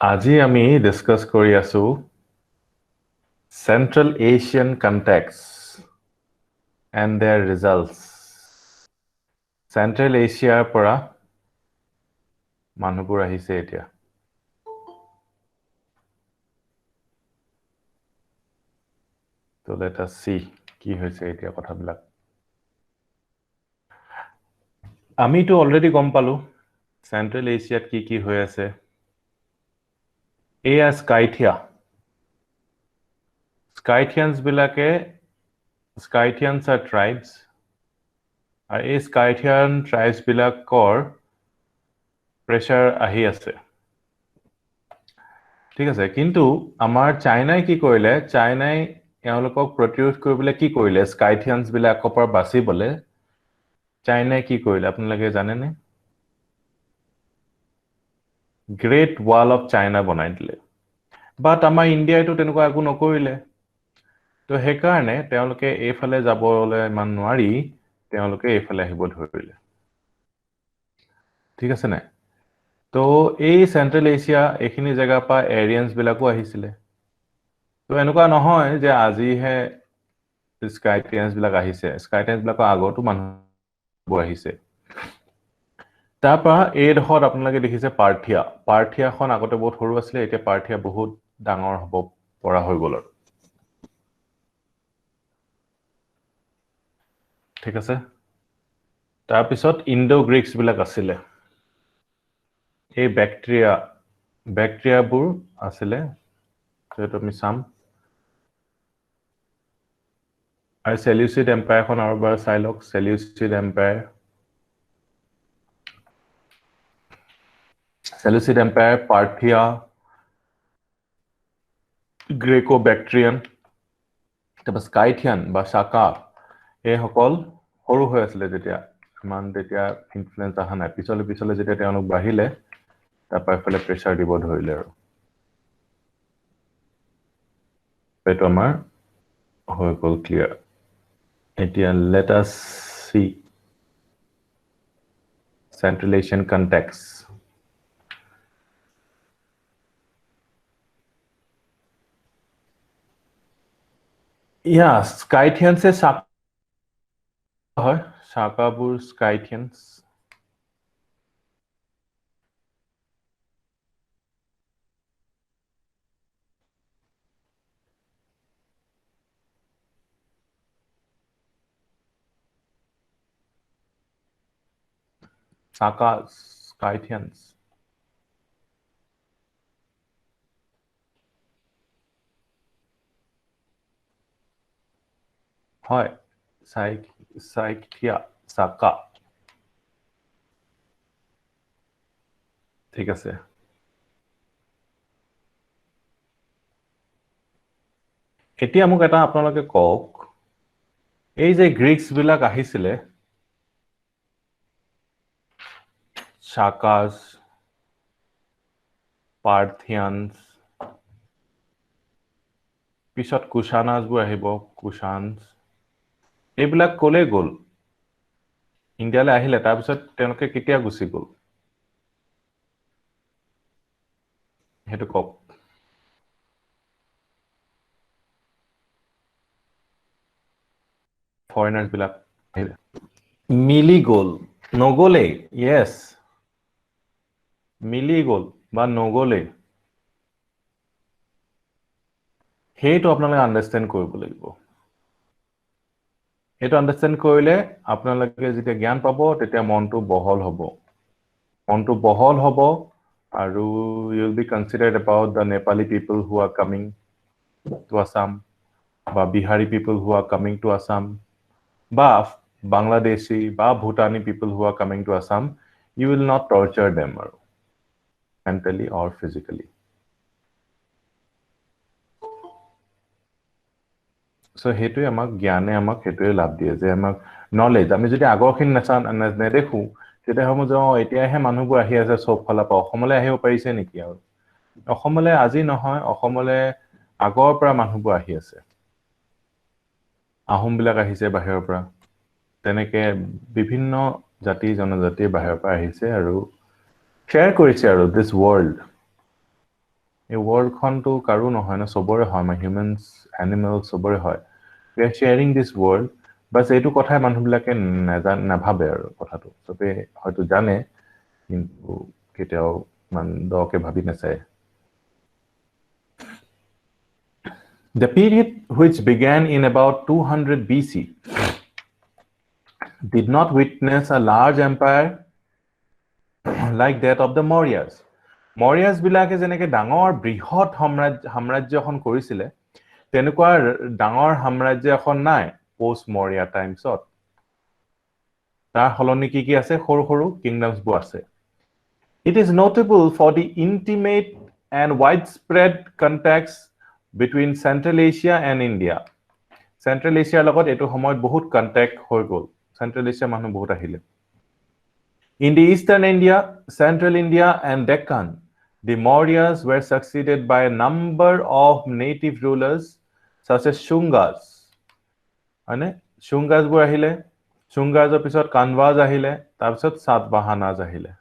আজি আমি ডিসকাস কৰি আছো Central Asian contexts and their results. Central Asia পৰা মানুহবোৰ আহিছে এতিয়া তো let us see কি হৈছে এতিয়া কথাবিলাক আমিতো অলৰেডি গম পালো Central Asia কি হৈ আছে এয়া Scythians বিলাকে Scythians are tribes আৰু এই Scythian tribes বিলাকৰ প্ৰেসাৰ আহি আছে ঠিক আছে কিন্তু আমাৰ চাইনাই কি কৰিলে চাইনাই এওঁলোকক প্ৰতিৰোধ কৰিবলৈ কি কৰিলে Scythians বিলাকৰ পৰা বাচিবলে চাইনাই কি কৰিলে আপোনালোকে জানে নে গ্ৰেট ওয়াল অফ চাইনা বনাই দিলে বাট আমাৰ ইন্ডিয়াটো তেনেকুৱা একো নকৰিলে তো হে কাৰণে তেওঁলোকে এইফালে যাবলৈ মান নোৱাৰি তেওঁলোকে এইফালে আহিব ধৰিলে ঠিক আছে নাই তো এই সেন্ট্ৰেল এছিয়া এখিনি জায়গা পা এৰিয়ানস বিলাকো আহিছিলে তো এনেকুৱা নহয় যে আজিহে Scythians বিলাক আহিছে Scythians বিলাকৰ আগতো মানুহ আহিছে তাৰপৰা এই দহত আপোনালোকে দেখিছে পাৰ্থিয়াখন আগতে বহুত সৰু আছিল এতিয়া পাৰ্থিয়া বহুত ডাঙৰ হ'ব পৰা হৈ গ'ল ঠিক আছে তাৰ পিছত ইন্ডো গ্ৰীকছ বিলাক আছিল এই ব্যাকটেৰিয়াবোৰ আছিল যেটো আমি চাম আৰু সেলিউচিড এম্পায়াৰখন আৰু বাৰ চাইলক সেলিউচিড এম্পায়াৰ পাৰ্থিয়া গ্ৰেকো ব্যাকটেৰিয়ান তাৰপৰা স্কাইথিয়ান বা শাকা এই সকল সৰু হৈ আছিল যেতিয়া মান তেতিয়া ইনফ্লুয়েন্স আহা নাই পিছলে যেতিয়া তেওঁলোক বাঢ়িলে তাৰপৰা ফলে প্ৰেসাৰ দিব ধৰিলে আৰু এটো আমাৰ হৈ গ'ল ক্লিয়াৰ এতিয়া let us see Central Asian context Scythians এ হয় শাকাবোৰ Scythians Scythians হয় Scythia Saka ঠিক আছে এতিয়া মোক এটা আপোনালোকে কক এই যে গ্ৰীকছ বিলাক আহিছিলে Shakas Parthians পিছত কুশানাসবোৰ আহিব কুশানস এইবিলাক কোলে গ'ল ইন্ডিয়ালৈ আহিলে তাৰ পিছত তেওঁলোকে কেতিয়া গুছি গ'ল হেতু কক ফৰেনাৰ্স বিলাক মিলি গ'ল নগলে ইয়েস মিলি গ'ল বা নগলে হেইটো আপোনালোকে আন্ডাৰস্ট্যান্ড কৰিব লাগিব হেইটো আন্ডাৰস্ট্যান্ড কৰিলে আপোনালোকে যেতিয়া জ্ঞান পাব তেতিয়া মনটো বহল হ'ব আৰু you will be considered about the Nepali people who are coming to Assam বা Bihari people who are coming to Assam বা Bangladeshi বা Bhutani people who are coming to Assam you will not torture them mentally or physically so হেতুই আমাক জ্ঞানে আমাক হেতুই লাভ দিয়ে যে আমাক knowledge আমি যদি আগৰখিনি নেদেখো তেতিয়া হম যে এতিয়াহে মানুহবোৰ আহি আছে সব ফলা পা অসমলৈ আহিব পাৰিছে নেকি আৰু অসমলৈ আজি নহয় অসমলৈ আগৰ পৰা মানুহবোৰ আহি আছে আহোম বিলাক আহিছে বাহিৰৰ পৰা তেনেকে বিভিন্ন জাতি জনজাতি বাহিৰৰ পৰা আহিছে আৰু শেয়াৰ কৰিছে আৰু this world এই ৱৰ্ল্ডখনটো কাৰো নহয় না, সবৰে হয়, মানে হিউমেনছ এনিমেলছ সবৰে হয়। We are sharing this world, বাস এইটো কথাই মানুহবিলাকে নাভাবে আৰু কথাটো চবে হয়তো জানে কিন্তু কেতিয়াও মান দকে ভাবি নাচায়। The period which began in about 200 BC did not witness a large empire like that of the Mauryas. Mauryas বিলাকে যেনেকে ডাঙৰ বৃহৎ সাম্ৰাজ্য এখন কৰিছিলে তেনেকুৱা ডাঙৰ সাম্ৰাজ্য এখন নাই পোষ্ট মৌৰ্য টাইমছত। তাৰ হলনি কি আছে সৰু সৰু কিংডমছ বোৰ আছে। It is notable for the intimate and widespread contacts between Central Asia and India. Central Asia লগত এটো সময়ত বহুত কন্টাক্ট হৈ গল। Central Asia মানুহ বহুত আহিলে। In the Eastern India, Central India and Deccan, the Mauryas were succeeded by a number of native rulers such as Shungas. Ane Shungas বোৰ আহিলে, Shungas পিছত Kanvas আহিলে, তাৰ পিছত Satvahanas আহিলে।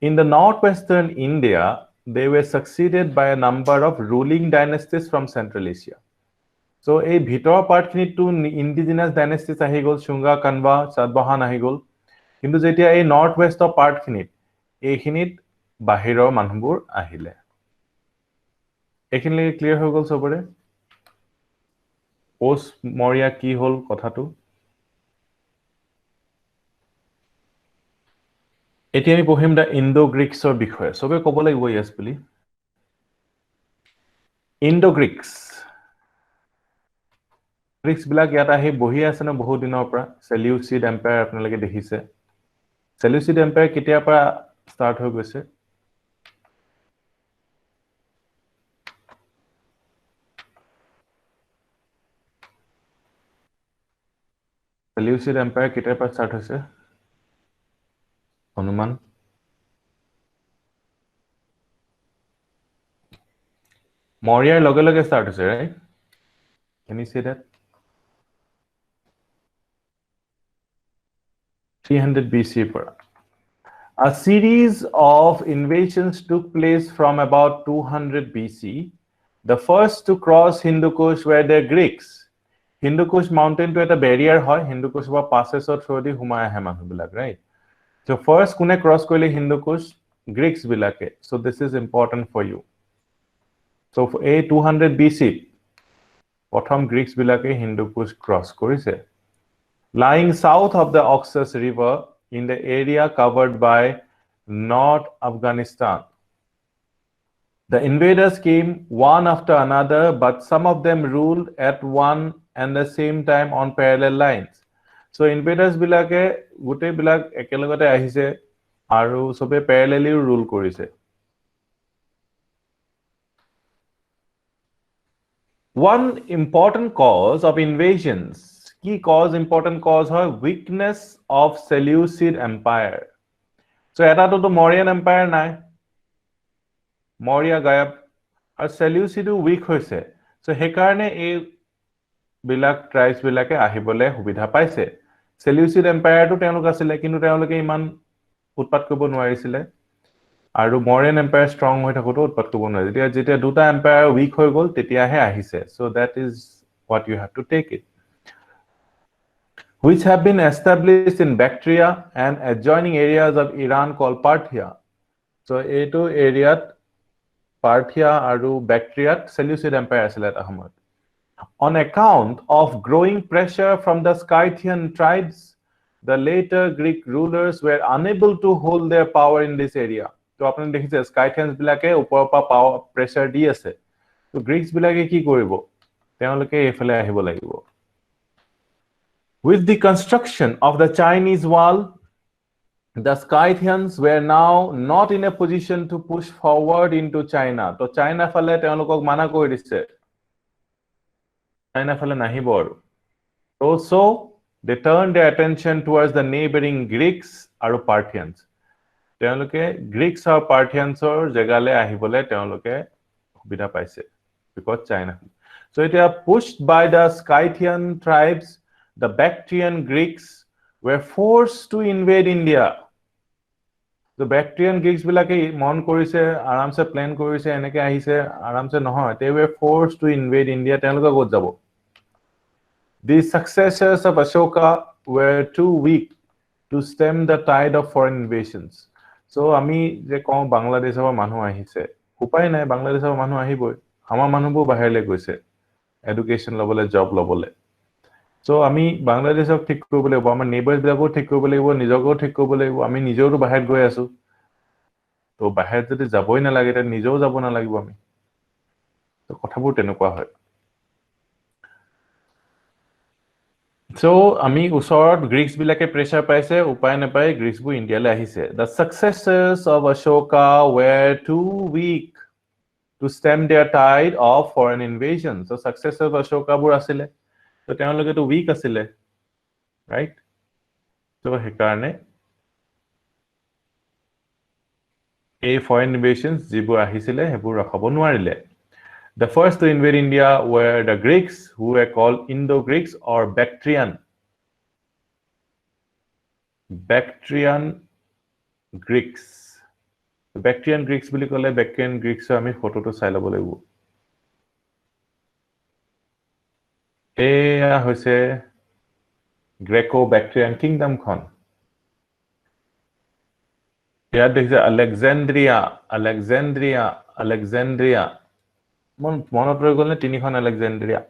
In the northwestern India, they were succeeded by a number of ruling dynasties from Central Asia. So এই ভিতৰৰ পাৰ্টখিনিটো indigenous ডাইনেষ্টিজ আহি গল, Shunga, Kanva, Satvahan আহি গল। কিন্তু যেতিয়া এই নৰ্থ ওয়েষ্টৰ পাৰ্টখিনিত এইখিনিত বাহিৰৰ মানুহবোৰ আহিলে। এইখিনিলৈকে ক্লিয়াৰ হৈ গল সবৰে? পোষ্ট মৌৰ্য কি হল কথাটো? এতিয়া আমি পঢ়িম দা ইণ্ডো গ্ৰীক্সৰ বিষয়ে। সবে ক'ব লাগিব ইয়েছ বুলি। ইণ্ডো গ্ৰীক্স বিলাক ইয়াত আহি বহি আছে ন বহুত দিনৰ পৰা। সেলিউচিড এম্পায়াৰ আপোনালোকে দেখিছে। সেলিউচিড এম্পায়াৰ কেতিয়াৰ পৰা ষ্টাৰ্ট হৈ গৈছে? সেলিউচিড এম্পায়াৰ কেতিয়াৰ পৰা ষ্টাৰ্ট হৈছে অনুমান? মৌৰ্যৰ লগে লগে ষ্টাৰ্ট হৈছে, right? Can you say that? 300 BC পৰা। A series of invasions took place from about 200 BC. The first to cross Hindu Kush were the Greeks. Hindu Kush mountain to eta barrier hoy, Hindu Kush ba passes or through the humay ahe manu bilak, right? So first kune cross koile Hindu Kush? Greeks bilake. So this is important for you. So for a 200 BC, prothom Greeks bilake Hindu Kush cross korise. Lying south of the Oxus River in the area covered by North Afghanistan. The invaders came one after another, but some of them ruled at one and the same time on parallel lines. So invaders bilake gute bilak ekelogote ahise aru sobe parallelly rule korise. One important cause of invasions, key cause, important cause hoy weakness of Seleucid Empire. So eta to Mauryan Empire nai, Maurya gayab, are সেলিউচিডো week হৈছে। So হেকাৰণে এই বিলাক ট্ৰাইবস বিলাকে আহিবলে সুবিধা পাইছে। সেলিউচিড এম্পায়াৰটো তেওঁলোক আছিলে কিন্তু তেওঁলোকে ইমান উৎপাত কৰিব নোৱাৰিছিলে আৰু মৌৰ্যন এম্পায়াৰ ষ্ট্ৰং হৈ থাকোতো উৎপাত কৰিব নোৱাৰিছিলে। যেতিয়া দুটা এম্পায়াৰ উইক হৈ গল তেতিয়াহে আহিছে। So that is what you have to take it, which have been established in Bactria and adjoining areas of Iran called Parthia. So এইটো এৰিয়াত Parthia aru Bactriat Seleucid Empire asile eta homayot. On account of growing pressure from the Scythian tribes, the later Greek rulers were unable to hold their power in this area. To apni dekhise Scythians bilake upor pa power pressure di ase. To Greeks bilake ki koribo? Teoloke efale ahibo lagibo. With the construction of the Chinese wall, the Scythians were now not in a position to push forward into China. So China fale teolokok mana koi dise. China fale nahibo aru. So they turned their attention towards the neighboring Greeks aru Parthians. Teoloke Greeks aru Parthians or jagale ahibole teoloke subidha paise because China. So it was pushed by the Scythian tribes. The Bactrian Greeks were forced to invade India. তো Bactrian Greeks বিলাকে মন কৰিছে আৰামছে plan কৰিছে এনেকে আহিছে আৰামছে নহয় they were forced to invade India তেওঁলোকে ক'ত যাব The successors of Ashoka were too weak to stem the tide of foreign invasions so আমি যে কওঁ বাংলাদেশৰ মানুহ আহিছে উপায় নাই বাংলাদেশৰ মানুহ আহিবই আমাৰ মানুহবোৰ বাহিৰলৈ গৈছে এডুকেশ্যন লবলৈ জব লবলৈ So আমি বাংলাদেশক ঠিক কৰিব লাগিব আমাৰ নেবাৰ্স বিলাকো ঠিক কৰিব লাগিব নিজকো ঠিক কৰিব লাগিব আমি নিজেওটো বাহিৰত গৈ আছো তো বাহিৰত যদি যাবই নালাগে তে নিজেও যাব নালাগিব আমি তো কথাবোৰ তেনেকুৱা হয় So আমি ওচৰত গ্ৰীক্স বিলাকে প্ৰেসাৰ পাইছে উপায় নাপায় গ্ৰীক্সবোৰ ইণ্ডিয়ালৈ আহিছে The successors of Ashoka were too weak to stem their tide of foreign invasion So successors of Ashoka বোৰ আছিলে তো তেওঁলোকে তো weak আছিলে right So সেইকাৰণে এই foreign invasions যিবোৰ আহিছিলে সেইবোৰ ৰখাব নোৱাৰিলে The first to invade India were the Greeks who were called Indo-Greeks or Bactrian Greeks Bactrian Greeks বুলি ক'লে Bactrian Greeks আমি ফটোটো চাই ল'ব লাগিব এয়া হৈছে Greco-Bactrian kingdom খন ইয়াত দেখিছে Alexandria মনত ৰৈ গ'ল নে তিনিখন Alexandria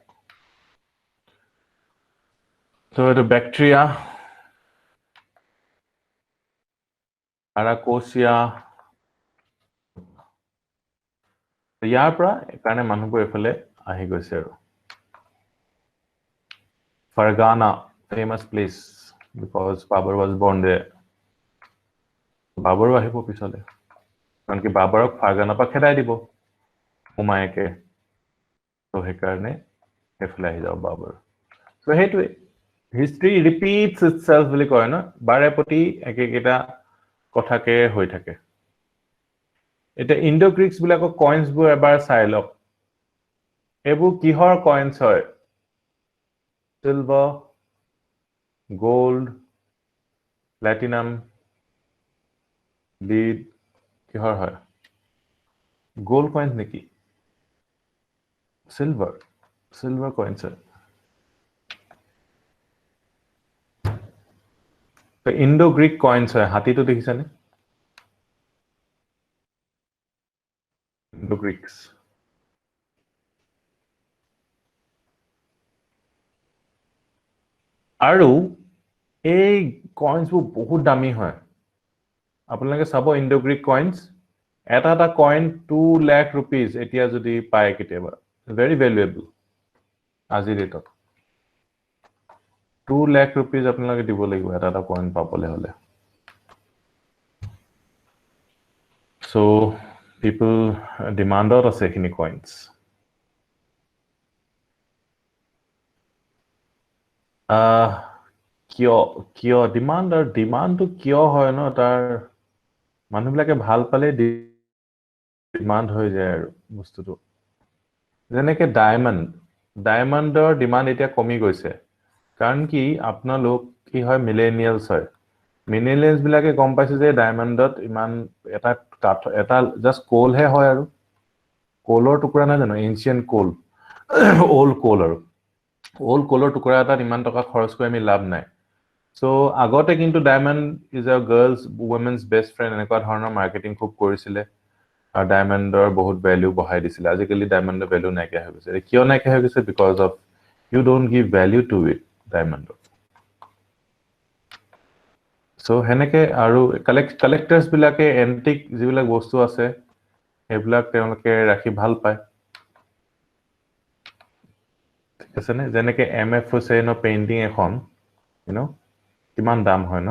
তো এইটো Bactria Aracosia ইয়াৰ পৰা কাৰণে মানুহবোৰ এফালে আহি গৈছে আৰু Fargana famous place because Babur was born there Babur আহিব পিছলে কাৰণ কি বাবৰক ফাৰগানা পৰা খেদাই দিব হুমায়ুকে তো সেইকাৰণে এফালে আহি যাও বাবৰ so সেইটোৱে history repeats itself বুলি কয় ন বাৰে প্ৰতি একেটা কথাকে হৈ থাকে এটা ইন্ডো গ্ৰীক্স বিলাকৰ কয়েন্স বোৰ এবাৰ চাই লওক এবোৰ কিহৰ কয়েন্স হয় silver gold platinum lead কিহৰ হয় gold coins নেকি silver coins হয় তো ইন্ডো গ্ৰীক কয়েন্স হয় হাতীটো দেখিছানে ইন্ডো গ্ৰীক্স আৰু এই কয়েন্সবোৰ বহুত দামী হয় আপোনালোকে চাব ইন্ডো গ্ৰীক কয়েন্স এটা কয়েন 2 লাখ रुपीस এতিয়া যদি পায় কেতিয়াবা very valuable আজি ৰেটত 2 লাখ रुपीस আপোনালোকে দিব লাগিব এটা কয়েন পাবলৈ হলে so people demanded আছে এখিনি কয়েন্স কিয় ডিমান্ডটো কিয় হয় ন তাৰ মানুহবিলাকে ভাল পালে ডিমান্ড হৈ যায় আৰু বস্তুটো যেনেকে ডায়মণ্ডৰ ডিমান্ড এতিয়া কমি গৈছে কাৰণ কি আপোনালোক কি হয় মিলেনিয়ালস হয় মিলেনিয়ালস বিলাকে গম পাইছে যে ডায়মণ্ডত ইমান এটা জাস্ট কোল হে হয় আৰু কোলৰ টুকুৰা নাই জানো এনশিয়েন্ট কোল ওল্ড কোল আৰু ওল্ড কোলৰ টুকুৰা এটা ইমান টকা খৰচ কৰি আমি লাভ নাই So আগতে কিন্তু diamond is a girls women's best friend এনেকুৱা ধৰণৰ মাৰ্কেটিং খুব কৰিছিলে আৰু ডায়মণ্ডৰ বহুত ভ্যালু বঢ়াই দিছিলে আজিকালি ডায়মণ্ডৰ ভ্যালু নাইকিয়া হৈ গৈছে কিয় নাইকিয়া হৈ গৈছে because of you don't give value to it diamond so হেনেকে আৰু কালেক্টৰ্স বিলাকে এন্টিক যিবিলাক বস্তু আছে সেইবিলাক তেওঁলোকে ৰাখি ভাল পায় ঠিক আছে নে যেনেকে এমএফ হুছেইনৰ পেইন্টিং এখন you know কিমান দাম হয় ন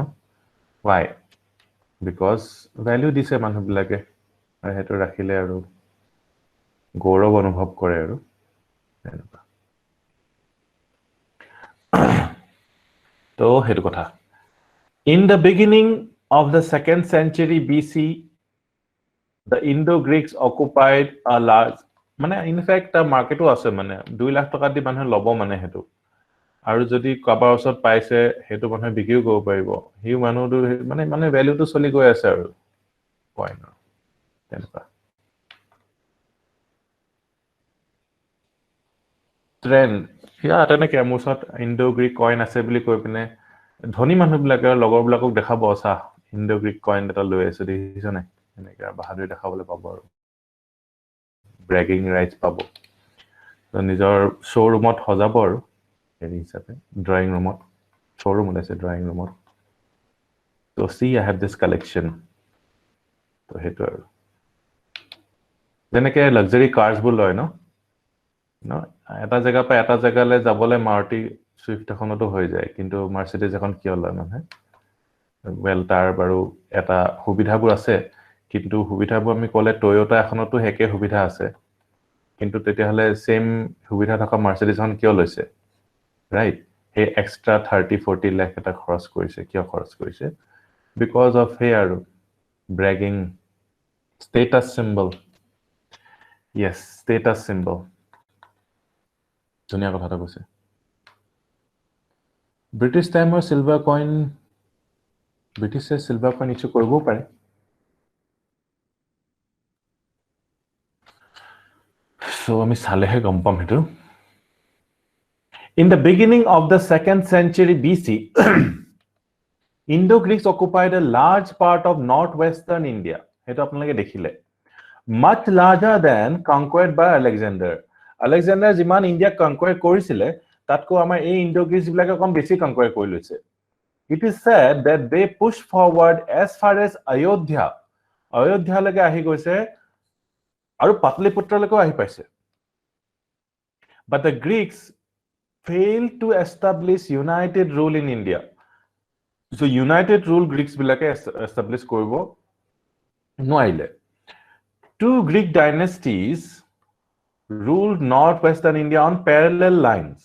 why because value দিছে মানুহবিলাকে আৰু হেতু ৰাখিলে আৰু গৌৰৱ অনুভৱ কৰে আৰু তো হেতু কথা in the beginning of the 2nd century BC the Indo-Greeks occupied a large মানে in fact the marketও আছে মানে 2 লাখ টকা দি মানুহে লব মানে হেতু আৰু যদি কাবাৰ ওচৰত পাইছে হেতু মানুহে বিক্ৰীও কৰিব পাৰিব হিউ মানুহটো মানে ভ্যালুটো চলি গৈ আছে আৰু coin তেনেকুৱা ট্ৰেন্ড তেনেকে মোৰ ওচৰত ইণ্ডো গ্ৰীক কইন আছে বুলি কৈ পিনে ধনী মানুহবিলাকে লগৰবিলাকক দেখাব চাহ ইণ্ডো গ্ৰীক কইন এটা লৈ আছে দেখিছ নাই এনেকে বাহাদুৰি দেখাবলৈ পাব আৰু ব্ৰেগিং ৰাইটছ পাব নিজৰ শ্ব'ৰুমত সজাব আৰু হেৰি হিচাপে ড্ৰয়িং ৰুমত শ্ব'ৰুম ওলাইছে ড্ৰয়িং ৰুমত তো C I have this collection তো সেইটো আৰু যেনেকে লাক্সাৰী কাৰ্ছবোৰ লয় ন এটা জেগাৰ পৰা এটা জেগালৈ যাবলৈ মাৰুতি চুইফ্ট এখনতো হৈ যায় কিন্তু মাৰ্চিডিজ এখন কিয় লয় মানুহে ৱেল তাৰ বাৰু এটা সুবিধাবোৰ আছে কিন্তু সুবিধাবোৰ আমি ক'লে টয়োটা এখনতো একে সুবিধা আছে কিন্তু তেতিয়াহ'লে সেম সুবিধা থকা মাৰ্চিডিজখন কিয় লৈছে ৰাইট সেই এক্সট্ৰা 30-40 লাখ এটা খৰচ কৰিছে কিয় খৰচ কৰিছে বিকজ অফ হে আৰু ব্ৰেগিং ষ্টেটাছ চিম্বল য়েছ ষ্টেটাছ চিম্বল ধুনীয়া কথা এটা কৈছে ব্ৰিটিছ টাইমৰ চিলভাৰ কইন ব্ৰিটিছে চিলভাৰ কইন ইছ্যু কৰিবও পাৰে so আমি চালেহে গম পাম সেইটো in the beginning of the 2nd century BC Indo-Greeks occupied a large part of northwestern India সেইটো আপোনালোকে দেখিলে much larger than conquered by Alexander যিমান ইণ্ডিয়া কনকুৱাৰ কৰিছিলে তাতকৈ আমাৰ এই ইণ্ডো-গ্ৰীক বিলাকে কম বেছি কনকুৱাৰ কৰি লৈছে it is said that they pushed forward as far as Ayodhya লৈকে আহি গৈছে আৰু পাটলিপুত্ৰলৈকে আহি পাইছে but the Greeks failed to establish united rule in India so united rule Greeks বিলাকে establish কৰিব নোৱাৰিলে two Greek dynasties ruled northwestern India on parallel lines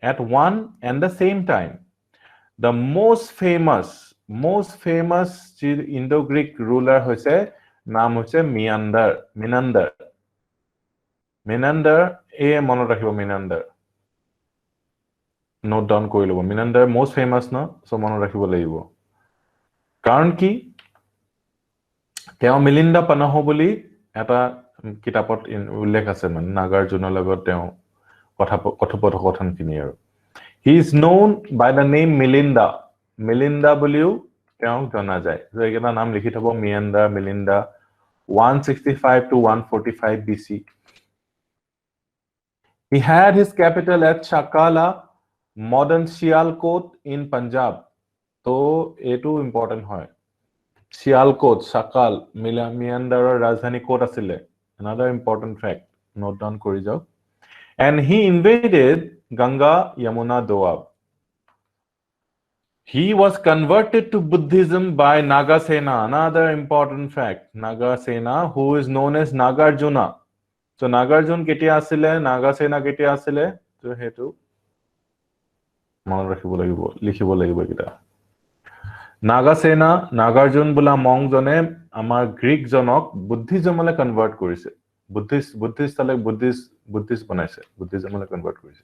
at one and the same time the most famous Indo-Greek ruler hoise naam hoise Menander a monot rakhibo Menander note down kori lobo Menander most famous na so monot rakhibo lagibo karon ki teo Milinda Panaho boli eta কিতাপত উল্লেখ আছে মানে নাগাৰ্জুনৰ লগত তেওঁ কথোপকথন খিনি আৰু he is known by the name Milinda বুলিও তেওঁ জনা যায় so এইকেইটা নাম লিখি থব Milinda 165 to 145 BC he had his capital at Shakala modern Sialkot in Punjab তো এটো ইম্পৰ্টেন্ট হয় Sialkot Shakal Meandaৰৰ ৰাজধানী ক'ত আছিল another important fact note down kori jao and he invaded Ganga Yamuna Doab he was converted to Buddhism by Nagasena another important fact Nagasena who is known as Nagarjuna so Nagarjun ketia asile Nagasena ketia asile to hetu mon rakhibo lagibo likhibo lagibo kita Nagasena Nagarjun bula mong jone amar Greek jonok Buddhismলে convert কৰিছে Buddhist বনাইছে Buddhismলে convert কৰিছে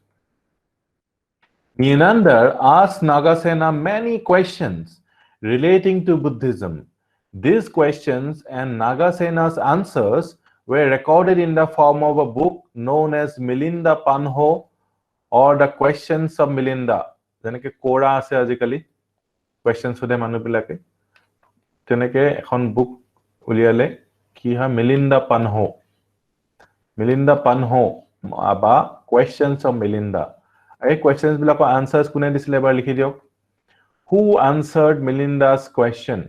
Menander asked Nagasena many questions relating to Buddhism these questions and Nagasena's answers were recorded in the form of a book known as Milinda Panho or the Questions of Milinda যেনেকে Kora আছে আজিকালি questions সুধে মানুহবিলাকে তেনেকে এখন book উলিয়ালে কি হয় Milinda Panho বা questions of Milinda এই questions বিলাকৰ answers কোনে দিছিলে এবাৰ লিখি দিয়ক who answered Milinda's question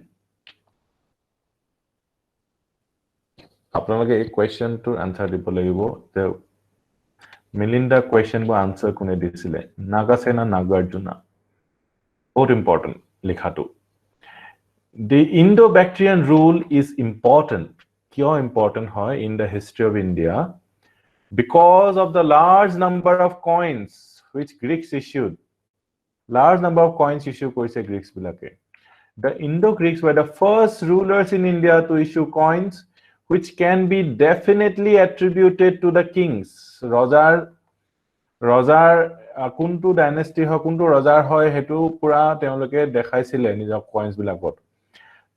আপোনালোকে এই question টো answer দিব লাগিব যে Milinda question বোৰ answer কোনে দিছিলে Nagasena Nagarjuna বহুত important লিখাটো the Indo-Bactrian rule is important কিয় important হয় in the history of India because of the large number of coins which Greeks issued large number of coins issued koise Greeks bilake the Indo-Greeks were the first rulers in India to issue coins which can be definitely attributed to the kings Rojar কোনটো dynasty হয় কোনটো ৰজাৰ হয় হেতু পুৰা তেওঁলোকে দেখাইছিলে নিজৰ কইন্স বিলাকত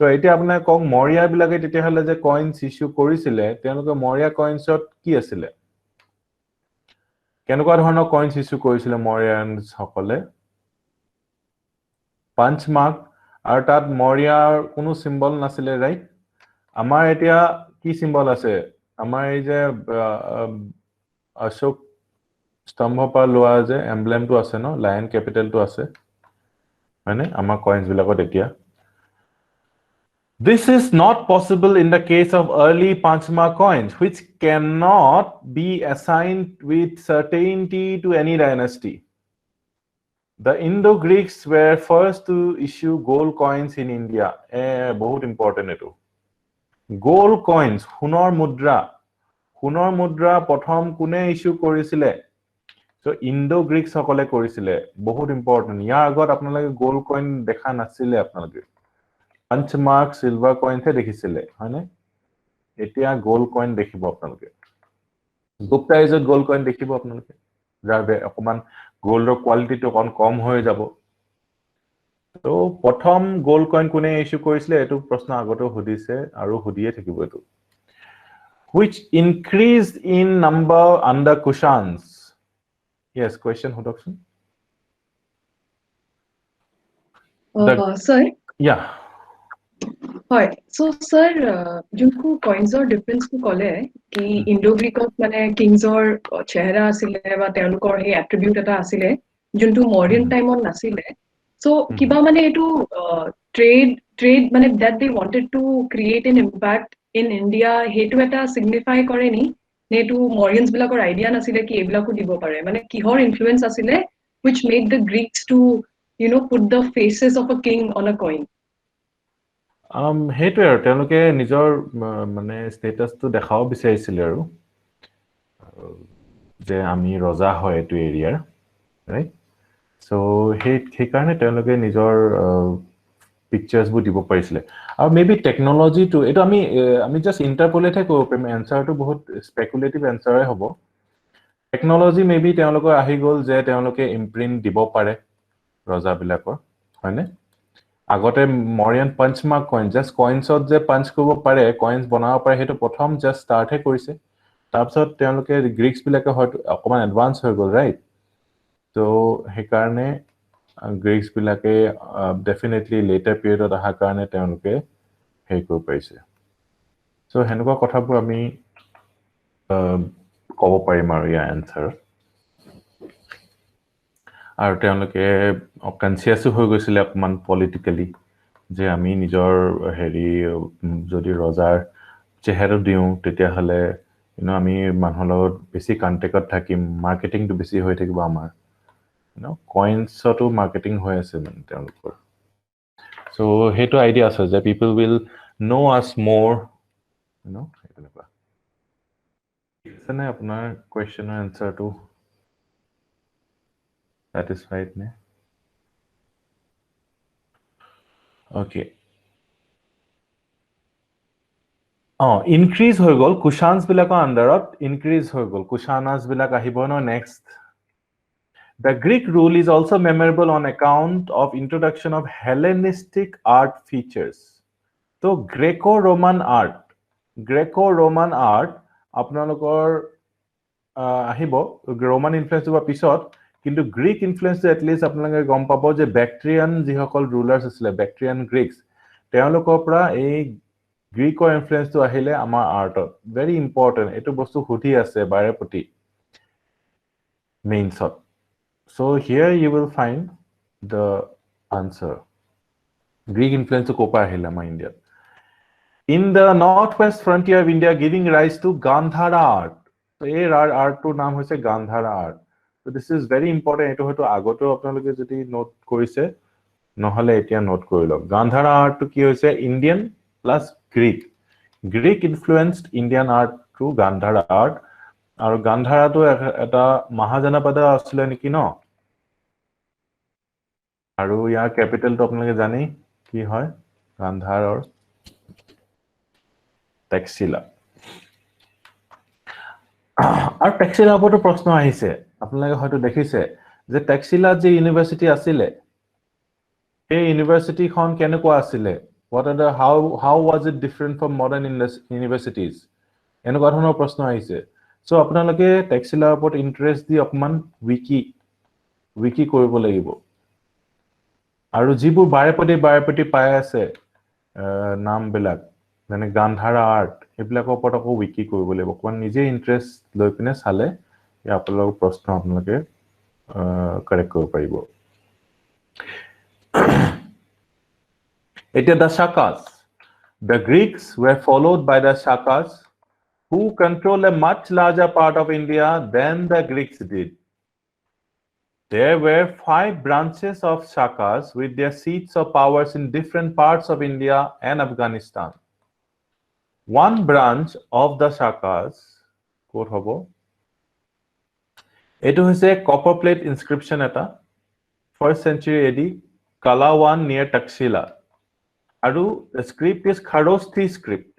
তো এতিয়া আপোনাৰ কক মৰিয়া বিলাকে তেতিয়া হলে যে কইনস ইস্যু কৰিছিলে তেওঁলোকে মৰিয়া কইনছত কি আছিলে কেনেকুৱা ধৰণৰ কইনস ইস্যু কৰিছিলে মৰিয়ানছ সকলে পাঞ্চ মাৰ্ক আৰু তাত মৰিয়াৰ কোনো সিম্বল নাছিলে ৰাইট আমাৰ এতিয়া কি সিম্বল আছে আমাৰ এই যে অশোক স্তম্ভ পৰা লোৱা যে এমব্লেমটো আছে ন লায়ন ক্যাপিটেলটো আছে মানে আমাৰ কইনস বিলাকত এতিয়া This is not possible in the case of early Panchma coins, which cannot be assigned with certainty to any dynasty. The Indo-Greeks were first to issue gold coins in India. बहुत important eto. Gold coins, hunor mudra prothom kune issue korisile. So Indo-Greeks সকলে korisile. বহুত important. ইয়াৰ আগত আপোনালোকে gold coin দেখা নাছিলে আপোনালোকে. Punch mark silver coin হে দেখিছিলে হয়নে এতিয়া গোল্ড কইন দেখিব আপোনালোকে গুপ্তা এজত গোল্ড কইন দেখিব আপোনালোকে যাৰ অকমান গোল্ডৰ কোৱালিটিটো অকন কম হৈ যাব তো প্ৰথম গোল্ড কইন কোনে ইস্যু কৰিছিলে এটো প্ৰশ্ন আগতে সুধিছে আৰু সুধিয়ে থাকিব এটো which increased in number under Kushans yes question Hudokson sir yeah হয় সো স্যার যোনকো কইনছৰ ডিফাৰেন্সটো কলে কি ইন্ডো-গ্ৰীকত মানে কিংছৰ চেহাৰা আছিলে বা তেওঁলোকৰ এই এট্ৰিবিউট এটা আছিলে যোনটো মডাৰ্ন টাইমত নাছিলে সো কিবা মানে এটো ট্ৰেড মানে that they wanted to create an impact in India হেতু এটা সিগনিফাই কৰে নি নেটো মৰিয়ানছ বিলাকৰ আইডিয়া নাছিলে কি এবিলাকো দিব পাৰে মানে কিহৰ ইনফ্লুয়েন্স আছিলে which made the Greeks to put the faces of a king on a coin হেইটো আৰু তেওঁলোকে নিজৰ মানে ষ্টেটাসটো দেখাও বিচাৰিছিল আৰু যে আমি ৰজা হয় এটো এৰিয়াৰ ৰাইট সো সেই কাৰণে তেওঁলোকে নিজৰ পিকচাৰ্স বু দিব পাৰিছিলে আৰু মেবি টেকনলজি টু এটো আমি জাস্ট ইন্টাৰপোলেট হে কৰিব পাৰিম এনসাৰটো বহুত স্পেকুলেটিভ এনসাৰই হ'ব টেকনলজি মেবি তেওঁলোকৰ আহি গল যে তেওঁলোকে ইম্প্ৰিন্ট দিব পাৰে ৰজা বিলাকৰ হয়নে আগতে মৰিয়ান পাঞ্চ মাৰ্ক কইন জাস্ট কইনছত যে পাঞ্চ কৰিব পাৰে কইনছ বনাব পাৰে হেতু প্ৰথম জাস্ট স্টাৰ্ট হে কৰিছে তাৰপিছত তেওঁলোকে গ্ৰীকছ বিলাকে হয়তো অকমান এডভান্স হৈ গল ৰাইট তো হে কাৰণে গ্ৰীকছ বিলাকে ডেফিনেটলি লেটাৰ পিৰিয়ডত আহা কাৰণে তেওঁলোকে হে কৰিব পাৰিছে সো হেনেকুৱা কথাবোৰ আমি ক'ব পাৰিম আৰু ইয়াৰ এনসাৰ আৰু তেওঁলোকে কনসিয়াসো হৈ গৈছিল অকমান পলিটিক্যালি যে আমি নিজৰ হেৰি যদি ৰজাৰ চেহাৰা দিও তেতিয়া হলে আমি মানুহৰ লগত বেছি কন্টেক্টত থাকিম মাৰ্কেটিংটো বেছি হৈ থাকিব আমাৰ কইনছটো মাৰ্কেটিং হৈ আছে মানে তেওঁলোকৰ সো হেতু আইডিয়া আছে যে people will know us more হেতুবা ইছনে আপোনাৰ কোৱেশ্চনৰ এনসাৰটো satisfied ne okay increase হৈ গল কুশানছ বিলাকৰ আন্ডাৰত increase হৈ গল কুশানাস বিলাক আহিব ন next The Greek rule is also memorable on account of introduction of Hellenistic art features. So Greco-Roman art আপোনালোকৰ আহিব Roman influence বা পিছত কিন্তু Greek influence at least আপোনালোকে গম পাব যে Bactrian যিসকল rulers আছিলে Bactrian Greeks তেওঁলোকৰ পৰা এই Greek influence to আহিলে আমাৰ আৰ্টত very important এটো বস্তু খুটি আছে বাৰেপতি main shot so here you will find the answer Greek influence to kopa ahila ma India in the northwest frontier of India giving rise to Gandhara art so এই art to নাম হৈছে Gandhara art so this is very important এটো হয়তো আগতো আপোনালোকে যদি note কৰিছে নহলে এতিয়া নোট কৰি লওক Gandhara art to কি হৈছে Indian plus Greek influenced Indian art to Gandhara art আৰু Gandhara to এটা মহাজনপদ আছিল নেকি ন আৰু ইয়াৰ ক্যাপিটেল তো আপোনালোকে জানি কি হয় গান্ধাৰৰ টেক্সিলা আৰু টেক্সিলাৰ ওপৰতো প্ৰশ্ন আহিছে আপোনালোকে হয়তো দেখিছে যে টেক্সিলা যে ইউনিভাৰ্সিটি আছিল এই ইউনিভাৰ্সিটিখন কেনেকুৱা আছিল what are the how was it different from modern universities এনেকুৱা ধৰণৰ প্ৰশ্ন আহিছে সো আপোনালোকে টেক্সিলাৰ ওপৰত ইন্টাৰেষ্ট দি অকমান উইকি কৰিব লাগিব আৰু যিবোৰ বাৰেপতি পাই আছে নাম বিলাক মানে গান্ধাৰা আৰ্ট এবিলাকৰ ওপৰত আকৌ উইকি কৰিব লাগিব অকমান নিজে ইন্টাৰেষ্ট লৈ পিনে চালে আপোনালোকৰ প্ৰশ্ন আপোনালোকে কাৰেক্ট কৰিব পাৰিব এতিয়া the Shakas the Greeks were followed by the Shakas who controlled a much larger part of India than the Greeks did. There were 5 branches of Shakas with their seats of powers in different parts of India and Afghanistan. One branch of the Shakas, ক'ত হ'ব? এটো হৈছে copper plate inscription এটা 1st century AD, Kalawan near Takshila. Aru, the script is Kharosti script,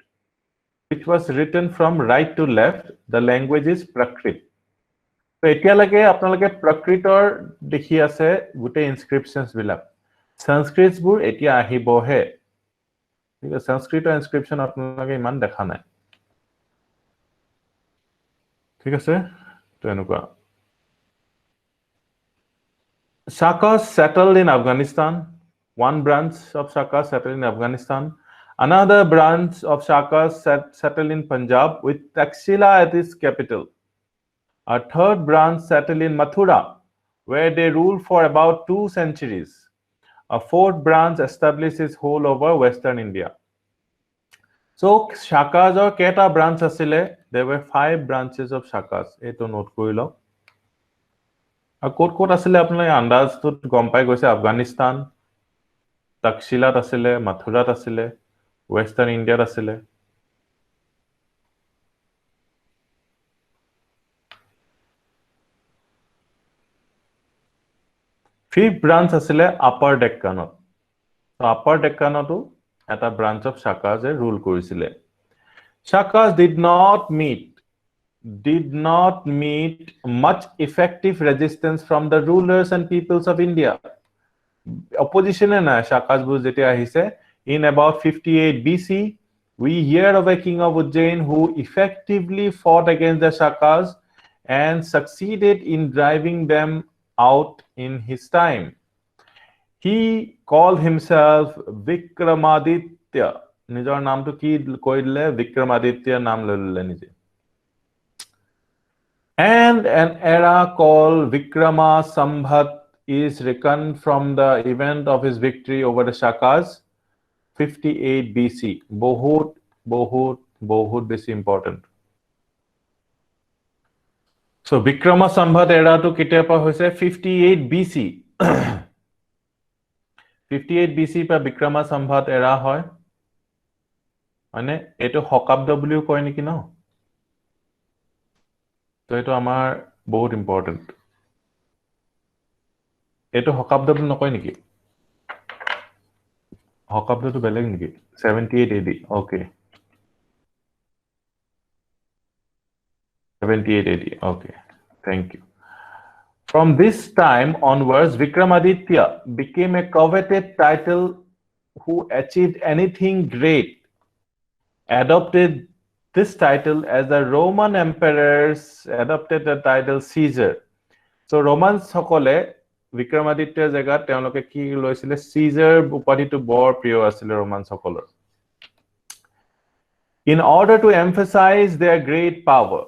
which was written from right to left. The language is Prakrit. So etialage apnaloke Prakritor dekhi ase gute inscriptions bilak. Sanskrit bur etia ahibo he. Thik ase Sanskrit inscription apnaloke iman dekha nai. Thik ase to enukwa. Shakas settled in Afghanistan. One branch of Shakas settled in Afghanistan. Another branch of Shakas settled in Punjab with Takshila as its capital. A third branch settled in Mathura, where they ruled for about 2 centuries. A fourth branch established its hold over Western India. So, Shakas or Keta branch asile, there were 5 branches of Shakas. Eto note korilo. A kot asile apnalok andaz to gom pai goise Afghanistan, Takshilat asile, Mathurat asile, Western India asile. Fifth branch asile Upper Deccan. So Upper Deccan to eta branch of Shakas rule korisile. Shakas did not meet much effective resistance from the rulers and peoples of India. Opposition na Shakas bur jetia ahise in about 58 BC we hear of a king of Ujjain who effectively fought against the Shakas and succeeded in driving them out in his time. He called himself Vikramaditya. Nijor naam to ki koidle Vikramaditya naam lele nije. And an era called Vikrama Sambhat is reckoned from the event of his victory over the Shakas, 58 BC. Bahut besi important. So Vikrama Sambhat era to kitepa hoise 58 BC. 58 BC pa Vikrama Sambhat era hoy. Mane eto Hokabda buliu koi niki no? So eto amar bahut important. Eto Hokabda buli nokoi niki? Hokabda to beleg niki? 78 AD. Okay. 78 AD. Okay. Thank you. From this time onwards, Vikramaditya became a coveted title who achieved anything great. Adopted this title as the Roman emperors adopted the title Caesar. So Romans সকলে Vikramaditya জায়গা তেওঁলোকে কি লৈছিলে Caesar উপাধিটো বৰ প্ৰিয় আছিল Roman সকলৰ. In order to emphasize their great power,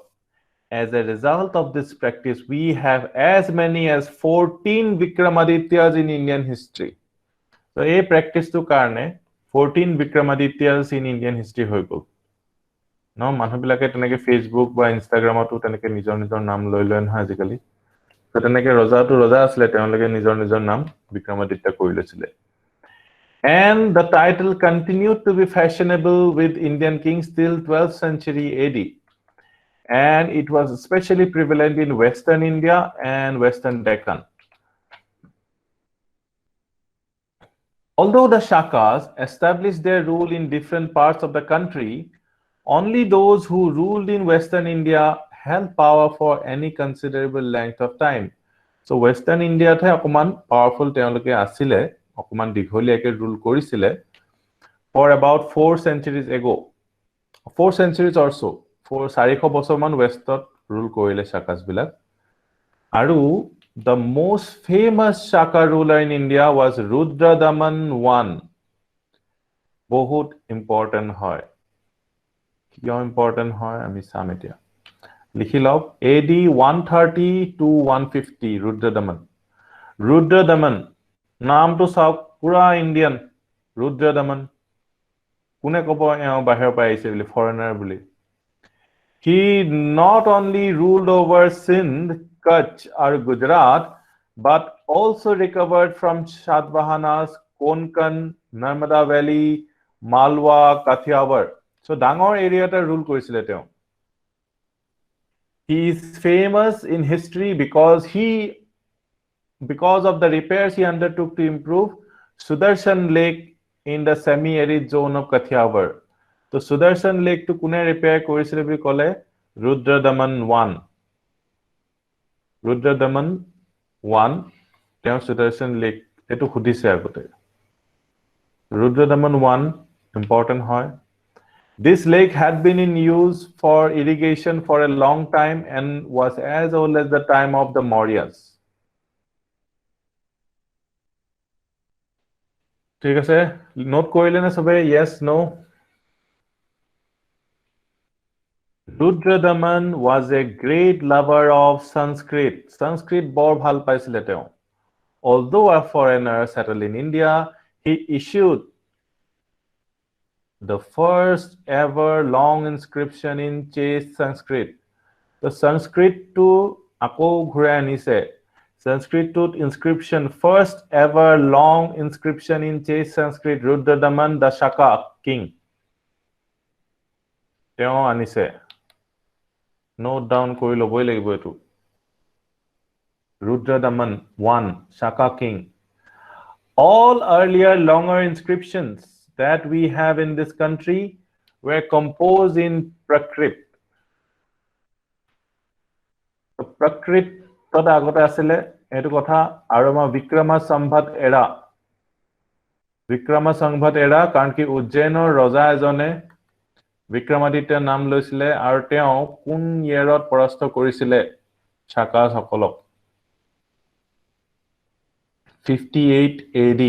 as a result of this practice, we have as many as 14 Vikramadityas in Indian history. So, a practice to karne 14 Vikramadityas in Indian history hoy gol. No, মানুহ বিলাকে তেনেকে Facebook বা Instagram তো তেনেকে নিজৰ নাম লৈ লয় নহয় আজিকালি। তো তেনেকে ৰজা আসলে তেওঁলোকে নিজৰ নাম Vikramaditya কৰি লৈছিলে। And the title continued to be fashionable with Indian kings till 12th century AD. And it was especially prevalent in Western India and Western Deccan. Although the Shakas established their rule in different parts of the country, only those who ruled in Western India held power for any considerable length of time. So Western India the okuman powerful teoloke asile, okuman digholiake rule korisile. for about 4 centuries ago. 4 centuries or so. 400 বছৰমান ৱেষ্টত rule কৰিলে শাকাস বিলাক আৰু the most famous Shaka ruler in India was Rudradaman I. বহুত important হয় কিয় important হয় আমি চাম এতিয়া লিখি লওক AD 130 to 150 Rudradaman নামটো চাওক পুৰা ইণ্ডিয়ান Rudradaman কোনে ক'ব এওঁ বাহিৰৰ পৰা আহিছে বুলি ফৰেনাৰ বুলি He not only ruled over Sindh, Kutch or Gujarat, but also recovered from Satvahanas, Konkan, Narmada Valley, Malwa, Kathiawar. So Dangor area ta rule korisile teo. He is famous in history because of the repairs he undertook to improve Sudarshan Lake in the semi-arid zone of Kathiawar. So Sudarshan Lake to kune repair korisile bhi kole Rudradaman I. Rudradaman I teo Sudarshan Lake etu khudise agote. Rudradaman I important hoy. This lake had been in use for irrigation for a long time and was as old as the time of the Mauryas. ঠিক আছে note কৰিলে না সবে yes no Rudradaman was a great lover of Sanskrit. Sanskrit বৰ ভাল পাইছিলে তেওঁ. Although a foreigner settled in India, he issued the first ever long inscription in chaste Sanskrit. The Sanskrit to আকৌ ঘূৰাই আনিছে. Sanskrit to inscription, first ever long inscription in chaste Sanskrit, Rudradaman the Shaka king. তেওঁ আনিছে. Note down কৰি ল'বই লাগিব এটো. Rudradaman I, Shaka king. All earlier longer inscriptions that we have in this country were composed in Prakrit. Prakrit তত আগতে আছিলে এটো কথা আৰু আমাৰ বিক্ৰমা সম্ভত এৰা কাৰণ কি উজ্জয়নৰ ৰজা এজনে বিক্ৰমাদিত্যৰ নাম লৈছিলে আৰু তেওঁ কোন ইয়েৰত পৰাস্ত কৰিছিলে শাকাস সকলক 58 AD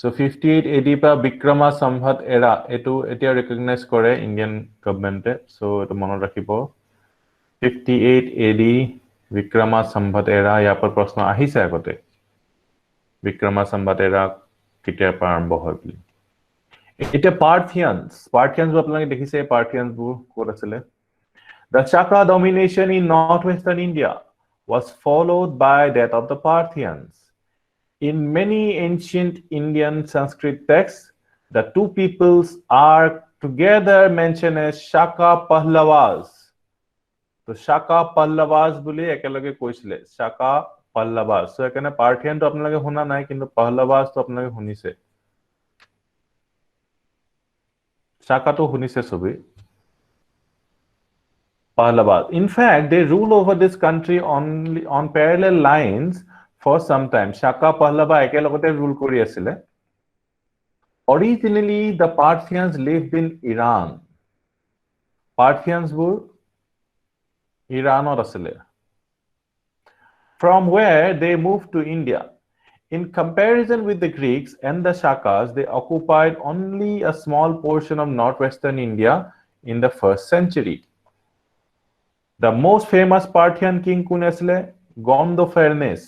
so 58 AD পা বিক্ৰমা সম্ভত এৰা এটো এতিয়া ৰিকগনাইজ কৰে ইণ্ডিয়ান গভৰ্ণমেণ্টে সো এটো মনত ৰাখিব 58 AD বিক্ৰমা সম্ভত এৰা ইয়াৰ পৰা প্ৰশ্ন আহিছে আগতে বিক্ৰমা সম্ভত এৰা কেতিয়া আৰম্ভ হয় বুলি এটা Parthians আপোনালোকে দেখিছে Parthians বোৰ ক'ত আছিলে The Shaka domination in northwestern India was followed by that of the Parthians. In many ancient Indian Sanskrit texts, the two peoples are together mentioned as Shaka Pallavas. So Shaka Pallavas বুলি একেলগে কৈছিলে Shaka Pallavas. So এখানে Parthian তো আপোনালোকে শুনা নাই কিন্তু Pallavas তো আপোনালোকে শুনিছে Shaka to শুনিছে সবে Pallavas. In fact, they rule over this country only on parallel lines for some time. Shaka Pallava ekelogote rule kori asile. Originally, the Parthians lived in Iran. Parthians were Iran or asile. From where they moved to India. In comparison with the Greeks and the Shakas, they occupied only a small portion of northwestern India in the 1st century. The most famous Parthian king কোন আছিলে Gondophares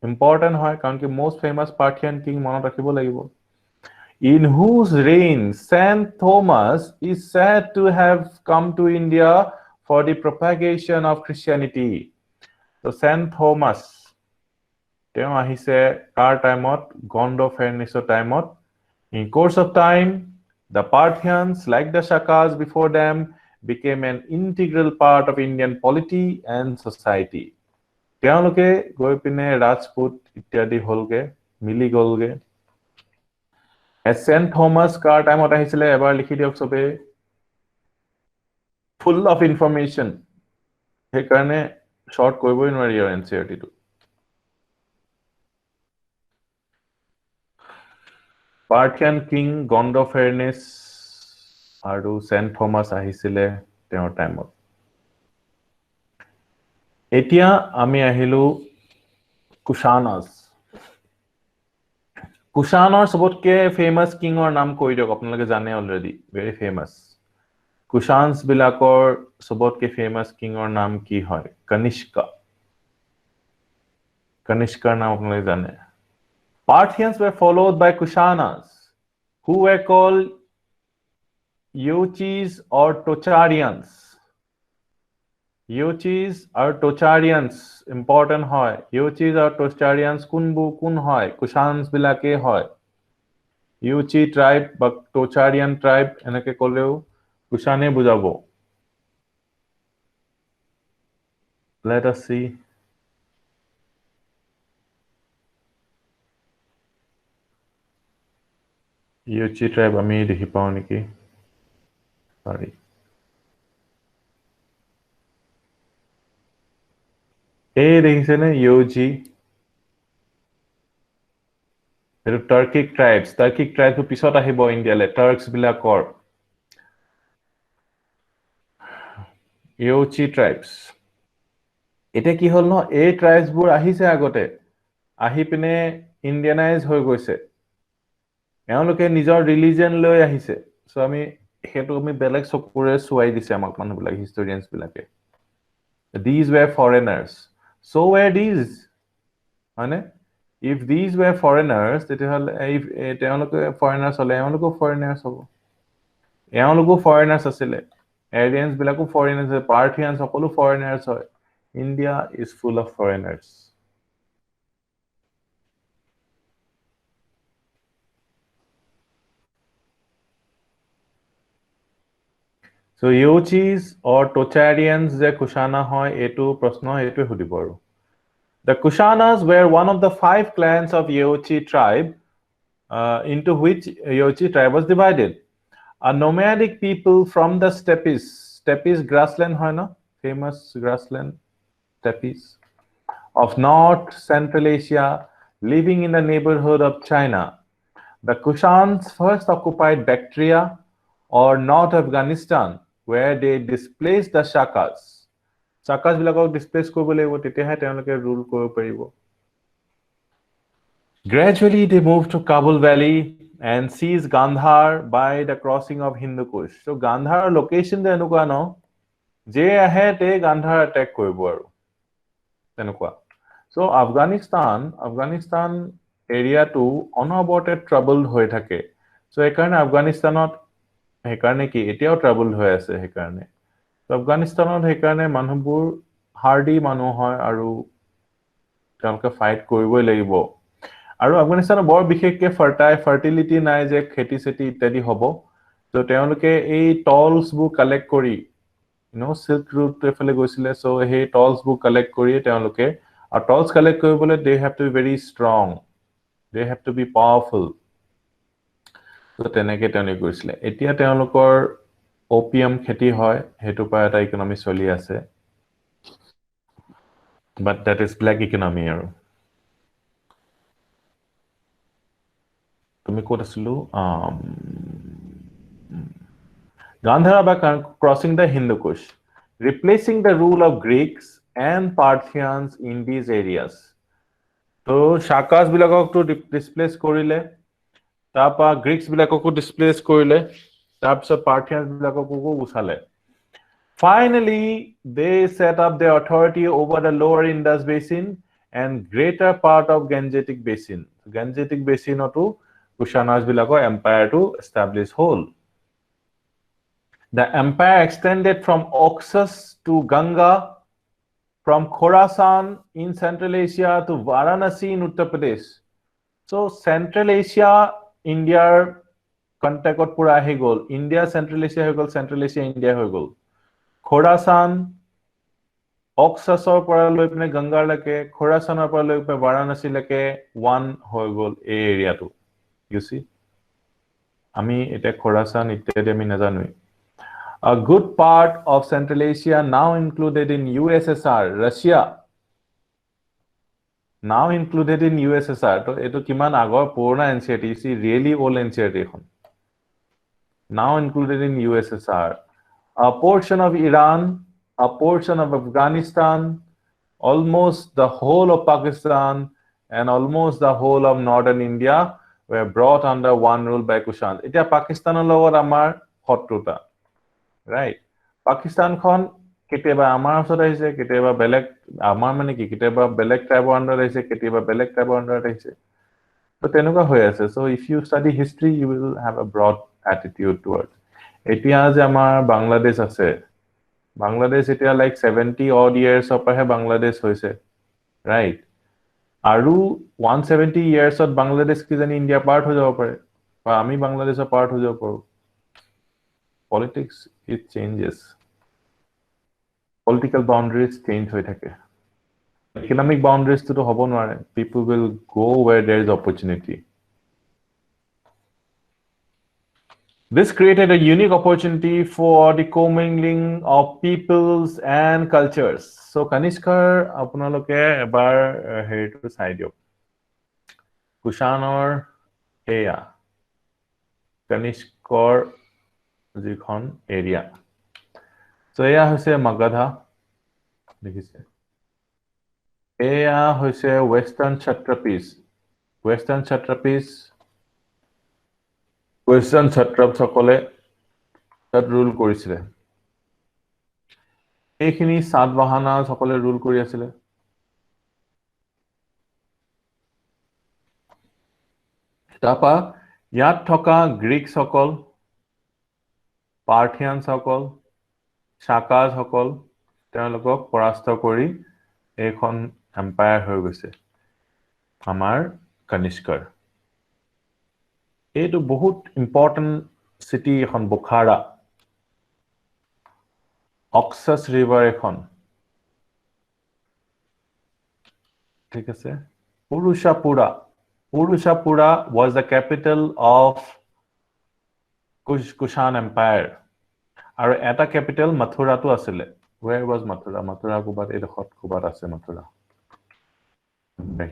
important হয় কারণ কি most famous Parthian king মনত ৰাখিব লাগিব in whose reign Saint Thomas is said to have come to India for the propagation of Christianity. So Saint Thomas তেওঁ আহিছে কাৰ টাইমত Gondophares টাইমত in course of time the Parthians, like the Shakas before them, became an integral part of Indian polity and society. তেওঁলোকে গৈ পিনে ৰাজপুত ইত্যাদি হলগে মিলি গলগে Saint Thomas কাৰ টাইমত আহিছিলে এবাৰ লিখি দিয়ক সবে full of information সেই কাৰণে শৰ্ট কৰিবই নোৱাৰি আৰু এনসিআৰটি টো Parthian king Gondophares আৰু Saint Thomas আহিছিলে তেওঁৰ টাইমত এতিয়া আমি আহিলো কুশানাস কুশানৰ সবতকে ফেমাস কিঙৰ নাম কৈ দিয়ক আপোনালোকে জানে অলৰেডি ভেৰি ফেমাস কুশানস বিলাকৰ সবতকে ফেমাস কিঙৰ নাম কি হয় কনিষ্কাৰ নাম আপোনালোকে জানে Parthians were followed by Kushanas who were called Yochis or Tocharians Yochis or Tocharians important hoy Yochis or Tocharians kun hoy Kushans bilake hoy Yochi tribe বা Tocharian tribe এনেকে কলেও Kushane বুজাবো Let us see Yochi tribe আমি দেখি পাও নেকি sorry এই দেখিছেনে Yochi এটো Turkic tribes পিছত আহিব ইন্ডিয়ালে Turks বিলাকৰ Yochi tribes এটা কি হল ন এই ট্ৰাইবস বোৰ আহিছে আগতে আহি পিনে ইন্ডিয়ানাইজ হৈ গৈছে এওঁলোকে নিজৰ ৰিলিজন লৈ আহিছে সো আমি হেতু আমি বেলেগ চকুৰে সুৱাই দিছে আমাক মানুহবিলাক হিষ্টৰিয়ানস বিলাকে these were foreigners so were these মানে if these were foreigners তেতিয়াহলে if তেওঁলোকে foreigners হলে এওঁলোকো foreigners হ'ব এওঁলোকো foreigners আছিলে Aryans বিলাকো foreigners Parthians সকলো foreigners হয় India is full of foreigners So Yochis or Tocharians je Kushana hoy etu prashno etu hudibo aru The Kushanas were one of the 5 clans of Yochi tribe into which Yochi tribe was divided a nomadic people from the steppes grassland hoy na famous grassland steppes of North Central Asia living in the neighborhood of China The Kushans first occupied Bactria or North Afghanistan where they displaced the Shakas. Shakas bilakok displace কৰিব লাগিব তেতিয়াহে তেওঁলোকে rule কৰিব পাৰিব Gradually they moved to Kabul Valley and seized Gandhar by the crossing of Hindu Kush. So Gandhar location de এনেকুৱা ন যে আহে তে Gandhar attack কৰিব আৰু তেনেকুৱা So Afghanistan area to unabated troubled হৈ থাকে So একাৰণে Afghanistanত হেকাৰণে কি এতিয়াও ট্ৰাবল হৈ আছে হেকাৰণে আফগানিস্তানত হেকাৰণে মানুহবোৰ হাৰ্ডি মানুহ হয় আৰু তেওঁলোকে ফাইট কৰিবই লাগিব আৰু আফগানিস্তানৰ বৰ বিশেষকে ফাৰ্টিলিটি নাই যে খেতি সেতি ইত্যাদি হ'ব তো তেওঁলোকে এই টলস বোৰ কালেক্ট কৰি সিল্ক ৰুট এফালে গৈছিলে সো হে টলস বোৰ কালেক্ট কৰি তেওঁলোকে আৰু টলস কালেক্ট কৰিবলৈ they have to be very strong they have to be powerful তো তেনেকে তেওঁলোকে কৰিছিলে এতিয়া তেওঁলোকৰ opium খেতি হয় হেতু পা এটা ইকোনমি চলি আছে but that is black economy আৰু তুমি ক'ত আছিলো Gandhara by crossing the Hindu Kush replacing the rule of Greeks and Parthians in these areas তো Shakas বিলাকক তো ডিসপ্লেস কৰিলে তাপা গ্ৰীকস বিলাককো ডিসপ্লেস কৰিলে তাপছত Parthians বিলাককো উছালে Finally they set up their authority over the lower Indus basin and greater part of Gangetic basin otu Kushanas bilako empire to establish whole The empire extended from Oxus to Ganga from Khorasan in Central Asia to Varanasi in Uttar Pradesh So Central Asia Indiaৰ কন্টেক্টত পুৰা আহি গল India central Asia হৈ গল central Asia India হৈ গল খোৰাসান অক্সাছৰ পৰা লৈ পিনে গংগাৰ লৈকে খোৰাসানৰ পৰা লৈ পিনে বাৰাণসী লৈকে ওয়ান হৈ গল এই এৰিয়াটো ইউ সি আমি এটা খোৰাসান ইত্যাদি আমি নাজানো A good part of Central Asia now included in USSR Russia now included in USSR. তো এটো কিমান আগৰ পুৰণা NCERT, you see really old NCERT এখন. Now included in USSR. A portion of Iran, a portion of Afghanistan, almost the whole of Pakistan, and almost the whole of northern India were brought under one rule by Kushans. Etia Pakistan লগত আমাৰ শত্ৰুতা, right? Pakistan খন কেতিয়াবা আমাৰ ওচৰত আহিছে, কেতিয়াবা বেলেগ আমাৰ মানে কি কেতিয়াবা বেলেগ ট্ৰাইবৰ আন্ডাৰত আহিছে, কেতিয়াবা বেলেগ ট্ৰাইবৰ আন্ডাৰত আহিছে। তো তেনেকুৱা হৈ আছে। So if you study history, you will have a broad attitude towards. এতিয়া যে আমাৰ বাংলাদেশ আছে, বাংলাদেশ এতিয়া like 70 odd years পৰাহে বাংলাদেশ হৈছে, right? আৰু 170 years বাংলাদেশ কিজানি ইণ্ডিয়া পাৰ্ট হৈ যাব পাৰে, বা আমি বাংলাদেশৰ পাৰ্ট হৈ যাব পাৰোঁ। Politics, it changes. Political boundaries change হৈ থাকে। Economic boundaries to হ'ব নোৱাৰে। People will go where there is opportunity. This created a unique opportunity for the commingling of peoples and cultures. So Kanishkar আপোনালোকে এবাৰ হেৰিটো চাই দিয়ক। কুষাণৰ এয়া কনিষ্কৰ যিখন এৰিয়া। So এয়া হৈছে মাগধা, দেখিছে। এয়া হৈছে ৱেষ্টাৰ্ণ ছাত্ৰাপিছ। ৱেষ্টাৰ্ণ ছাত্ৰাপিছ, ৱেষ্টাৰ্ণ ছাত্ৰাপসকলে তাত ৰুল কৰিছিলে। এইখিনি সাতবাহানাসকলে ৰুল কৰি আছিলে। তাৰপা ইয়াত থকা গ্ৰীকসকল, পাৰ্থিয়ানসকল, শাকাজসকল তেওঁলোকক পৰাস্ত কৰি এইখন এম্পায়াৰ হৈ গৈছে আমাৰ কনিষ্কৰ। এইটো বহুত ইম্পৰ্টেণ্ট চিটি এখন, বুখাৰা। অক্সাছ ৰিভাৰ এখন, ঠিক আছে। পুৰুষাপুৰা, পুৰুষাপুৰা was the capital of Kushan Empire. আৰু এটা কেপিটেল মথুৰাটো আছিলে। Where was Mathura? Mathura কুবাত এডোখৰত কুবাত আছে Mathura।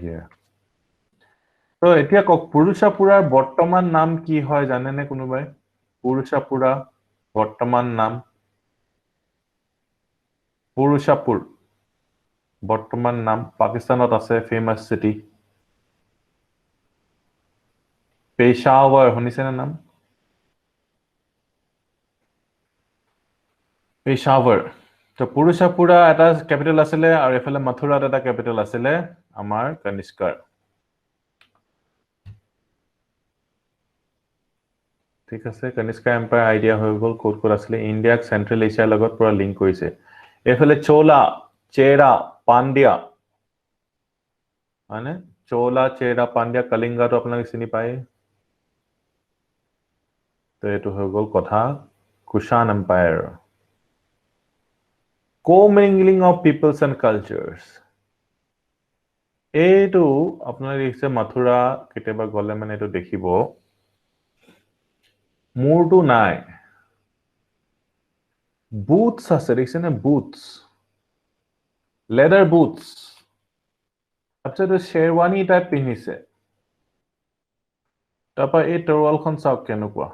Here. তো এতিয়া কক পুৰুষাপুৰাৰ বৰ্তমান নাম কি হয় জানেনে কোনোবাই? পুৰুষাপুৰা বৰ্তমান নাম, পুৰুষাপুৰ বৰ্তমান নাম, পাকিস্তানত আছে, ফেমাস সিটি। পেশাৱাৰ শুনিছেনে নাম? পেশাৱাৰ। তো পুৰুষাপুৰা এটা কেপিটেল আছিলে আৰু এফালে মথুৰাত এটা কেপিটেল আছিলে আমাৰ কনিষ্কৰ। ঠিক আছে, কনিষ্কা এম্পায়াৰ আইডিয়া হৈ গ'ল ক'ত ক'ত আছিলে। ইণ্ডিয়াক চেন্ট্ৰেল এছিয়াৰ লগত পুৰা লিংক কৰিছে। এইফালে চোলা, চেৰা, পাণ্ডিয়া, মানে চোলা, চেৰা, পাণ্ডিয়া, কলিংগাটো আপোনালোকে চিনি পায়। তো এইটো হৈ গ'ল কথা Kushan empire. Co-mingling of peoples and cultures. এইটো আপোনালোকে দেখিছে মথুৰা কেতিয়াবা গ'লে মানে এইটো দেখিব। মূৰটো নাই, বুটছ আছে, দেখিছে নে? Boots, leather boots. তাৰপিছত শ্বেৰৱানী টাইপ পিন্ধিছে। তাৰপৰা এই তৰোৱালখন চাওক কেনেকুৱা,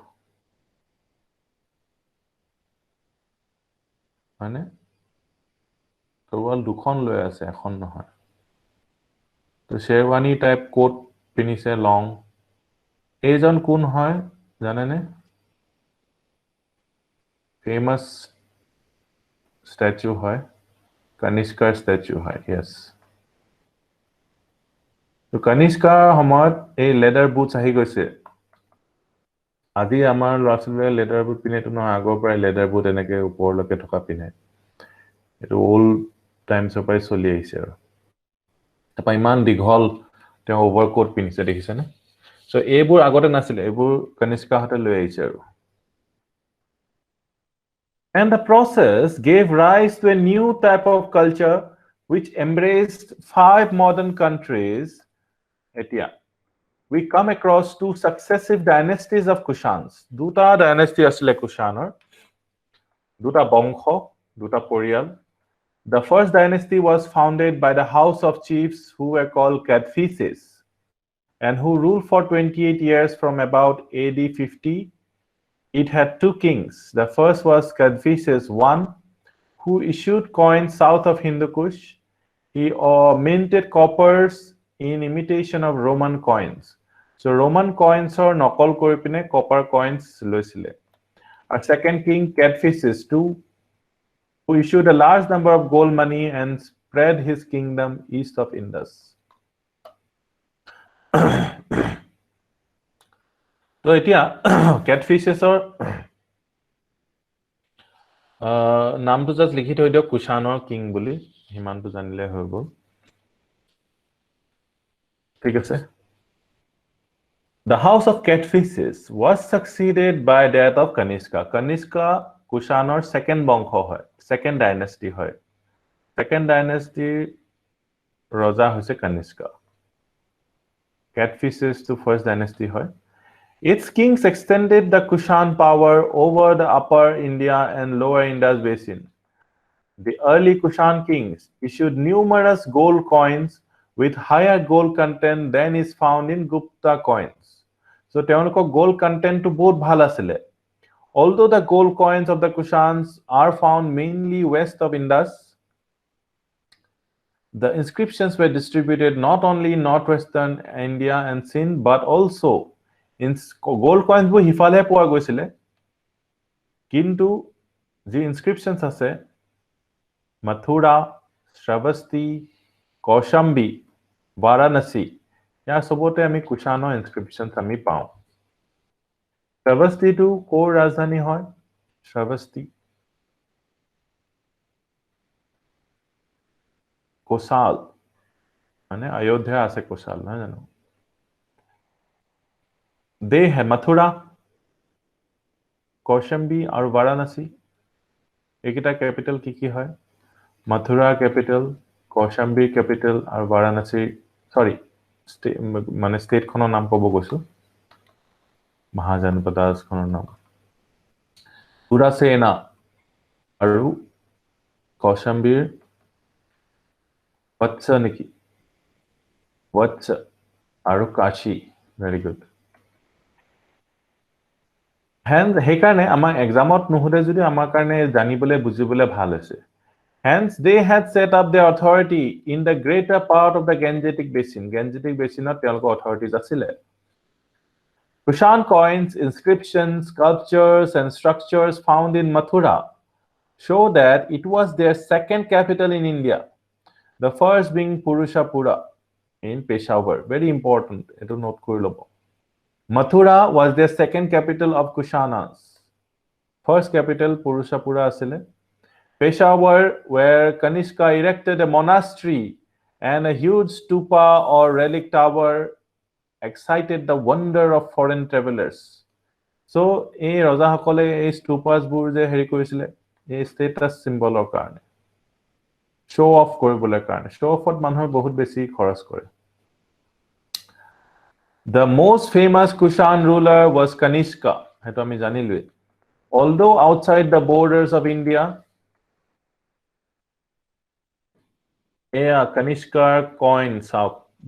হয়নে? তৰোৱাল দুখন লৈ আছে, এখন নহয়। তো শ্বেৰৱানী টাইপ কোট পিন্ধিছে, লং। এইজন কোন হয় জানেনে? ফেমাস স্ট্যাচু হয়, কনিষ্কাৰ স্ট্যাচু হয়। ইয়েস, তো কনিষ্কাৰ সময়ত এই লেডাৰ বুটছ আহি গৈছে। আজি আমাৰ ল'ৰা ছোৱালীয়ে লেডাৰ বুট পিন্ধেটো নহয়, আগৰ পৰাই লেডাৰ বুট এনেকে ওপৰলৈকে থকা পিন্ধে। এইটো ওল্ড টাইমছৰ পৰাই চলি আহিছে। আৰু তাৰপৰা ইমান দীঘল তেওঁ অভাৰকোট পিন্ধিছে, দেখিছেনে? চ' এইবোৰ আগতে নাছিলে, এইবোৰ কনিষ্কাহঁতে লৈ আহিছে। আৰু And the process gave rise to a new type of culture which embraced 5 modern countries. Etia, we come across 2 successive dynasties of Kushans. Duta dynasty asile Kushanor, duta bongkho, duta poriyal, The first dynasty was founded by the house of chiefs who were called Cadphises and who ruled for 28 years from about AD 50. It had two kings. The first was Cadphises I, who issued coins south of Hindu Kush. He minted coppers in imitation of Roman coins. So Roman coins or নকল কৰি পিনে copper coins লৈছিলে. Our second king, Cadphises II, who issued a large number of gold money and spread his kingdom east of Indus. তো এতিয়া Cadphysesৰ নামটো just লিখি থৈ দিয়ক কুশানৰ কিং বুলি হিমানটো জানিলে হৈ গ'ল ঠিক আছে The house of Cadphyses was succeeded by that of Kanishka. Kanishka Kushanor second bongho hoy, second dynasty hoy. Second dynasty Raja hoise Kanishka. Cadphyses to first dynasty hoy. Its kings extended the Kushan power over the upper India and lower Indus basin. The early Kushan kings issued numerous gold coins with higher gold content than is found in Gupta coins. So তেওঁলোকৰ gold content to বহুত ভাল আছিলে. Although the gold coins of the Kushans are found mainly west of Indus, the inscriptions were distributed not only in northwestern India and Sindh but also in gold coins বোৰ হিফালে পোৱা গৈছিলে কিন্তু যি inscriptions আছে Mathura, Shravasti, Kaushambi, Varanasi ইয়াৰ সবতে আমি কুশানৰ ইনস্ক্ৰিপশনছ আমি পাওঁ শ্ৰাৱস্তি টু কোৰ ৰাজধানী হয় শ্ৰাৱস্তি কোশাল মানে অযোধ্যা আছে কোশাল নহয় জানো দে হে মথুৰা কৌশম্বী আৰু বাৰাণসী এইকেইটা ক্যাপিটাল কি হয় মথুৰা ক্যাপিটাল কৌশম্বী ক্যাপিটাল আৰু বাৰাণসী সৰি মানে স্টেট খনৰ নাম কব গৈছো মহাজনপদাস খনৰ নাম পুৰাসেনা আৰু কৌশম্বীৰ বৎস নেকি বৎস আৰু কাশী ভেৰি গুড হেন হেকাৰণে আমাৰ এক্সামত নহলে যদি আমাৰ কাৰণে জানিবলে বুজিবলে ভাল হৈছে Hence, they had set up their authority in the greater part of the Gangetic Basin. Gangetic Basin of Telko authorities asile. Kushan coins, inscriptions, sculptures, and structures found in Mathura show that it was their second capital in India. The first being Purushapura in Peshawar. Very important. It is not Kurilobo. Mathura was their second capital of Kushanas. First capital Purushapura asile. Peshawar, where Kanishka erected a monastery and a huge stupa or relic tower, excited the wonder of foreign travelers. So, এই ৰজাসকলে এই stupas-বোৰ যে হেৰি কৰিছিলে, এই status symbol-ৰ কাৰণে, show off কৰিবলৈ কাৰণে, show off-ত মানুহৰ বহুত বেছি খৰচ কৰে. The most famous Kushan ruler was Kanishka. সেইটো আমি জানিলোৱে. Although outside the borders of India, Kanishkar coin,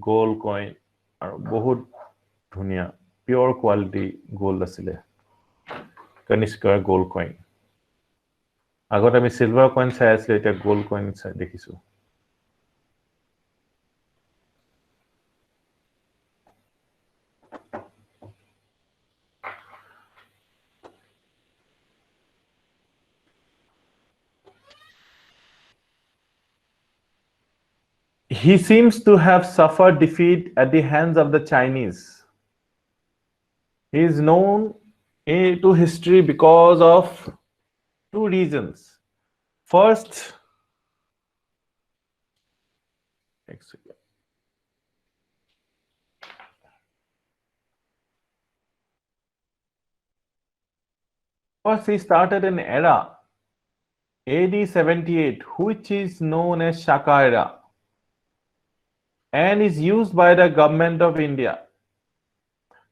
gold coin, আৰু বহুত ধুনীয়া pure quality gold আছিলে Kanishkar gold coin আগত আমি silver coin চাই আছিলে এতিয়া gold coin চাই দেখিছো He seems to have suffered defeat at the hands of the Chinese. He is known to history because of two reasons. First, he started an era, AD 78, which is known as Shaka era. And is used by the government of India.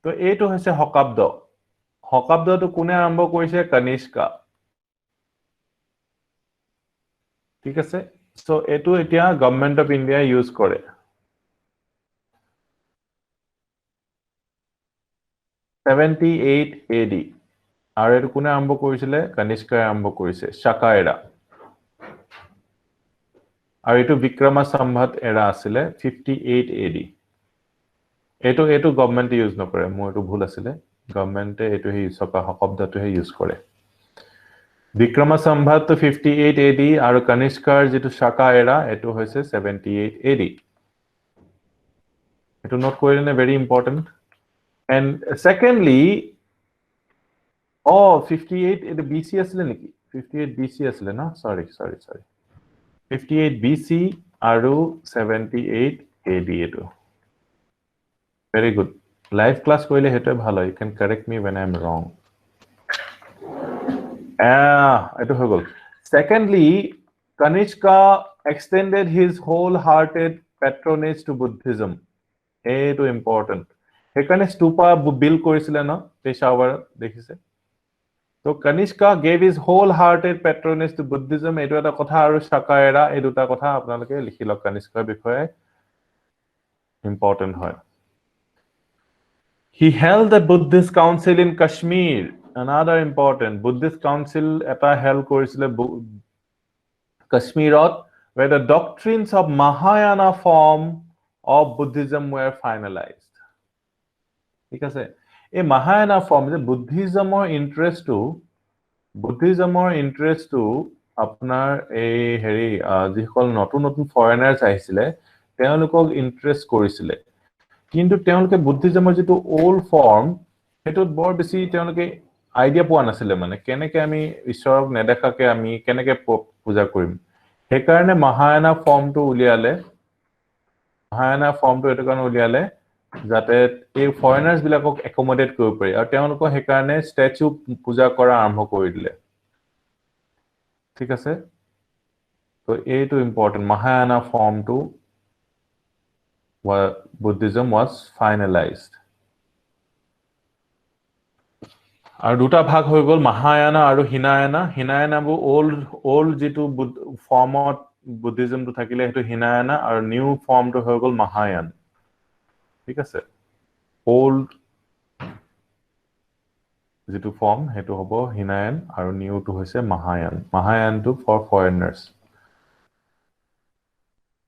So, এইটো হৈছে হকাব্দ হকাব্দটো কোনে আৰম্ভ কৰিছে কনিষ্কা ঠিক আছে So etu etia government of India use kore. 78 AD. আৰু এটো কোনে আৰম্ভ কৰিছিলে? কনিষ্কাই আৰম্ভ কৰিছে, শাকা এৰা। আৰু এটো বিক্ৰমা সম্ভত এৰা আছিলে 58 AD. এটো গভৰ্নমেন্টে ইউজ নকৰে, মোৰ এটো ভুল আছিলে। গভৰ্নমেন্টে এটো হি শাকা শব্দটো হে ইউজ কৰে। বিক্ৰমা সম্ভত 58 AD আৰু কনিষ্কাৰ যেটো শাকা এৰা এটো হৈছে 78 AD. এটো নোট কৰিলে very important. And secondly, 58 এটা BC আছিলে নেকি? 58 BC আছিলে না? Sorry. 58 BC আৰু 78 AD এটো। Very good. Live class কৰিলে হেতে ভাল হয়. You can correct me when I am wrong. এটো হৈ গল। Secondly, Kanishka extended his wholehearted patronage to Buddhism. এটো important. সেইকাৰণে স্তূপা বিল্ড কৰিছিলে ন পেশাৱাৰ দেখিছে। So Kanishka gave his wholehearted patronage to Buddhism. এটো এটা কথা আৰু শাকা এৰা এই দুটা কথা আপোনালোকে লিখি লওক Kanishka বিষয়ে important হয়। He held the Buddhist Council in Kashmir. Another important Buddhist Council এটা held কৰিছিলে Kashmirot, where the doctrines of Mahayana form of Buddhism were finalized. ঠিক আছে, এই Mahayana form যে বুদ্ধিজমৰ ইন্টাৰেষ্টটো আপোনাৰ এই হেৰি যিসকল নতুন ফৰেনাৰ্ছ আহিছিলে তেওঁলোকক ইন্টাৰেষ্ট কৰিছিলে, কিন্তু তেওঁলোকে বুদ্ধিজমৰ যেটো ওল্ড ফৰ্ম হেতুত বৰ বেছি তেওঁলোকে আইডিয়া পোৱা নাছিলে, মানে কেনেকে আমি ঈশ্বৰক নেদেখাকে আমি কেনেকে পূজা কৰিম। সেইকাৰণে মহায়ানা ফৰ্মটো উলিয়ালে, এটো কাৰণে উলিয়ালে যাতে এই ফৰেনাৰ্ছ বিলাকক একমোডেট কৰিব পাৰি, আৰু তেওঁলোকক সেইকাৰণে ষ্টেচু পূজা কৰা আৰম্ভ কৰি দিলে। ঠিক আছে, তো এইটো ইম্পৰ্টেণ্ট, মহায়ানা ফৰ্মটো Buddhism was finalized. আৰু দুটা ভাগ হৈ গল মহায়ানা আৰু হিনায়ানা। হিনায়ানাবোৰ ওল্ড যেটো ফৰ্মত বুদ্ধিজমটো থাকিলে হেতু হিনায়ানা, আৰু নিউ ফৰ্মটো হৈ গল মহায়ান। ঠিক আছে, ওল্ড যেটো ফৰ্ম হেতু হ'ব হিনায়ান আৰু নিউটো হৈছে মহায়ান। মহায়ানটো for foreigners.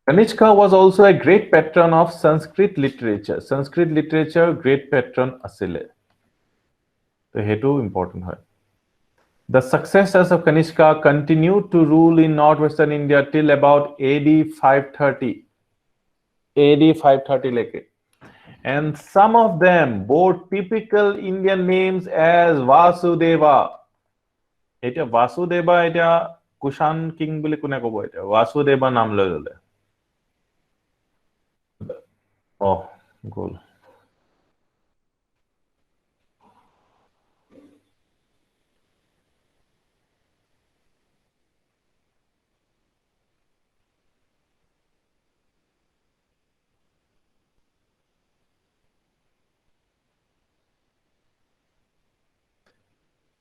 Kanishka was also a great patron of Sanskrit literature. Sanskrit literature great patron asile. So hetu important hoy. The successors of Kanishka continued to rule in northwestern India till about AD 530. AD 530 leke. And some of them bore typical Indian names as Vasudeva. Eta Vasudeva eta Kushan king bole kune kobo eta Vasudeva naam loi lole. Oh, cool.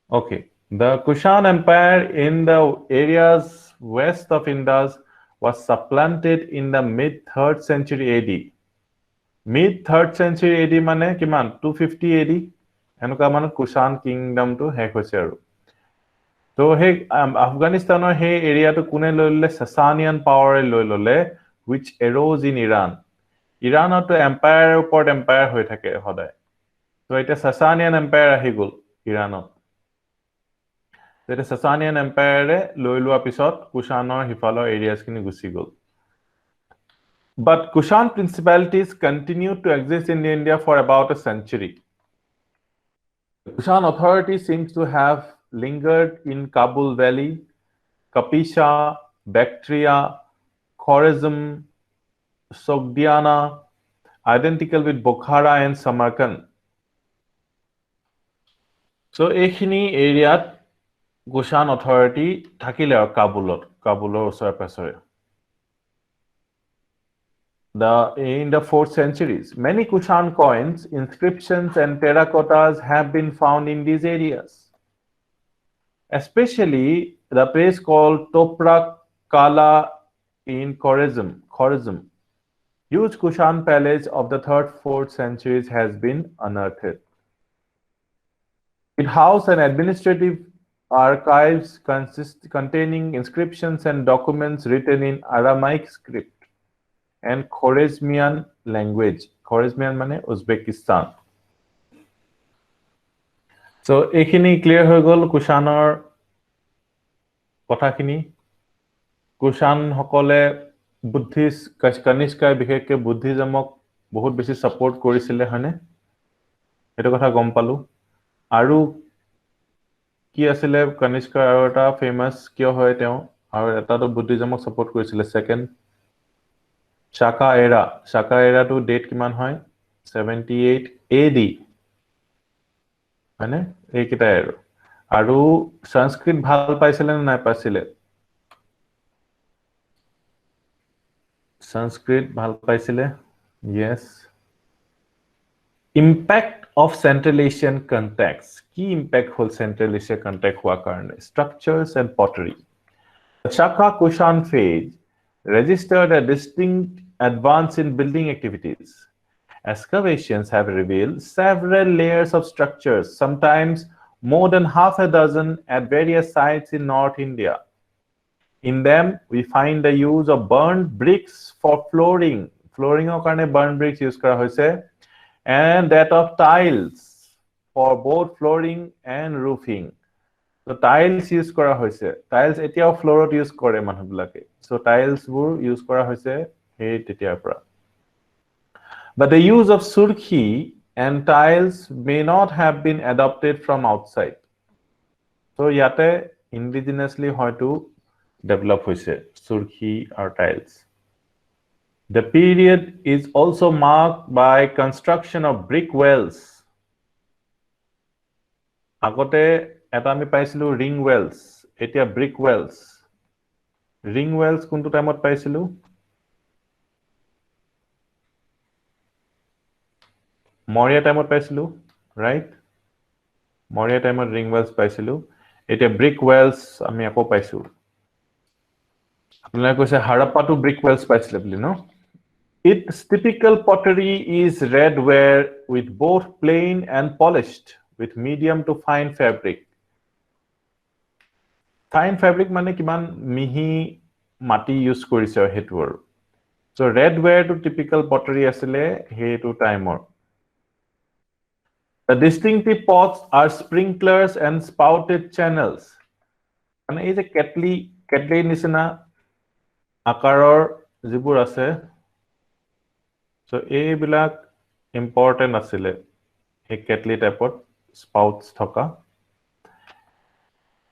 Okay, the Kushan Empire in the areas west of Indus was supplanted in the mid-3rd century AD. Mid-3rd century AD মানে কিমান 250 AD এনেকুৱা মানে কুশান কিংডমটো শেষ হৈছে আৰু। তো হে আফগানিস্তানৰ হে এৰিয়াটো কোনে লৈ ললে? সাসানিয়ান পাৱাৰে লৈ ললে, which arose in Iran. ইৰানতো এম্পায়াৰৰ ওপৰত এম্পায়াৰ হৈ থাকে সদায়। তো এটা সাসানিয়ান এম্পায়াৰ আহি গল ইৰানত। এটা সাসানিয়ান এম্পায়াৰে লৈ লোৱা পিছত কুশানৰ হিফালৰ এৰিয়াছখিনি গুচি গল। But Kushan principalities continued to exist in India for about a century. The Kushan authority seems to have lingered in Kabul Valley, Kapisha, Bactria, Khorazm, Sogdiana, identical with Bukhara and Samarkand. So, এইখিনি এৰিয়াত Kushan authority থাকিলে আৰু কাবুলৰ ওচৰে পাছৰে। In the 4th centuries, many Kushan coins, inscriptions, and terracottas have been found in these areas. Especially the place called Toprak Kala in Khorizm. Huge Kushan palace of the 3rd, 4th centuries has been unearthed. It houses an administrative archives containing inscriptions and documents written in Aramaic script and Khwarezmian language. Khwarezmian মানে Uzbekistan. So এইখিনি clear হৈ গ'ল কুশানৰ কথাখিনি কুশান সকলে Buddhist কনিষ্কাই বিশেষকৈ বুদ্ধিজমক বহুত বেছি support কৰিছিলে হয়নে এটা কথা গম পালো আৰু কি আছিলে কনিষ্কা আৰু এটা ফেমাস কিয় হয় তেওঁ আৰু এটাটো বুদ্ধিজমক সাপোৰ্ট কৰিছিলে second Shaka era to date কিমান হয় 78 AD মানে এইকিটা আৰু সংস্কৃত ভাল পাইছিলে না নাই পাইছিলে Sanskrit ভাল পাইছিলে yes impact of Central Asian context key impact hall Central Asia context হোৱা কাৰণে structures and pottery the Shaka Kushan phase registered a distinct advance in building activities excavations have revealed several layers of structures sometimes more than half a dozen at various sites in North India. In them, we find the use of burnt bricks for flooring. Flooring or burnt bricks use kara hoise, and that of tiles for both flooring and roofing. So tiles use kara hoise. Tiles etiao floor use kore manhublake. So tiles bur use kara hoise he tetia pra. But the use of surkhi and tiles may not have been adopted from outside. So yate indigenously hoitu develop hoise surkhi or tiles. The period is also marked by construction of brick wells. Agote eta ami paisilu ring wells, etia brick wells. Ring wells kuntu time ot paisilu? Maurya time ot paisilu, right? Maurya time ot ring wells paisilu. Etia brick wells ami ako paisu. Apnalake koise Harappa to brick wells paisile boli no? Its typical pottery is redware with both plain and polished with medium to fine fabric. Fine fabric mane kiman mihi mati use korise hetur. So redware to typical pottery asile he to timer. The distinctive pots are sprinklers and spouted channels. Mane ei je ketli nisina akaror jibur ase So এইবিলাক important asile a kettle type of spouts thoka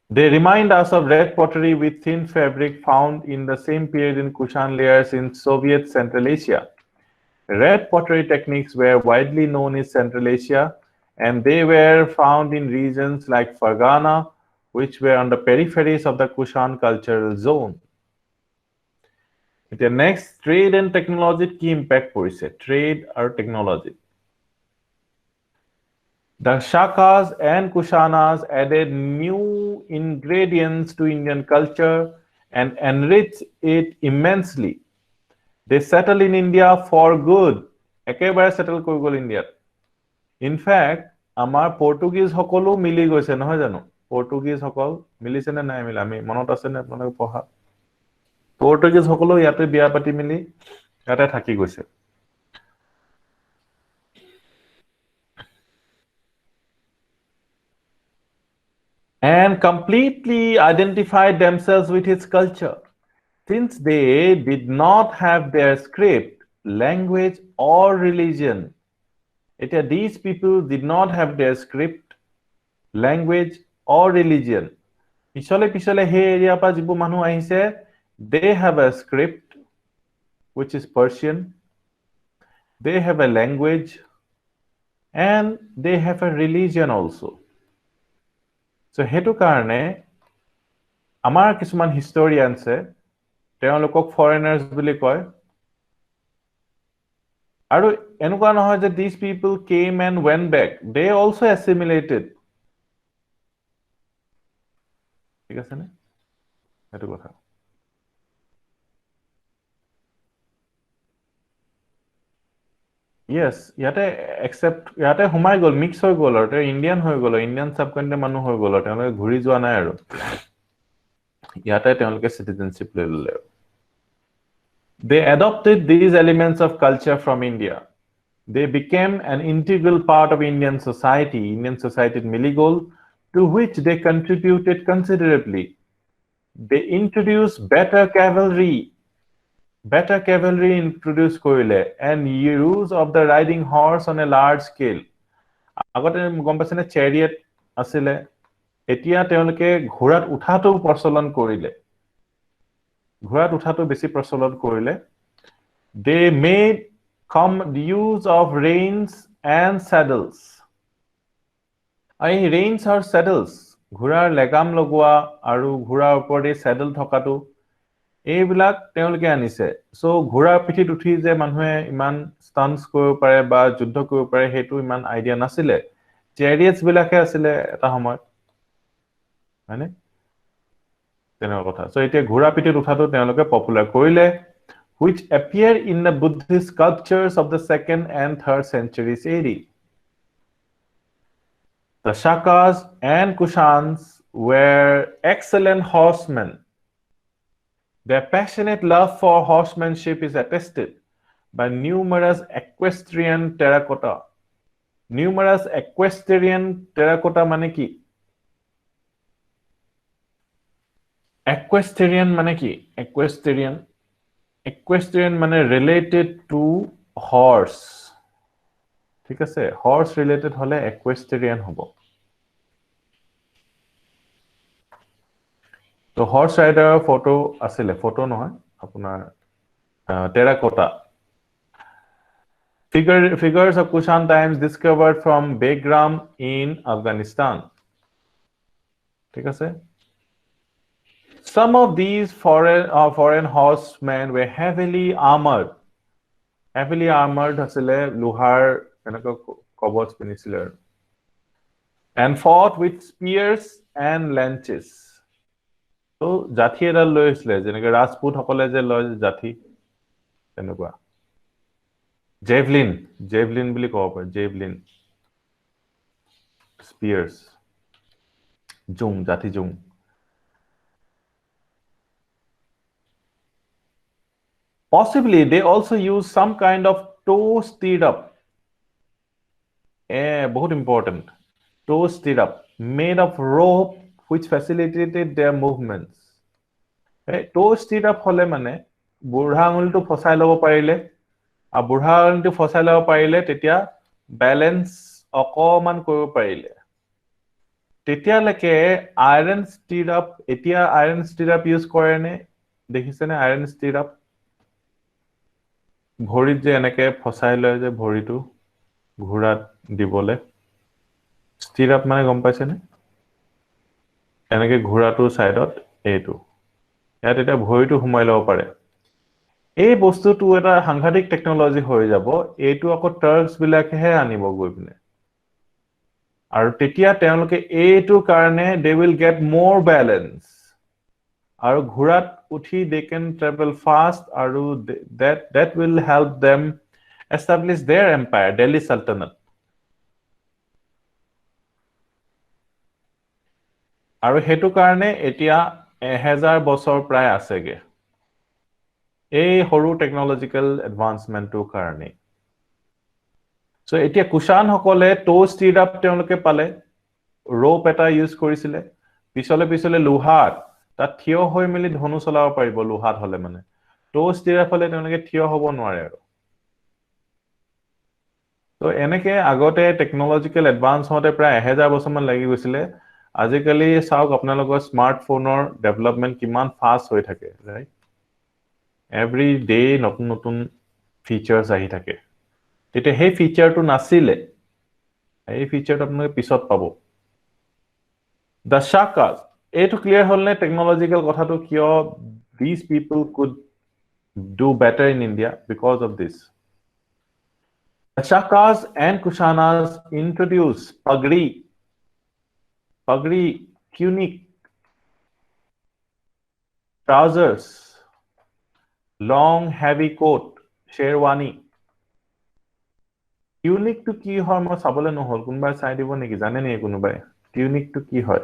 They remind us of red pottery with thin fabric found in the same period in Kushan layers in Soviet Central Asia. Red pottery techniques were widely known in Central Asia and they were found in regions like Fargana which were on the peripheries of the Kushan cultural zone. The next trade and technology key impact policy trade or technology. The Shakas and Kushanas added new ingredients to Indian culture and enriched it immensely. They settled in India for good. Ekebare settle koi gol India. In fact, amar Portuguese hokolo mili goise nohoy jano. Portuguese hokol milise na nai mila ami monot ase ne apnalok poha. Portuguese hokolo yate biya pati mili yate thaki goise. And completely identified themselves with his culture. Since they did not have their script, language, or religion, these people did not have their script, language, or religion. Pichole he area pa jibu manu ahise, they have a script, which is Persian, they have a language, and they have a religion also. So hetu karone amar kisuman historians তেওঁলোকক foreigners বুলি কয় আৰু এনেকুৱা নহয় যে these people came and went back they also assimilated ঠিক আছে নে হেতু কথা Yes, ইয়াতে সোমাই গ'ল, মিক্স হৈ গ'ল আৰু ইণ্ডিয়ান হৈ গ'ল, ইণ্ডিয়ান সাবকন্টিনেন্ট মানুহ হৈ গ'ল, তেওঁলোকে ঘূৰি যোৱা নাই আৰু ইয়াতে তেওঁলোকে সিটিজেনশিপ লৈ ল'লে। They adopted these elements of culture from India. They became an integral part of Indian society মিলি গ'ল, to which they contributed considerably. They introduced better cavalry introduce কৰিলে, and use of the riding horse on a large scale. আগতে গম পাইছেনে চেৰিয়েট আছিলে, এতিয়া তেওঁলোকে ঘোঁৰাত উঠাটো প্ৰচলন কৰিলে, ঘোঁৰাত উঠাটো বেছি প্ৰচলন কৰিলে। They made use of reins and saddles. এই reins আৰু saddles, ঘোঁৰাৰ লেগাম লগোৱা আৰু ঘোঁৰাৰ ওপৰতে saddle থকাটো, এইবিলাক তেওঁলোকে আনিছে। সো ঘোঁৰাৰ পিঠিত উঠি যে মানুহে ইমান ষ্টান্টছ কৰিব পাৰে বা যুদ্ধ কৰিব পাৰে সেইটো ইমান আইডিয়া নাছিলে, চেৰিয়েটছ বিলাকে আছিলে এটা সময়ত, হয়নে? তেনেকুৱা কথা। সো এতিয়া ঘোঁৰা পিঠিত উঠাটো তেওঁলোকে পপুলাৰ কৰিলে, which appear in the Buddhist sculptures of the 2nd and 3rd centuries AD. The Shakas and Kushans were excellent horsemen. Their passionate love for horsemanship is attested by numerous equestrian terracotta. Numerous equestrian terracotta মানে কি? Equestrian মানে কি? Equestrian মানে related to horse. ঠিক আছে, horse related হলে equestrian হ'ব। তো হৰ্স ৰাইডাৰৰ ফটো আছিলে, ফটো নহয় আপোনাৰ terracotta. Figures of Kushan times discovered from Begram in Afghanistan. ঠিক আছে? Some of these foreign horsemen were heavily armored. Heavily armored asile luhar enako কবচ পিনিছিলে and fought with spears and lances. So জাঠি এডাল লৈ আছিলে, যেনেকৈ ৰাজপুত সকলে যে লয় জাঠি, তেনেকুৱা জেভলিন বুলি ক'ব পাৰি, জেভলিন, spears, জাঠি জুং। Possibly, they also use some kind of toe stirrup. Very important. Toe stirrup made of rope which facilitated their movements. Toe stirrup হলে মানে বুঢ়া আঙুলিটো ফসাই ল'ব পাৰিলে, আৰু বুঢ়া আঙুলিটো ফসাই ল'ব পাৰিলে তেতিয়া বেলেন্স অকমান কৰিব পাৰিলে। তেতিয়ালৈকে আইৰন ষ্টিৰাপ, এতিয়া আইৰন ষ্টিৰাপ ইউজ কৰে নে দেখিছেনে? আইৰন ষ্টিৰাপ ভৰিত যে এনেকে ফসাই লয় যে ভৰিটো ঘোঁৰাত দিবলে, ষ্টিৰাপ মানে গম পাইছেনে? এনেকে ঘোঁৰাটোৰ চাইডত এইটো, ইয়াত এতিয়া ভৰিটো সোমাই ল'ব পাৰে। এই বস্তুটো এটা সাংঘাতিক টেকনলজি হৈ যাব, এইটো আকৌ টাৰ্কছ বিলাকেহে আনিব গৈ পিনে, আৰু তেতিয়া তেওঁলোকে এইটো কাৰণে they will get more balance, আৰু ঘোঁৰাত উঠি they can travel fast, আৰু that will help them establish their empire, Delhi Sultanate. আৰু হেতু কাৰণে এতিয়া 1000 বছৰ প্ৰায় আছেগে এই হৰু টেকনলজিক্যাল এডভান্সমেন্টৰ কাৰণে। সো এতিয়া কুশান সকলে টো ষ্টিৰাপ তেওঁলোকে পালে, ৰোপ এটা ইউজ কৰিছিলে, পিছলে লোহাত তাত থিয় হৈ মেলি ধনু চলাব পাৰিব, লোহাত হলে মানে টো ষ্টিৰাপ হলে তেওঁলোকে থিয় হ'ব নোৱাৰে আৰু। তো এনেকে আগতে টেকনলজিক্যাল এডভান্স হওঁতে প্ৰায় 1000 বছৰমান লাগি গৈছিলে। আজিকালি চাওক আপোনালোকৰ স্মাৰ্টফোনৰ ডেভেলপমেন্ট কিমান ফাষ্ট হৈ থাকে, ৰাইট? এভৰি ডে নতুন ফিচাৰ্স আহি থাকে। তেতিয়া সেই ফিচাৰটো নাছিলে, এই ফিচাৰটো আপোনালোকে পিছত পাব। The Shakas, এইটো ক্লিয়াৰ হ'ল নে টেকনলজিক্যাল কথাটো, কিয় these people could do better in India because of this. The Shakas and Kushanas introduced pagri, tunic, trousers, long heavy coat, sherwani. Tunic টু কি হয় মই চাবলৈ নহল কোনোবাই চাই দিব নেকি জানে নেকি কোনোবাই টিউনিক টু কি হয়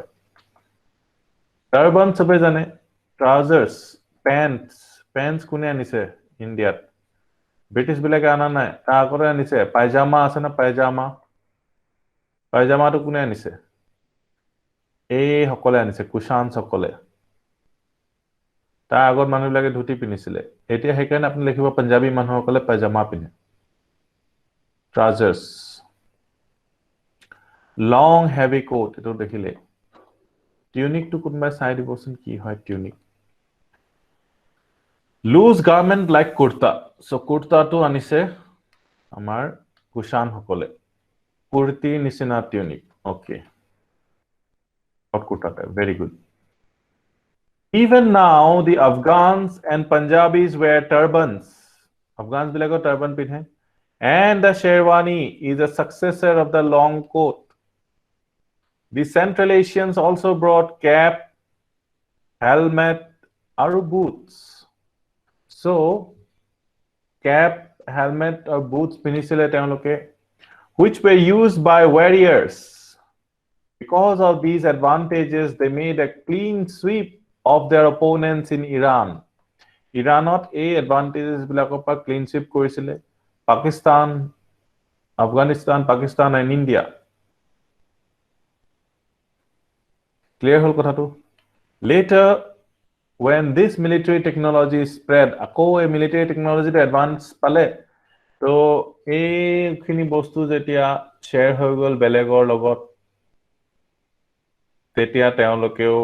টাৰ্বান সবে জানে ট্ৰাউজাৰ্স পেন্টস কোনে আনিছে ইণ্ডিয়াত ব্ৰিটিছ বিলাকে আনা নাই তাৰ আগতে আনিছে পায়জামা আছে না পায়জামাটো কোনে আনিছে এই সকলে আনিছে কুশান সকলে তাৰ আগত মানুহবিলাকে ধুতি পিন্ধিছিলে এতিয়া সেইকাৰণে আপুনি লিখিব পাঞ্জাবী মানুহসকলে পায়জামা পিন্ধে trousers long heavy coat এটো দেখিলে টিউনিক টু কোনবাই চাই দিবচোন কি হয় tunic loose garment like kurta so kurta to আনিছে আমাৰ কুশান সকলে কুৰ্তি নিচিনা tunic okay hot kurta very good even now the Afghans and Punjabis wear turbans Afghans বিলাকে turban পিন্ধে and the sherwani is a successor of the long coat the Central Asians also brought cap helmet aru boots so cap helmet or boots পিন্ধিছিলে তেওঁলোকে which were used by warriors because of these advantages they made a clean sweep of their opponents in Iran Iranot a advantages বিলাকৰ পৰা clean sweep কৰিছিলে Pakistan Afghanistan Pakistan and India clear hol কথাটো later when this military technology spread আকৌ এই military technology to advance পালে তো এইখিনি বস্তু যেতিয়া share হৈ গল বেলেগৰ লগত তেতিয়া তেওঁলোকেও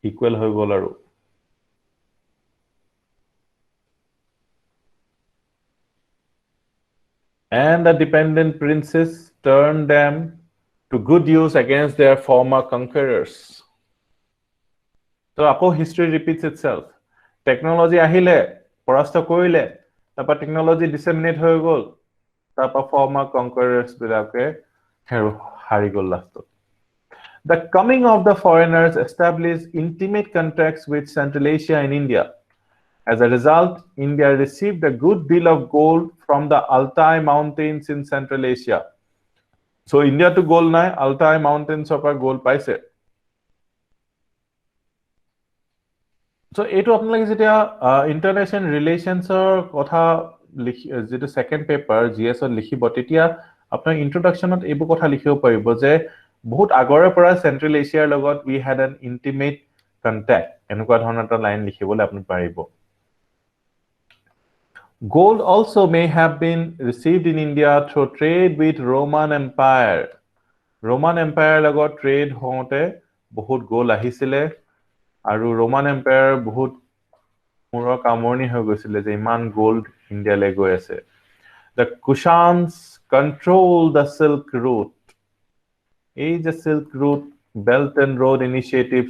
equal হৈ গল আৰু and the dependent princes turned them to good use against their former conquerors so আকৌ history repeats itself technology আহিলে পৰাস্ত কৰিলে তাৰপা technology disseminate হৈ গল তাৰপা former conquerors বিলাকে হাৰি গল লাষ্টত the coming of the foreigners established intimate contacts with Central Asia and India as a result India received a good deal of gold from the Altai mountains in Central Asia so India to gold নাই Altai mountains of gold পাইছে so এটো আপোনালোকে যেতিয়া international ৰিলেশনছৰ কথা যেটো second paper GS ত লিখিব তেতিয়া আপোনাৰ ইন্ট্ৰোডাকচনত এইবো কথা লিখিব পাৰিব যে বহুত আগৰে পৰা সেন্ট্ৰেল এছিয়াৰ লগত we had an intimate contact এনেকুৱা ধৰণৰ এটা লাইন লিখিবলৈ আপুনি পাৰিব Gold also may have been received in India through trade with Roman Empire. Roman Empire লগত trade হওঁতে বহুত gold আহিছিলে আৰু Roman Empire বহুত মুৰৰ কামৰণি হৈ গৈছিলে যে ইমান gold ইণ্ডিয়ালৈ গৈ আছে The Kushans controlled the Silk Route. এই যে Silk Route, Belt and Road Initiative,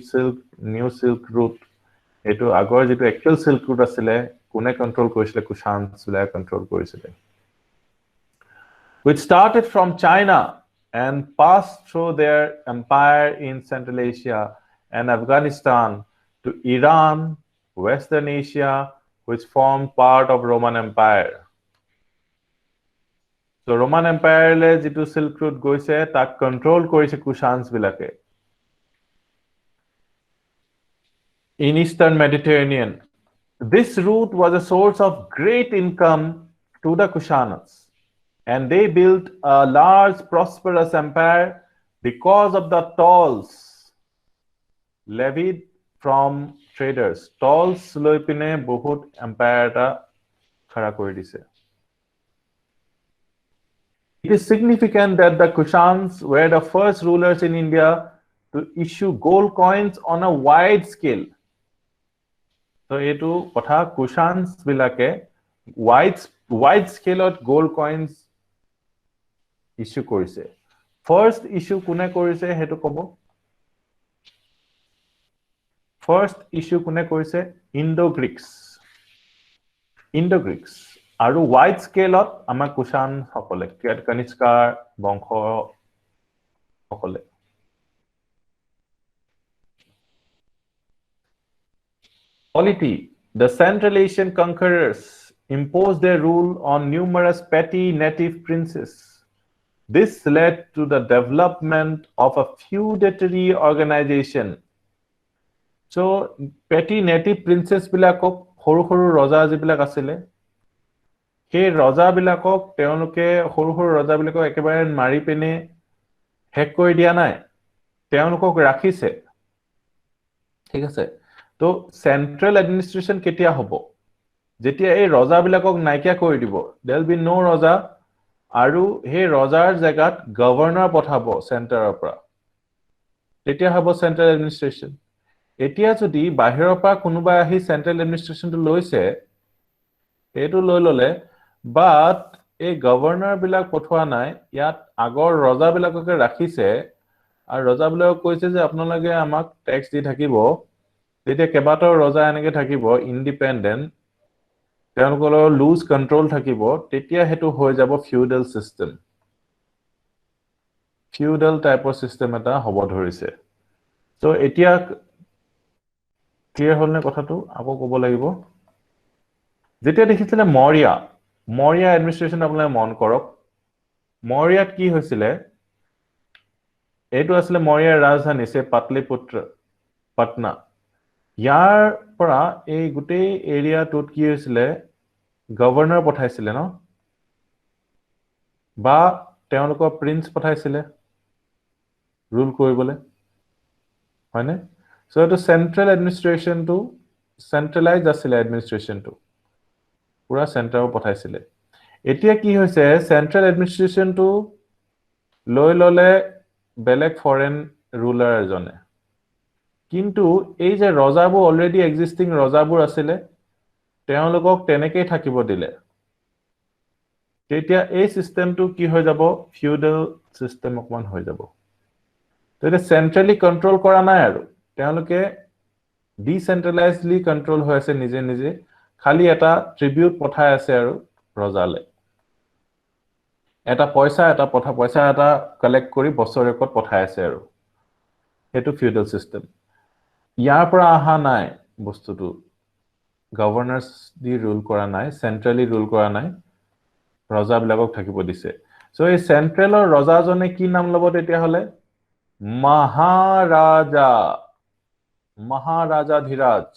New Silk Route, এটো আগৰ যেটো actual Silk Route আছিলে কোনে control কৰিছিলে Kushans বিলাক control কৰিছিলে which started from China and passed through their empire in Central Asia and Afghanistan to Iran, Western Asia, which formed part of Roman Empire. So Roman Empire le jitu Silk Route goise tak control korise Kushans bilake. In Eastern Mediterranean, this route was a source of great income to the Kushanas. And they built a large, prosperous empire because of the tolls levied from traders. Tolls loi pine bahut empire ta khara kori dise. It is significant that the Kushans were the first rulers in India to issue gold coins on a wide scale. So etu kotha Kushans bilake wide scale of gold coins issue কৰিছে first issue কোনে কৰিছে হেতু কব first issue কোনে কৰিছে Indo-Greeks আৰু wide scale ত আমাৰ কুশান সকলে কনিষ্কাৰ বংশ সকলে polity the Central Asian conquerors imposed their rule on numerous petty native princes This led to the development of a feudatory organization. So petty native princess বিলাকক সৰু সৰু ৰজা যিবিলাক আছিলে সেই ৰজা বিলাকক তেওঁলোকে সৰু সৰু ৰজা বিলাকক একেবাৰে মাৰি পিনে হেক কৰি দিয়া নাই তেওঁলোকক ৰাখিছে ঠিক আছে তো সেন্ট্ৰাল এডমিনিস্ট্ৰেশন কেতিয়া হ'ব যেতিয়া এই ৰজা বিলাকক নাইকিয়া কৰি দিব দেল বি নো ৰজা আৰু সেই ৰজাৰ জায়গাত গভৰ্ণৰ পঠাব সেন্টাৰৰ পৰা তেতিয়া হ'ব সেন্ট্ৰাল এডমিনিস্ট্ৰেশন এতিয়া যদি বাহিৰৰ পৰা কোনোবা আহি সেন্ট্ৰাল এডমিনিস্ট্ৰেশনটো লৈছে এটো লৈ ললে বাট এই গভৰ্ণৰ বিলাক পঠোৱা নাই ইয়াত আগৰ ৰজা বিলাককে ৰাখিছে আৰু ৰজা বিলাকক কৈছে যে আপোনালোকে আমাক ট্যাক্স দি থাকিব তেতিয়া কেবাটাও ৰজা এনেকে থাকিব ইন্ডিপেন্ডেন্ট তেওঁলোকৰ লুজ কন্ট্ৰোল থাকিব তেতিয়া হেতু হৈ যাব ফিউডাল সিস্টেম ফিউডাল টাইপৰ সিস্টেম এটা হ'ব ধৰিছে সো এতিয়া ক্লিয়াৰ হ'লনে কথাটো আকৌ ক'ব লাগিব যেতিয়া দেখিছিলে মৌৰ্য এডমিনিস্ট্ৰেশন আপোনালোকে মন কৰক মৌৰ্যত কি হৈছিলে এইটো আসলে মৌৰ্যৰ ৰাজধানী সে পাটলিপুত্ৰ পাটনা ইয়াৰ পৰা এই গোটেই এৰিয়াটোত কি হৈছিলে গভৰ্ণৰ পঠাইছিলে ন বা তেওঁলোকৰ প্ৰিন্স পঠাইছিলে ৰুল কৰিবলৈ হয়নে সো এটো সেন্ট্ৰাল এডমিনিস্ট্ৰেশন টু সেন্ট্ৰালাইজ আছিল এডমিনিস্ট্ৰেশন টু পুৰা সেন্টাৰৰ পঠাইছিলে এতিয়া কি হৈছে সেন্ট্ৰাল এডমিনিস্ট্ৰেশন টু লৈ ললে বেলেগ ফৰেন ৰুলাৰ এজনে কিন্তু এই যে ৰজাবোৰ অলৰেডি এক্সিস্টিং ৰজাবোৰ আছিলে তেওঁলোকক তেনেকৈ থাকিব দিলে তেতিয়া এই সিস্টেমটো কি হৈ যাব ফিউডাল সিস্টেম অকমান হৈ যাব তেতিয়া সেন্ট্ৰালি কন্ট্ৰোল কৰা নাই আৰু তেওঁলোকে ডিসেন্ট্ৰালাইজডলি কন্ট্ৰোল হৈ আছে নিজে নিজে খালি এটা ট্ৰিবিউট পঠাই আছে আৰু ৰজালে এটা পইচা এটা কালেক্ট কৰি বছৰেকত পঠাই আছে আৰু হেতু ফিউডাল সিস্টেম ইয়াৰ পৰা আহা নাই বস্তুটো গভৰ্ণৰ্স দি ৰুল কৰা নাই সেন্ট্ৰালি ৰুল কৰা নাই ৰজা বিলাকক থাকিব দিছে সো এই সেন্ট্ৰেলৰ ৰজাজনে কি নাম লব তেতিয়া হলে মহাৰাজাধিৰাজ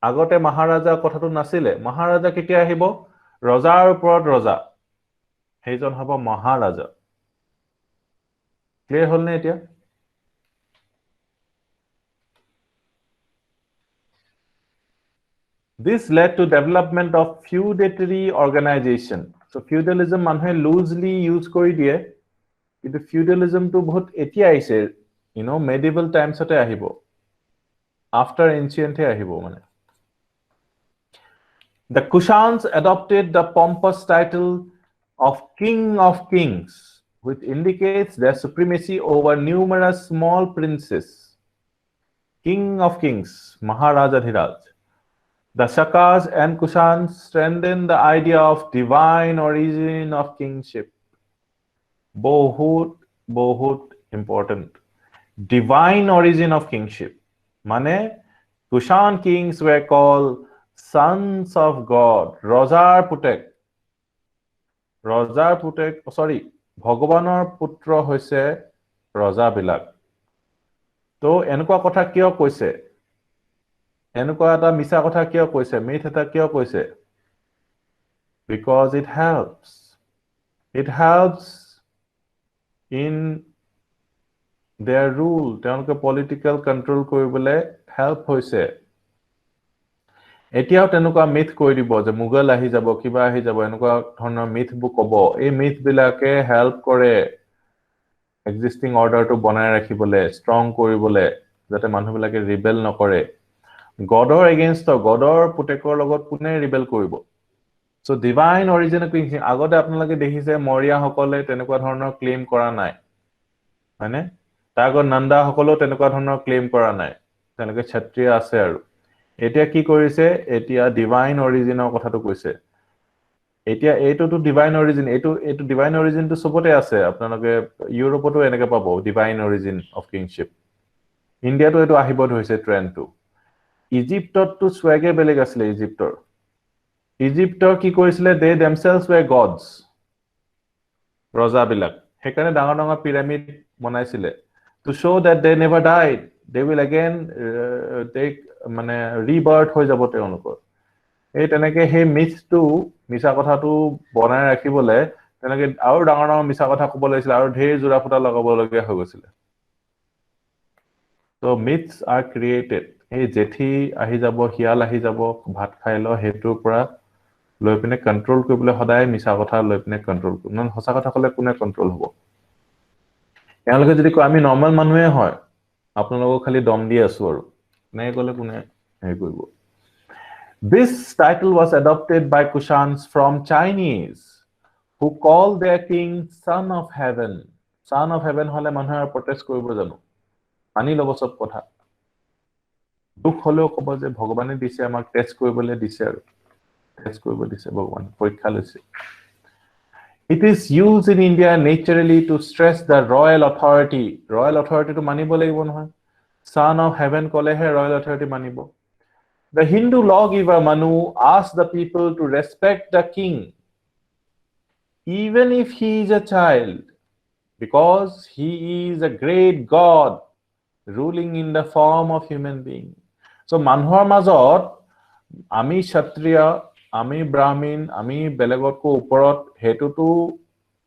আগতে মহাৰাজা কথাটো নাছিলে মহাৰাজা কেতিয়া আহিব ৰজাৰ ওপৰত ৰজা সেইজন হ'ব মহাৰাজা ক্লিয়াৰ হ'লনে এতিয়া This led to development of feudatory organization. So feudalism মানুহে loosely use কৰি দিয়ে কিন্তু feudalism to বহুত এতিয়া আহিছে medieval times তে আহিব after ancient হে আহিব মানে The Kushans adopted the pompous title of King of Kings, which indicates their supremacy over numerous small princes. King of Kings, Maharajadhiraj. The Shakas and Kushans strengthened the idea of divine origin of kingship. Bahut important. Divine origin of kingship. Mane, Kushan kings were called sons of God. Rojar Putek, ভগৱানৰ পুত্ৰ হৈছে ৰজা বিলাক তো এনেকুৱা কথা কিয় কৈছে এনেকুৱা এটা মিছা কথা কিয় কৈছে মিথ এটা কিয় কৈছে because it helps in their rule তেওঁলোকে পলিটিক্যাল কন্ট্ৰোল কৰিবলৈ হেল্প হৈছে এতিয়াও তেনেকুৱা মিথ কৈ দিব যে মুগল আহি যাব কিবা আহি যাব এনেকুৱা ধৰণৰ মিথ বু কব এই মিথ বিলাকে হেল্প কৰে এক্সিস্টিং অৰ্ডাৰটো বনাই ৰাখিবলৈ ষ্ট্ৰং কৰিবলৈ যাতে মানুহবিলাকে ৰিবেল নকৰে গডৰ এগেইনষ্ট গডৰ পুতেকৰ লগত কোনে ৰিবেল কৰিব সো ডিভাইন অৰিজিন কিংছিং আগতে আপোনালোকে দেখিছে মৌৰ্য সকলে তেনেকুৱা ধৰণৰ ক্লেম কৰা নাই হয়নে তাৰ আগত নন্দা সকলেও তেনেকুৱা ধৰণৰ ক্লেম কৰা নাই তেনেকৈ ক্ষত্ৰিয় আছে আৰু এতিয়া কি কৰিছে এতিয়া ডিভাইন অৰিজিনৰ কথাটো কৈছে এতিয়া এইটোটো ডিভাইন অৰিজিন এইটো ডিভাইন অৰিজিনটো সবতে আছে আপোনালোকে ইউৰোপতো এনেকৈ পাব ডিভাইন অৰিজিন অফ কিংশিপ ইণ্ডিয়াটো এইটো আহিব ধৰিছে ট্ৰেন্ডটো ইজিপ্তটো স্বেগে বেলেগ আছিল ইজিপ্তৰ কি কৰিছিলে দে themselves were gods ৰজাবিলাক সেইকাৰণে ডাঙৰ ডাঙৰ পিৰামিড বনাইছিলে to show that they never died they will again take মানে rebirth হৈ যাব তেওঁলোকৰ এই তেনেকে সেই মিথটো মিছা কথাটো বনাই ৰাখিবলৈ তেনেকে আৰু ডাঙৰ ডাঙৰ মিছা কথা ক'ব লাগিছিল আৰু ঢেৰ জোৰা ফুটা লগাবলগীয়া হৈ গৈছিল so myths are created এই জেঠি আহি যাব হিয়াল আহি যাব ভাত খাই ল হেতুৰ পৰা লৈ পিনে কন্ট্ৰোল কৰিবলৈ সদায় মিছা কথা লৈ পিনে কন্ট্ৰোল নন সঁচা কথা ক'লে কোনে কন্ট্ৰোল হ'ব তেওঁলোকে যদি কয় আমি নৰ্মাল মানুহে হয় আপোনালোকক খালি দম দি আছো আৰু নাই ক'লে কোনে হেৰি কৰিব This title was adopted by Kushans from Chinese who called their king son of heaven son of heaven হলে মানুহে প্ৰটেষ্ট কৰিব জানো মানি ল'ব সব কথা দুখ হলেও ক'ব যে ভগৱানে দিছে আমাক টেষ্ট কৰিবলৈ দিছে আৰু টেষ্ট কৰিব দিছে ভগৱান পৰীক্ষা লৈছে It is used in India naturally to stress the royal authority. Royal authority to manibo lagibo নহয়. Son of heaven kolehe royal authority manibo. The Hindu lawgiver Manu asked the people to respect the king, even if he is a child, because he is a great god ruling in the form of human being. So মানুহৰ মাজত আমি ক্ষত্ৰিয় আমি ব্ৰাহ্মণ আমি বেলেগতকৈ ওপৰত হেতুটো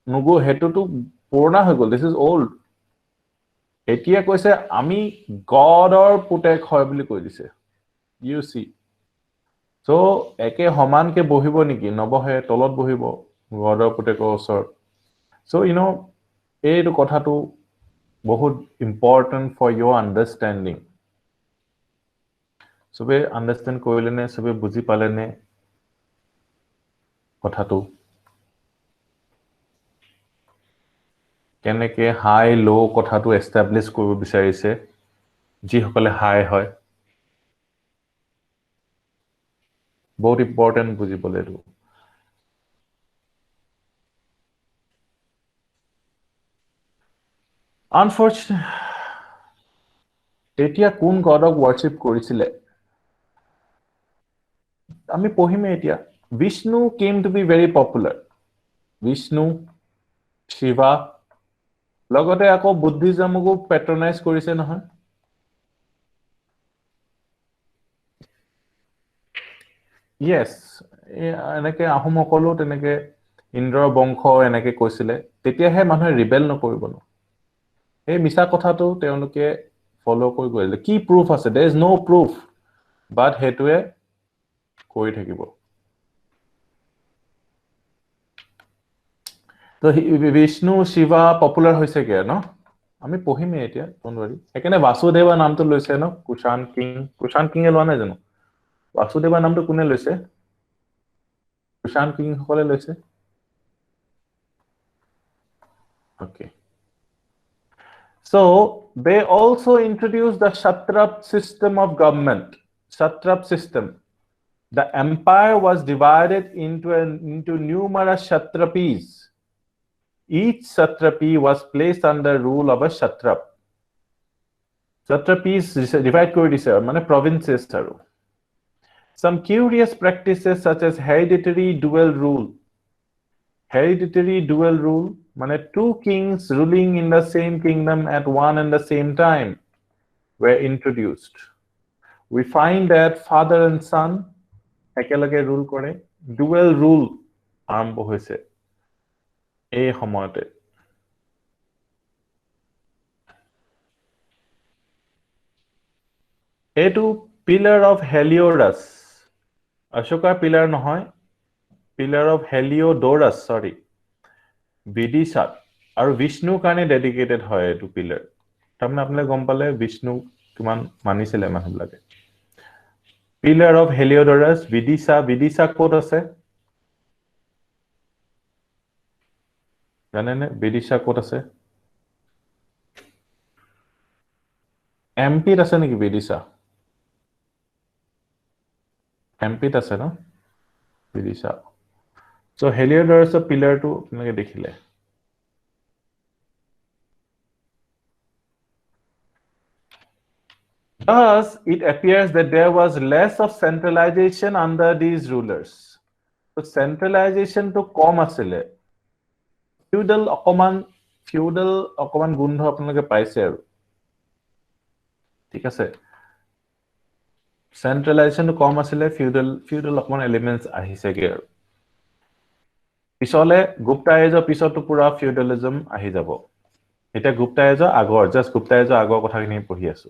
নুগো হেতুটো পুৰণা হৈ গ'ল দিস ইজ ওল্ড এতিয়া কৈছে আমি গডৰ পুতেক হয় বুলি কৈ দিছে ইউ সি সো একে সমানকে বহিব নেকি নবহে তলত বহিব গডৰ পুতেকৰ ওচৰত সো ইউ নো এইটো কথাটো বহুত ইম্পৰ্টেন্ট ফৰ ইয়োৰ আন্ডাৰষ্টেণ্ডিং সবে আন্ডাৰষ্টেণ্ড কৰিলে নে সবে বুজি পালে নে কথাটো কেনেকে হাই লো কথাটো এস্টাবলিশ কৰিব বিচাৰিছে যিসকলে হাই হয় বহুত ইম্পৰ্টেন্ট বুজিবলৈ এইটো আনফৰ্চুনেট এতিয়া কোন গডক ওয়াৰ্শিপ কৰিছিলে আমি পঢ়িমে এতিয়া Vishnu came to be very popular Vishnu Shiva লগতে আকৌ বুদ্ধিজমকো পেট্ৰনাইজ কৰিছে নহয় ইয়েস এনেকে আহোমসকলো তেনেকে ইন্দ্ৰ বংশ এনেকে কৈছিলে তেতিয়াহে মানুহে ৰিবেল নকৰিব ন এই মিছা কথাটো তেওঁলোকে ফলো কৰি গৈছে কি প্ৰুফ আছে দেয়াৰ ইজ নো প্ৰুফ বাট হেতুৱে কৰি থাকিব তো বিষ্ণু শিৱা পপুলাৰ হৈছে কি ন আমি পঢ়িমে এতিয়া ডোন্ট ওয়াৰি এখানে বাসুদেৱা নামটো লৈছে ন কুশান কিং লোৱা নাই জানো বাসুদেৱা নামটো কোনে লৈছে কুশান কিং সকলে লৈছে okay so they also introduced the satrap system of government satrap system the empire was divided into numerous satrapies each satrapi was placed under rule of a satrap satrapies divide kori dise mane provinces aru some curious practices such as hereditary dual rule mane two kings ruling in the same kingdom at one and the same time were introduced we find that father and son ekelage rule kore dual rule আৰম্ভ হৈছে এই সময়তে এটো pillar of হেলিওডাস অশোকাৰ pillar নহয় pillar of হেলিওডোৰাস সৰি বিদিশা আৰু বিষ্ণু কাৰণে dedicated হয় এটো পিলাৰ তাৰমানে আপুনি গম পালে বিষ্ণু কিমান মানিছিলে মানুহবিলাকে পিলাৰ অফ হেলিওডোৰাস বিদিশা ক'ত আছে জানেনে বিদিশা ক'ত আছে এমপিত আছে নেকি বিদিশা এমপিত আছে ন বিদিশা সো হেলিওডোৰাছৰ পিলাৰটো কেনেকৈ দেখিলে Thus, it appears that there was less of centralization under these rulers. So, centralization to কম আছিলে ফিউডাল অকমান গুন্ধ আপোনালোকে পাইছে আৰু ঠিক আছে সেন্ট্ৰেলাইজেশনটো কম আছিলে ফিউডাল অকমান এলিমেন্টস আহিছেগে আৰু পিছলে গুপ্তা এজৰ পিছতো পুৰা ফিউডালিজম আহি যাব এটা গুপ্তা এজৰ আগৰ জাস্ট গুপ্তা এজৰ আগৰ কথাখিনি পঢ়ি আছো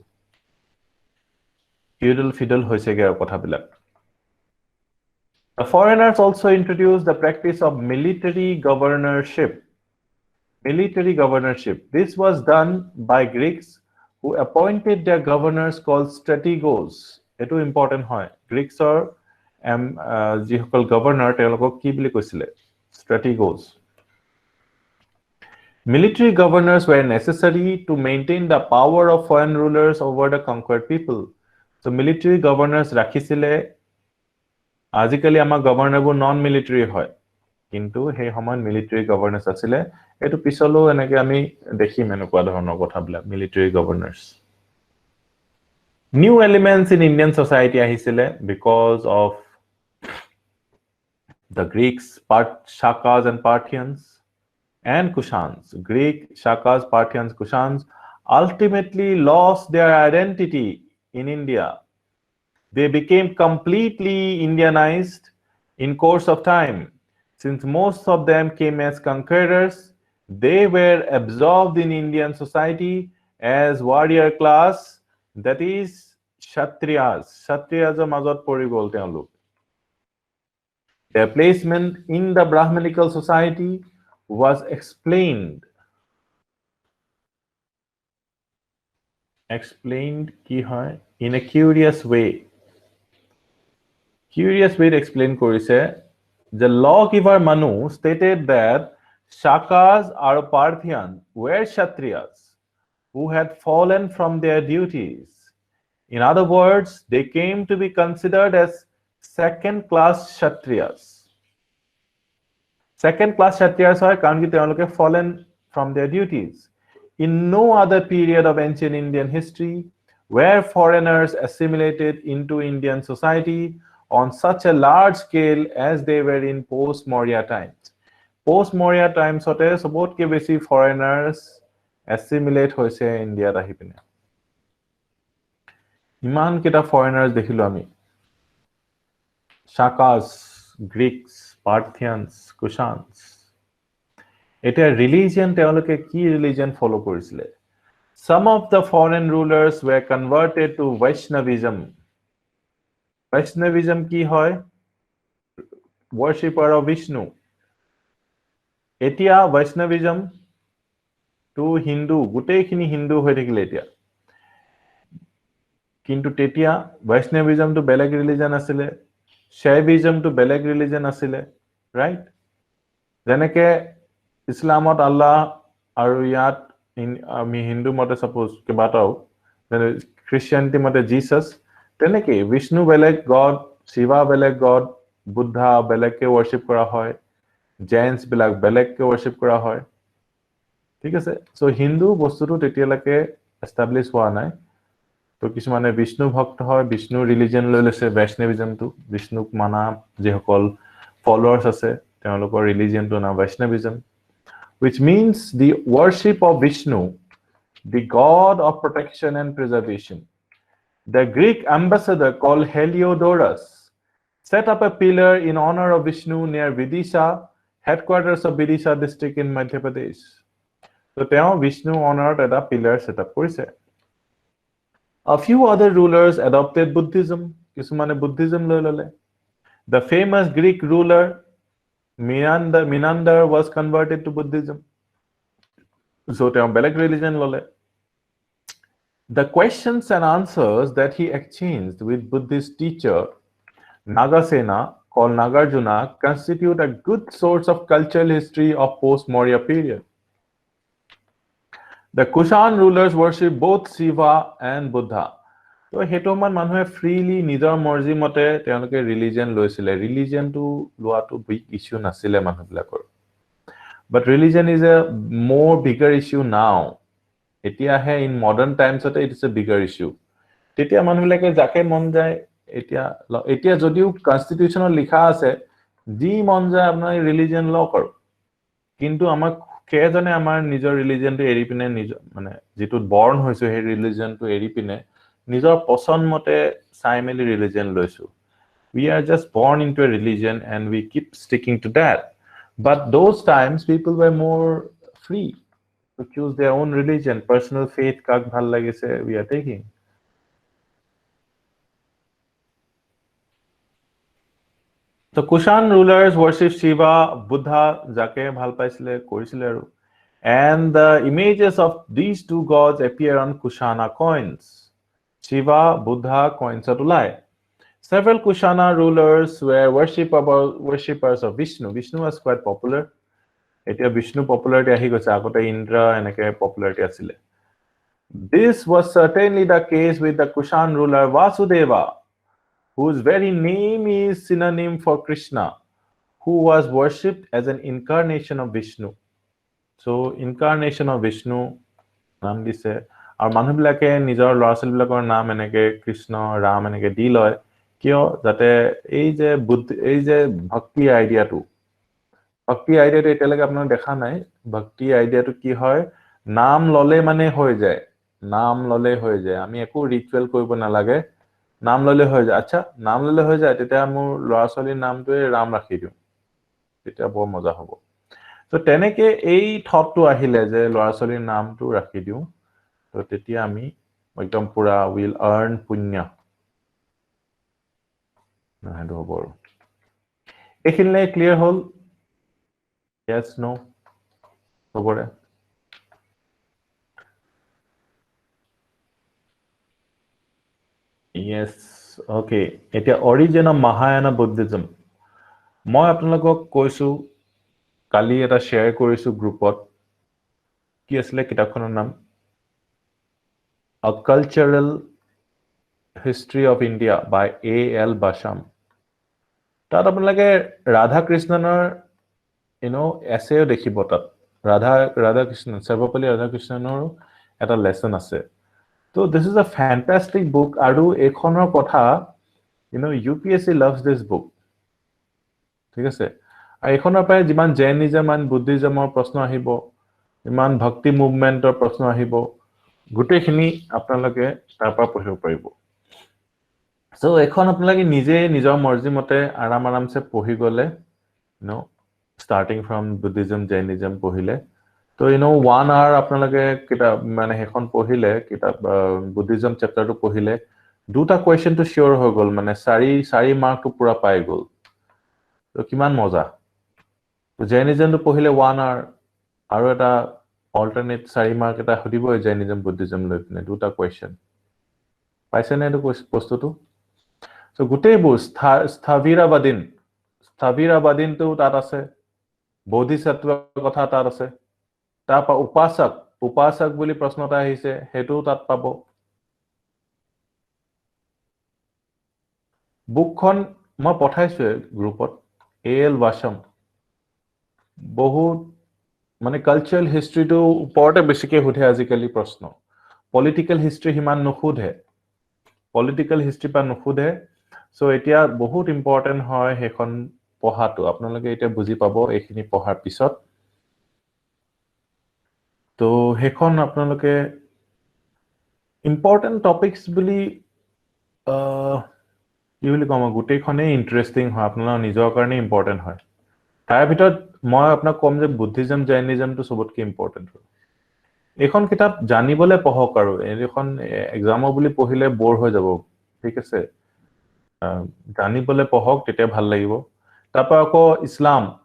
ফিউডাল হৈছেগে আৰু কথাবিলাক The foreigners also introduced the practice of military governorship. This was done by Greeks who appointed their governors called strategos. Eto important hoy. Greeks or jihokol governor telokok ki boli koisile strategos. Military governors were necessary to maintain the power of foreign rulers over the conquered people. So military governors rakhisile আজিকালি আমাৰ গভৰ্ণৰবোৰ non military হয় কিন্তু সেই সময়ত military গভৰ্ণৰ্স আছিল এটো পিছলো এনেকে আমি দেখিম এনেকুৱা ধৰণৰ কথাবিলাক military governors new elements in Indian society আহিছিল because of the Greeks Shakas and Parthians and Kushans Greek Shakas Parthians Kushans ultimately lost their identity in India. They became completely Indianized in course of time. Since most of them came as conquerors, they were absorbed in Indian society as warrior class, that is Kshatriyas. Kshatriyas mazot pori bolte hain log. Their placement in the Brahmanical society was explained ki hoy in a curious way. Curious way to explain korise the lawgiver Manu stated that Shakas or Parthians were Kshatriyas who had fallen from their duties. In other words, they came to be considered as second-class Kshatriyas. Second-class Kshatriyas are karon ki teoloke fallen from their duties. In no other period of ancient Indian history where foreigners assimilated into Indian society on such a large scale as they were in post-Maurya times. Post-Maurya times hote sobot ke beshi foreigners assimilate hoise India ahi pine. Iman kita foreigners dekhilo ami. Shakas, Greeks, Parthians, Kushans. Eta religion teoloke ki religion follow korisile. Some of the foreign rulers were converted to Vaishnavism. Vaishnavism ki hoy worshipper of Vishnu etia Vaishnavism to Hindu gutei khini Hindu hoy thakile etia kintu tetia Vaishnavism to beleg religion asile Shaivism to beleg religion asile right jeneke Islamot Allah aru yat ami Hindu mote suppose kebatao Christianity mote Jesus teneke Vishnu beleg God Shiva beleg God Buddha beleg ke worship kora hoy Jains beleg ke worship kora hoy ঠিক আছে so Hindu বস্তুটো তেতিয়ালৈকে establish হোৱা নাই তো কিছুমানে বিষ্ণু ভক্ত হয় বিষ্ণু ৰিলিজন লৈ লৈছে বৈষ্ণৱিজমটো বিষ্ণুক মানা যেসকল ফলোৱাৰ্স আছে তেওঁলোকৰ ৰিলিজনটো না বৈষ্ণৱিজম which means the worship of Vishnu the god of protection and preservation. The Greek ambassador called Heliodorus set up a pillar in honor of Vishnu near Vidisha, headquarters of Vidisha district in Madhya Pradesh. So teo Vishnu honored at a pillar set up korise. A few other rulers adopted Buddhism. Kisumane Buddhism loi lole. The famous Greek ruler Menander was converted to Buddhism. So teo beleg religion lole. The questions and answers that he exchanged with Buddhist teacher Nagasena, called Nagarjuna, constitute a good source of cultural history of post-Maurya period. The Kushan rulers worship both Shiva and Buddha. So hetoman manhue freely nijor morji mote teoloke religion loisile. Religion to loa to big issue nasile manhu bilakor. But religion is a more bigger issue now. Etia he in modern times it is a bigger issue. Tetia manhu bilake jake mon jay এতিয়া যদিও কনস্টিটিউশনত লিখা আছে যি মন যায় আপোনাৰ religion ল কৰক কিন্তু আমাক কেজনে আমাৰ নিজৰ ৰিলিজিয়নটো এৰি পিনে নিজৰ মানে যেটো বৰ্ন হৈছো হে ৰিলিজিয়নটো এৰি পিনে নিজৰ পছন্দ মতে চাই মেলি ৰিলিজিয়ন লৈছো we are just born into a religion and we keep sticking to that but those times people were more free to choose their own religion personal faith kak bhal lagise we are taking so kushan rulers worship shiva buddha jake bhal paisile korisile aru and the images of these two gods appear on kushana coins shiva buddha coins atulai several kushana rulers were worshippers of vishnu was quite popular etia vishnu popularity ahi gocha agote indra enake popularity asile this was certainly the case with the kushan ruler vasudeva whose very name is synonym for krishna who was worshipped as an incarnation of vishnu so incarnation of vishnu নাম দিছে আৰু মানুহবিলাকে নিজৰ লৰাছলবিলাকৰ নাম এনেকে কৃষ্ণ ৰাম এনেকে দি লয় কিয় যাতে এই যে ভক্তি আইডিয়াটো এতিয়ালৈকে আপোনাক দেখা নাই ভক্তি আইডিয়াটো কি হয় নাম ললে মানে হৈ যায় আমি একো ৰিচুৱেল কৰিব নালাগে নাম ললে হৈ যায় আচ্ছা নাম ললে হৈ যায় তেতিয়া মোৰ লৰাছলিৰ নামটোৱে ৰাম ৰাখি দিওঁ তেতিয়া বৰ মজা হ'ব তো তেনেকে এই থটটো আহিলে যে লৰাছলিৰ নামটো ৰাখি দিওঁ তো তেতিয়া আমি একদম পুৰা উইল আৰ্ন পুণ্য নাহেটো হ'ব আৰু এইখিনিলে ক্লিয়াৰ হ'ল yes no হ'বৰে yes okay এতিয়া origin of mahayana buddhism মই আপোনালোকক কৈছো কালি এটা শেয়াৰ কৰিছো গ্ৰুপত কি আছিল কিতাপখনৰ নাম A Cultural History of India by A.L. Basham তাত আপোনালোকে ৰাধা কৃষ্ণনৰ এছেও দেখিব তাত ৰাধা কৃষ্ণ সৰ্বপল্লী ৰাধা কৃষ্ণনৰ এটা লেসন আছে তো this is a fantastic book আৰু এখনৰ কথা UPSC loves this book ঠিক আছে আৰু এখনৰ পৰাই যিমান জৈনিজম আৰু বুদ্ধিজমৰ প্ৰশ্ন আহিব ইমান ভক্তি মুভমেন্টৰ প্ৰশ্ন আহিব গুটেখিনি আপোনালোকে তাৰ পৰা পঢ়িব পাৰিব সো এখন আপোনালোকে নিজে নিজৰ মৰ্জি মতে আৰামছে পঢ়ি গলে starting from buddhism jainism পঢ়িলে তো 1 hour আপোনালোকে কিতাপ মানে হেখন পঢ়িলে কিতাপ বুদ্ধিজম চ্যাপ্টাৰটো পঢ়িলে দুটা কোৱেশ্চন তো শিওৰ হৈ গল মানে 4 মাৰ্ক তো পুৰা পাই গল তো কিমান মজা তো জainism তো পঢ়িলে 1 hour আৰু এটা alternate 4 মাৰ্ক এটা হদিব জainism buddhism লৈ পিনে দুটা কোৱেশ্চন পাইছে নে এটো বস্তুটো সো গুটেইবোৰ স্থবিৰাবাদিন তো তাত আছে bodhisattva কথা তাত আছে তাৰপা উপাসক বুলি প্ৰশ্নটা আহিছে হেতু তাত পাব বুকখন মই পঠাইছো গ্ৰুপত A.L. Basham বহুত মানে কালচাৰাল হিষ্ট্ৰীটো ওপৰতে বেছিকে উঠে আজিকালি প্ৰশ্ন পলিটিক্যাল হিষ্ট্ৰী হিমান নুখুধে পলিটিক্যাল হিষ্ট্ৰী পা নুখুধে সো এতিয়া বহুত ইম্পৰ্টেন্ট হয় হেখন পঢ়াটো আপোনালোকে এতিয়া বুজি পাব এইখিনি পঢ়াৰ পিছত তো হেখন আপোনালোকে ইম্পৰ্টেন্ট টপিকস বুলি কি বুলি কম গুটেইখনে ইন্টাৰেষ্টিং হয় আপোনালোকৰ নিজৰ কাৰণে ইম্পৰ্টেন্ট হয় তাৰ ভিতৰত মই আপোনাক কম যে বুদ্ধিজম জৈনিজম তো সবতকে ইম্পৰ্টেন্ট হয় এখন কিতাপ জানিবলে পঢ়ক আৰু এখন এক্সামৰ বুলি পঢ়িলে বৰ হৈ যাব ঠিক আছে জানিবলে পঢ়ক তেতিয়া ভাল লাগিব তাৰপা আকৌ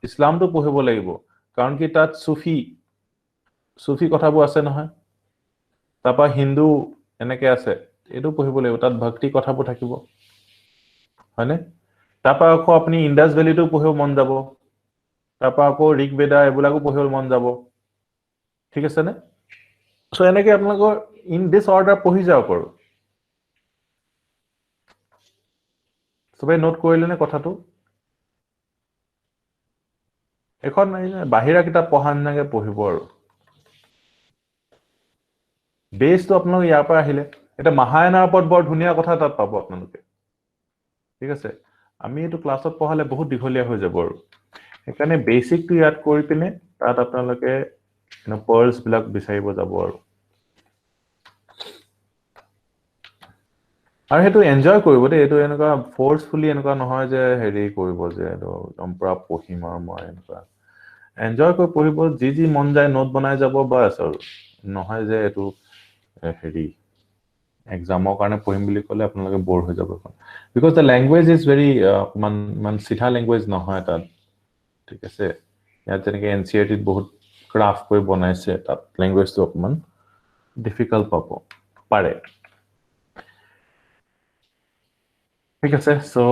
ইছলামটো পঢ়িব লাগিব কাৰণ কি তাত সুফি কথাবোৰ আছে নহয় তাৰপা হিন্দু এনেকে আছে এটো পঢ়িব লাগিব তাত ভক্তি কথাবোৰ থাকিব হয়নে তাৰপা আকৌ আপুনি ইন্দাস ভ্যালিটো পঢ়িব মন যাব তাৰপা আকৌ ঋগবেদা এবিলাকো পঢ়িব মন যাব ঠিক আছে নে সো এনেকে আপোনালোকৰ ইন দিস অৰ্ডাৰ পঢ়ি যাওক আৰু সবে নোট কৰিলে নে কথাটো এখন বাহিৰা কিতাপ পঢ়াৰ নাগে পঢ়িব আৰু বেসটো আপোনালোক ইয়াৰ পৰা আহিলে এটা মহায়ানাৰ ওপৰত বৰ ধুনীয়া কথা তাত পাব আপোনালোকে ঠিক আছে আমি এটো ক্লাছত পঢ়ালে বহুত দীঘলীয়া হৈ যাব আৰু সেইকাৰণে বেসিকটো ইয়াত কৰি পিনে তাত আপোনালোকে pearls বিলাক বিচাৰিব যাব আৰু হেতু এনজয় কৰিব দে এটো এনেকুৱা ফোৰ্সফুলি এনেকুৱা নহয় যে হেৰি কৰিব যে এটো পুৰা পঢ়িম আৰু মই এনেকুৱা এনজয় কৰি পঢ়িব যি মন যায় নোট বনাই যাব বাস আৰু নহয় যে এটো হেৰি এক্সামৰ কাৰণে পঢ়িম বুলি ক'লে আপোনালোকে বৰ হৈ যাব because the language is very man সিধা ল্যাঙ্গুয়েজ নহয় তাত ঠিক আছে ইয়াত যেনেকৈ এনসিআরটি বহুত ক্ৰাফট কৰি বনাইছে তাত ল্যাঙ্গুয়েজটো অকমান ডিফিকাল্ট পাব পাৰে ঠিক আছে so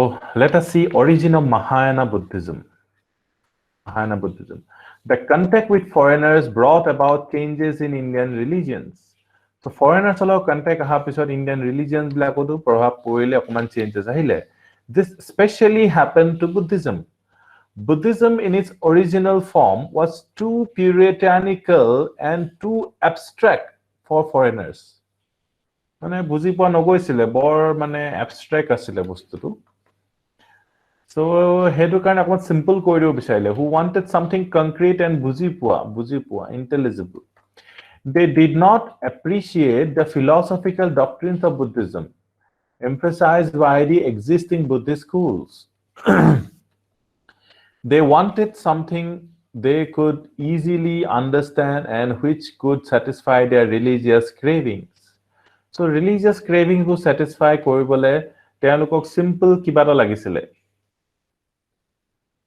let us see origin of Mahayana Buddhism the contact with foreigners brought about changes in Indian religions so foreigners allow contact aha pisot Indian religions blakodu prabhav porile okman changes ahile this especially happened to Buddhism in its original form was too puritanical and too abstract for foreigners মানে বুজি পোৱা নগৈছিলে বৰ মানে abstract আছিলে বস্তুটো so হেতু কাৰণে অকমান simple কৰি দিব বিচাৰিলে who wanted something concrete and বুজি পোৱা intelligible they did not appreciate the philosophical doctrines of Buddhism emphasized by the existing Buddhist schools they wanted something they could easily understand and which could satisfy their religious cravings so religious cravings to satisfy koribole telukok simple kibata lagisile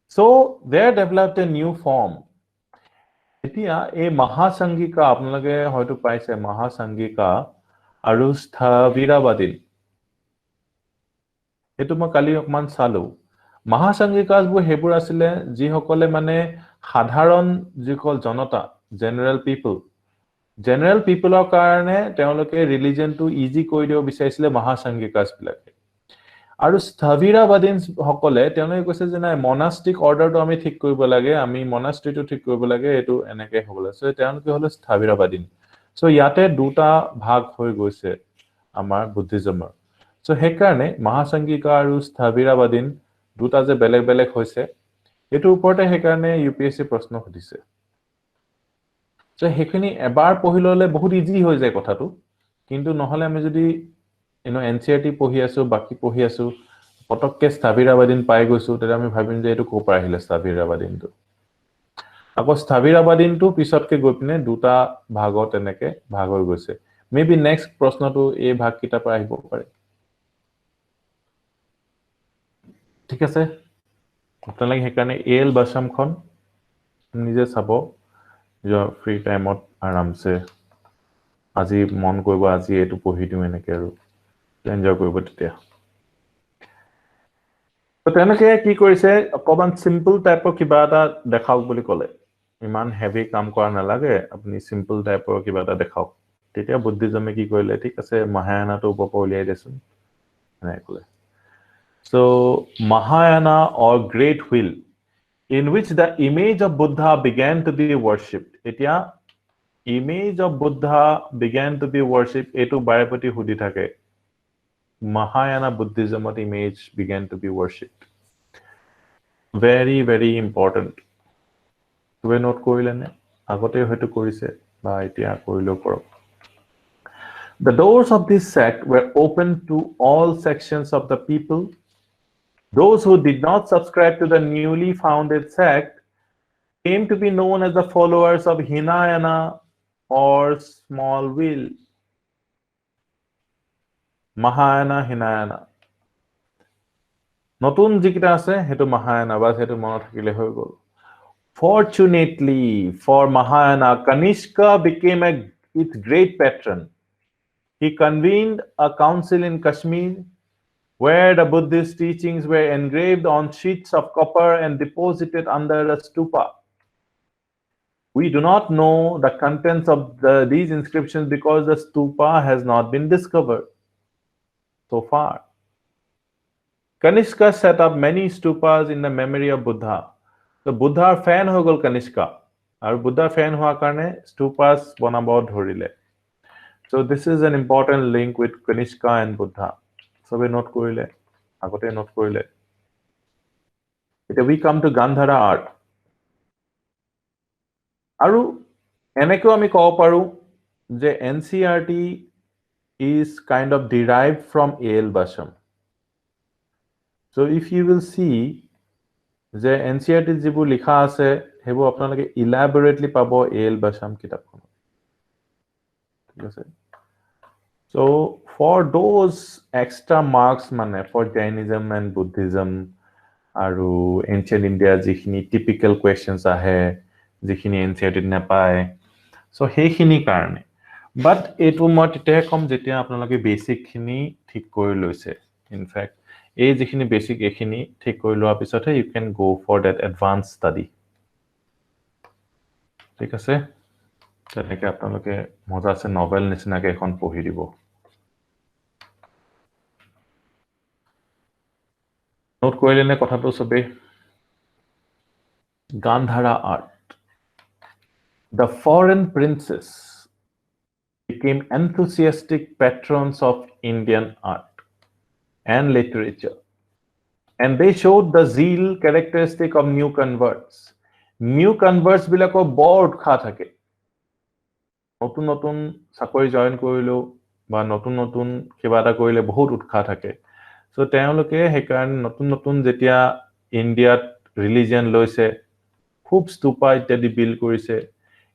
so they developed a new form etia ei mahasangika apnalage hoyto paise mahasangika aru sthavirabadin etu ma kali okman salu mahasangika bu hebur asile ji hokole mane সাধাৰণ যিকল জনতা general people কাৰণে তেওঁলোকে religion two easy কৰি দিব বিচাৰিছিলে মহাসংগিকাস বিলাকে আৰু স্থবিৰাবাদীন সকলে তেওঁলোকে কৈছে যে নাই মনাস্টিক অৰ্ডাৰটো আমি ঠিক কৰিব লাগে আমি মনাস্ট্ৰিটো ঠিক কৰিব লাগে এটো এনেকে হ'বলে সো তেওঁলোকে হলো স্থবিৰাবাদীন সো ইয়াতে দুটা ভাগ হৈ গৈছে আমাৰ বুদ্ধিজমৰ সো হেকাৰণে মহাসংগিকা আৰু স্থবিৰাবাদীন দুটা যে বেলেগ হৈছে এটো ওপৰতে হেকাৰণে UPSC প্ৰশ্ন সুধিছে সো হেখিনি এবাৰ পঢ়িললে বহুত ইজি হৈ যায় কথাটো কিন্তু নহলে আমি যদি NCERT পঢ়ি আছো বাকি পঢ়ি আছো পটককে স্থবিৰাবাদীন পাই গৈছো তেতে আমি ভাবিম যে এটো কোপা আহিলে স্থবিৰাবাদীনটো আকৌ স্থবিৰাবাদীনটো পিছতকে গৈ পিনে দুটা ভাগত এনেকে ভাগ হৈ গৈছে মেবি নেক্সট প্ৰশ্নটো এই ভাগ কিটা পৰা আহিব পাৰে ঠিক আছে আপোনালোকে হেকাৰণে এল বাসামখন নিজে চাব your free time ot aramse আজি মন কৰিব আজি এটো পঢ়ি দিও এনেকে আৰু এনজয় কৰিব তেতিয়া তো তেনেকে কি কৰিছে অকমান সিম্পল টাইপৰ কিবা এটা দেখাওক বুলি ক'লে ইমান হেভি কাম কৰা নালাগে আপুনি সিম্পল টাইপৰ কিবা এটা দেখাওক তেতিয়া বুদ্ধিজমে কি কৰিলে ঠিক আছে মহায়ানাটো ওপৰ উলিয়াই দেচোন নাই ক'লে so Mahayana or great wheel in which the image of Buddha began to be worshipped etia image of Buddha began to be worshipped etu barapati hudi thake Mahayana Buddhism of image began to be worshipped very important we note korile ne agote hoyto korise ba etia korilo korok the doors of this sect were open to all sections of the people those who did not subscribe to the newly founded sect came to be known as the followers of Hinayana or small wheel. Mahayana, Hinayana. নতুন যিকিটা আছে হেতু Mahayana বা হেতু মনত থাকিলে হৈ গল Fortunately for Mahayana, Kanishka became its great patron. He convened a council in Kashmir where the Buddhist teachings were engraved on sheets of copper and deposited under a stupa. We do not know the contents of these inscriptions because the stupa has not been discovered so far. Kanishka set up many stupas in the memory of Buddha. So Buddha fan হৈ গল Kanishka আৰু Buddha fan হোৱা কাৰণে stupas বনাব ধৰিলে. So this is an important link with Kanishka and Buddha. সবে note কৰিলে আগতে note কৰিলে এটা we come to Gandhara art আৰু এনেকেও আমি ক'ব পাৰো যে NCERT is kind of derived from A.L. Basham. So if you will see যে NCERT যিবোৰ লিখা আছে সেইবোৰ আপোনালোকে ইলাবৰেটলি পাব A.L. Basham কিতাপখন ঠিক আছে so for those extra marks মানে for Jainism and Buddhism আৰু ancient India যিখিনি typical questions আহে যিখিনি NCERT নাপায় so সেইখিনি কাৰণে but এইটো মই তেতিয়া কম যেতিয়া আপোনালোকে বেসিক খিনি ঠিক কৰি লৈছে in fact এই যিখিনি বেসিক এখিনি ঠিক কৰি লোৱাৰ পিছতহে you can go for that advanced study ঠিক আছে তেনেকৈ আপোনালোকে মজা আছে নভেল নিচিনাকৈ এখন পঢ়ি দিব নোট কৰিলে নে কথাটো সবে Gandhara art the foreign princes became enthusiastic patrons of Indian art and literature and they showed the zeal characteristic of new converts বিলাকৰ বৰ উৎসাহ থাকে নতুন নতুন চাকৰি জয়েন কৰিলো বা নতুন নতুন কিবা এটা কৰিলে বহুত উৎসাহ থাকে সো তেওঁলোকে হেকাৰণে নতুন নতুন যেতিয়া ইন্ডিয়াত ৰিলিজন লৈছে খুব স্তূপা ইত্যাদি বিল কৰিছে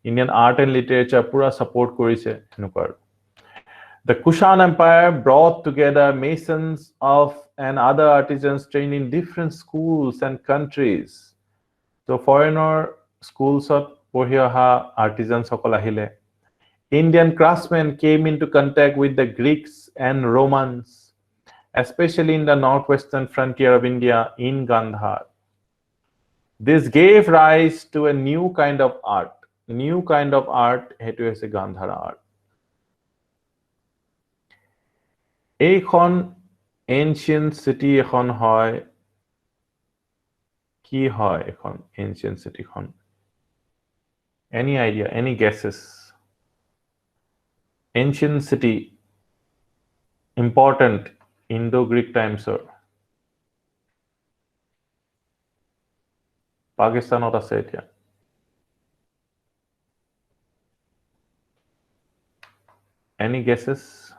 ইন্ডিয়ান আৰ্ট এণ্ড লিটাৰেচাৰ পুৰা সাপোৰ্ট কৰিছে হেনকুৱা The Kushan Empire brought together masons of and other artisans trained in different schools and countries. So foreigner schools of পঢ়ি অহা artisans সকল আহিলে Indian craftsmen came into contact with the Greeks and Romans, especially in the northwestern frontier of India in Gandhar. This gave rise to a new kind of art. New kind of art, hetu hoise Gandhara art. Eikhon ancient city ekhon hoy. Ki hoy ekhon ancient city khon? Any idea? Any guesses? Ancient city, important Indo-Greek times or Pakistan or Assetia. Any guesses?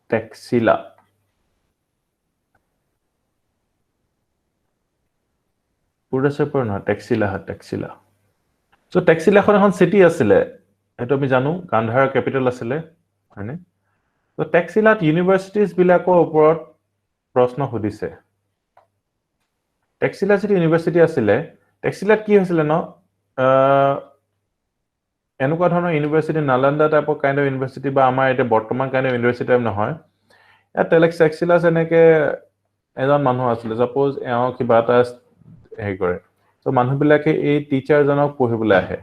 Taxila. Purasapur no Taxila ha Taxila. So Taxila এখন city আছিলে এটো আমি জানো Gandhara capital আছিলে হয়নে তো Taxilat ইউনিভাৰ্সিটিজ বিলাকৰ ওপৰত প্ৰশ্ন সুধিছে Taxila city ইউনিভাৰ্সিটি আছিলে Taxilat কি হৈছিল ন এনেকুৱা ধৰণৰ ইউনিভাৰ্সিটি নালন্দা টাইপৰ কাইন্ড অফ ইউনিভাৰ্সিটি বা আমাৰ এটা বৰ্তমান কাইন্ড অফ ইউনিভাৰ্সিটি টাইপ নহয় এ টেলেক্স Taxila এনেকে এজন মানুহ আছিল সাপোজ এও কিবা এটা হেই কৰে তো মানুহবিলাকে এই টিচাৰজনক পঢ়িবলৈ আহে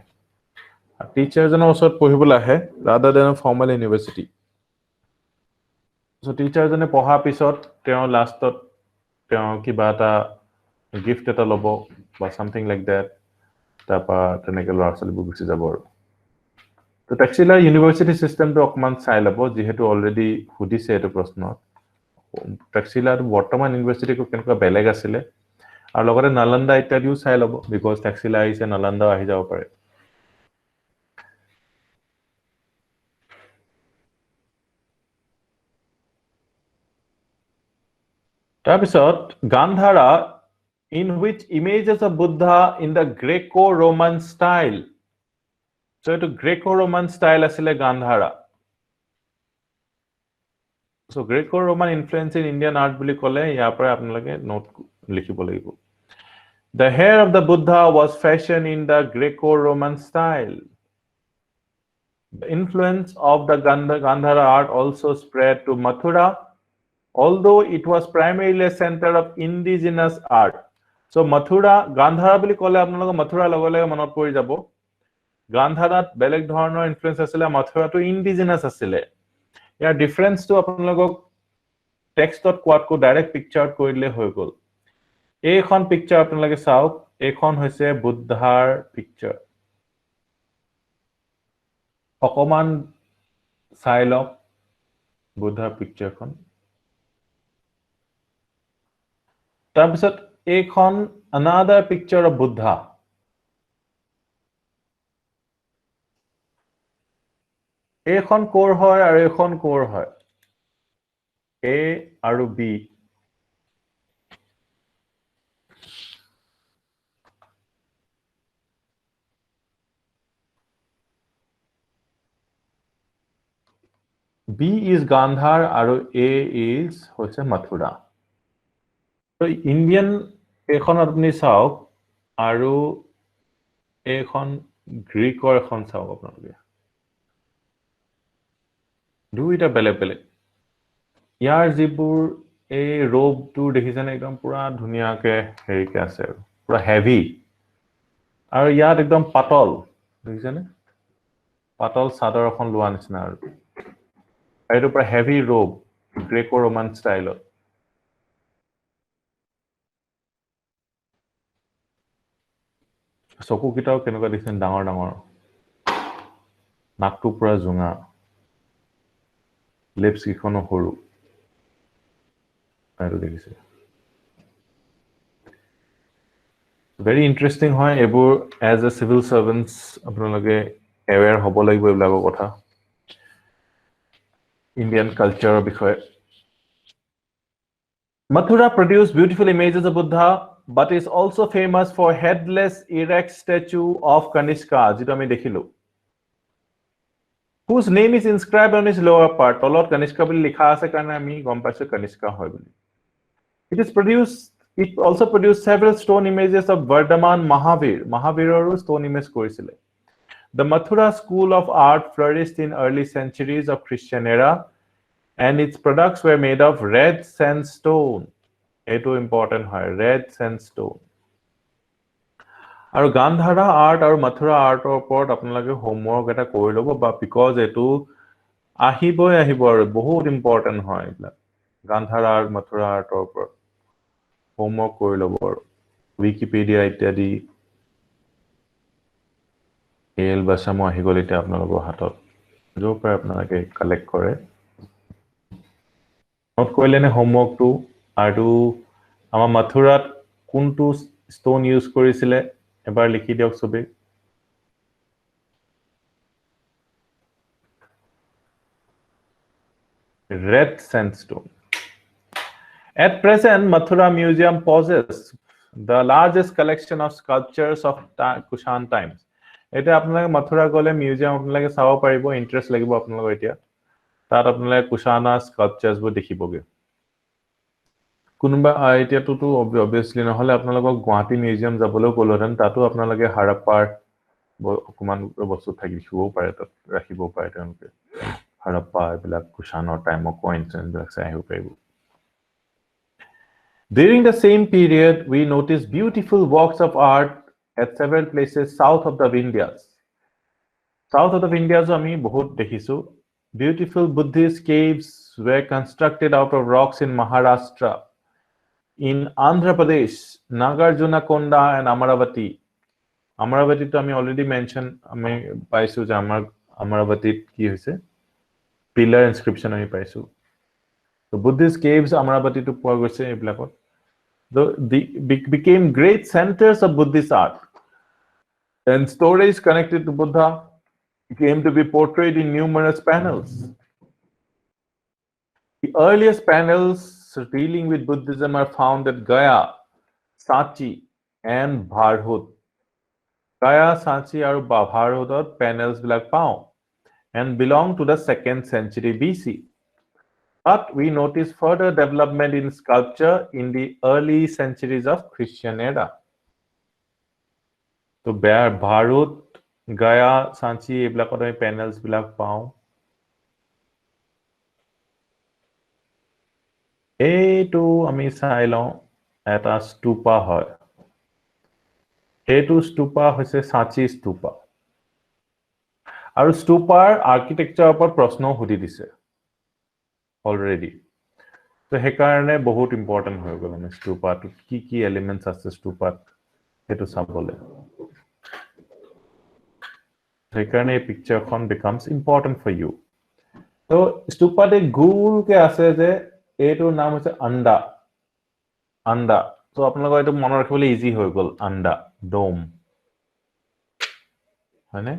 টিচাৰজনৰ ওচৰত পঢ়িবলৈ আহে rather than a formal university so টিচাৰজনে পঢ়া পিছত তেওঁ লাষ্টত তেওঁ কিবা এটা গিফট এটা ল'ব বা something like that তাপা তেনেকে ল'ৰা-ছোৱালীবোৰ গুচি যাব আৰু তো Taxila ইউনিভাৰ্সিটি সিস্টেমটো অকমান চাই ল'ব যেহেতু অলৰেডি সুধিছে এটো প্ৰশ্ন Taxila বৰ্তমান ইউনিভাৰ্সিটিটো কেনেকুৱা বেলেগ আছিলে আৰু লগতে নালন্দা ইত্যাদিও চাই ল'ব বিকজ Taxila আহিছে নালন্দা আহি যাব পাৰে তাৰপিছত Gandhara in which images of Buddha in the Greco-Roman style so eto Greco-Roman style asile Gandhara so Greco-Roman influence in Indian art buli kole iar pore apnaloke note likhibo lagibo The hair of the Buddha was fashioned in the Greco-Roman style The influence of the Gandhara art also spread to Mathura although it was primarily a center of indigenous art so Mathura Gandhara boli kole apnaloke Mathura logole manot pori jabo Gandharat beleg dhornor influence asile Mathura to indigenous asile year difference তো আপোনালোকক টেক্সটত কোৱাতকো direct পিকচাৰত কৰিলে হৈ গল এইখন picture আপোনালোকে চাওক এইখন হৈছে বুদ্ধাৰ পিকচাৰ অকমান চাই লওক বুদ্ধাৰ পিকচাৰখন তাৰপিছত এইখন another picture of Buddha. এইখন কৰ হয় আৰু এইখন কৰ হয়? A আৰু B. B is Gandhar আৰু A is হৈছে Mathura. So Indian এইখন আপুনি চাওক আৰু এইখন গ্ৰীকৰ এখন চাওক আপোনালোকে দুইটা বেলেগ বেলেগ ইয়াৰ যিবোৰ এই ৰোবটো দেখিছেনে একদম পুৰা ধুনীয়াকে হেৰিকে আছে আৰু পুৰা হেভি আৰু ইয়াত একদম পাতল দেখিছেনে পাতল চাদৰ এখন লোৱা নিচিনা আৰু এইটো পুৰা হেভি ৰোব গ্ৰেকো ৰোমান ষ্টাইলত চকুকেইটাও কেনেকুৱা দেখিছেনে ডাঙৰ ডাঙৰ নাকটো পুৰা জোঙা লিপছ কিখনো সৰু আৰু দেখিছে very interesting হয় এবোৰ as a civil servants আপোনালোকে aware হ'ব লাগিব এইবিলাকৰ কথা Indian culture বিষয়ে Mathura produced beautiful images of Buddha but is also famous for headless erect statue of Kanishka যেটা আমি দেখিলো whose name is inscribed on his lower part তলত Kanishka বুলি লিখা আছে কাৰণে আমি গম পাইছো Kanishka হয় বুলি It also produced several stone images of Vardhaman Mahavir. Mahaviroru stone image korisile. The Mathura school of art flourished in early centuries of Christian era, and its products were made of red sandstone. Eto important hoy, red sandstone. Aru Gandhara art aru Mathura art opor apnalage homework eta kori lobo ba because eto ahiboi aru bahut important hoy ebla. Gandhara art Mathura art opor. homework কৰি ল'ব আৰু Wikipedia ইত্যাদি L বাছামো আহি গ'ল এতিয়া আপোনালোকৰ হাতত য'ৰ পৰা আপোনালোকে কালেক্ট কৰে নোট কৰিলে নে হোমৱৰ্কটো আৰু আমাৰ মথুৰাত কোনটো ষ্ট'ন ইউজ কৰিছিলে এবাৰ লিখি দিয়ক সবে red sandstone At present, Mathura Museum possesses the largest collection of sculptures of Kushan times. Eta apnalage Mathura gole museum apnalage sawo paribo interest lagibo apnalage etia. Tat apnalage Kushana sculptures bo dekhiboge. Kunuba etia to obviously নহলে apnalage Guwahati museum jabolo koloren tatu apnalage Harappar okuman bostu thakhibo pare tat rakhibo pare tanke. Harappa ebilak Kushanor time coins and bilak sai ho paribo. During the same period, we noticed beautiful works of art at several places south of the Vindhyas. South of the Vindhyas, ami bahut dekhisu. Beautiful Buddhist caves were constructed out of rocks in Maharashtra, in Andhra Pradesh, Nagarjunakonda, and Amaravati. Amaravati to ami already mentioned. Ami paisu je Amaravati ki hoise pillar inscription ami paisu. So Buddhist caves Amaravati to poa goise ebilakot. They became great centers of Buddhist art. And stories connected to Buddha came to be portrayed in numerous panels. The earliest panels dealing with Buddhism are found at Gaya, Sanchi, and Bharhut. Gaya, Sanchi, and Bharhut panels bilak pao and belong to the 2nd century BC. But we notice further development in sculpture in the early centuries of Christian era. So, Bharut, Gaya, Sanchi, ebilakot ami panels bilak pao. Etu ami sai lওঁ eta stupa hoy. Etu stupa hoise Sanchi stupa. Aru stupar architecture opor proshno hudi dise. Already. So hekarne bahut important hoy gol ami stupa to ki elements ase stupa etu sabole hekarne picture kon becomes important for you so stupa de gul ke ase je etu naam hoise anda so So আপোনালোকৰ এইটো মনত ৰাখিবলৈ easy হৈ গ'ল under ডোম হয়নে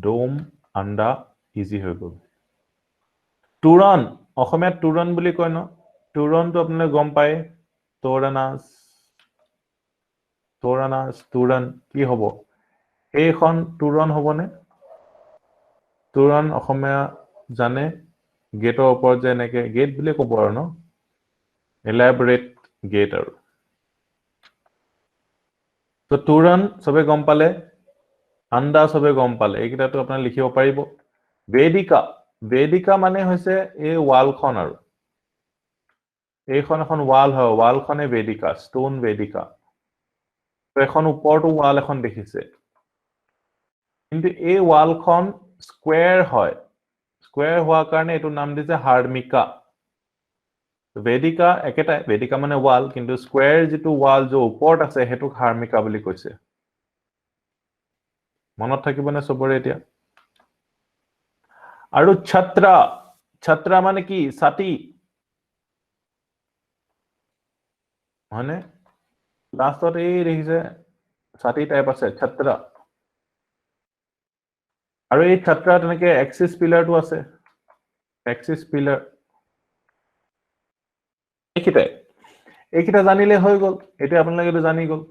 ডোম under easy হৈ গ'ল তুৰণ অসমীয়াত তুৰণ বুলি কয় ন তুৰণটো আপোনালোকে গম পায় তোৰানাছ তুৰণ কি হ'ব এইখন তুৰণ হ'বনে তুৰণ অসমীয়া জানে গেটৰ ওপৰত যে এনেকে গেট বুলি ক'ব আৰু ন এলাবৰেট গেট আৰু তো তুৰণ সবে গম পালে আণ্ডা সবে গম পালে এইকেইটাটো আপোনালোকে লিখিব পাৰিব বেদিকা মানে হৈছে এই ৱালখন আৰু এইখন এখন ৱাল হয় ৱালখনে বেদিকা ষ্টোন বেদিকা তো এখন ওপৰতো ৱাল এখন দেখিছে কিন্তু এই ৱালখন স্কুৱেৰ হয় স্কুৱেৰ হোৱাৰ কাৰণে এইটো নাম দিছে হাৰ্মিকা বেদিকা একেটাই বেদিকা মানে ৱাল কিন্তু স্কুৱেৰ যিটো ৱাল যে ওপৰত আছে হেতুক হাৰ্মিকা বুলি কৈছে মনত থাকিবনে সবৰে এতিয়া আৰু ছত্ৰা মানে কি ছাতি হয়নে লাষ্টত এই দেখিছে ছাতি টাইপ আছে ছত্ৰা আৰু এই ছত্ৰা তেনেকে এক্সিস পিলাৰটো আছে এক্সিস পিলাৰ এইকেইটা জানিলে হৈ গ'ল এতিয়া আপোনালোকে এইটো জানি গ'ল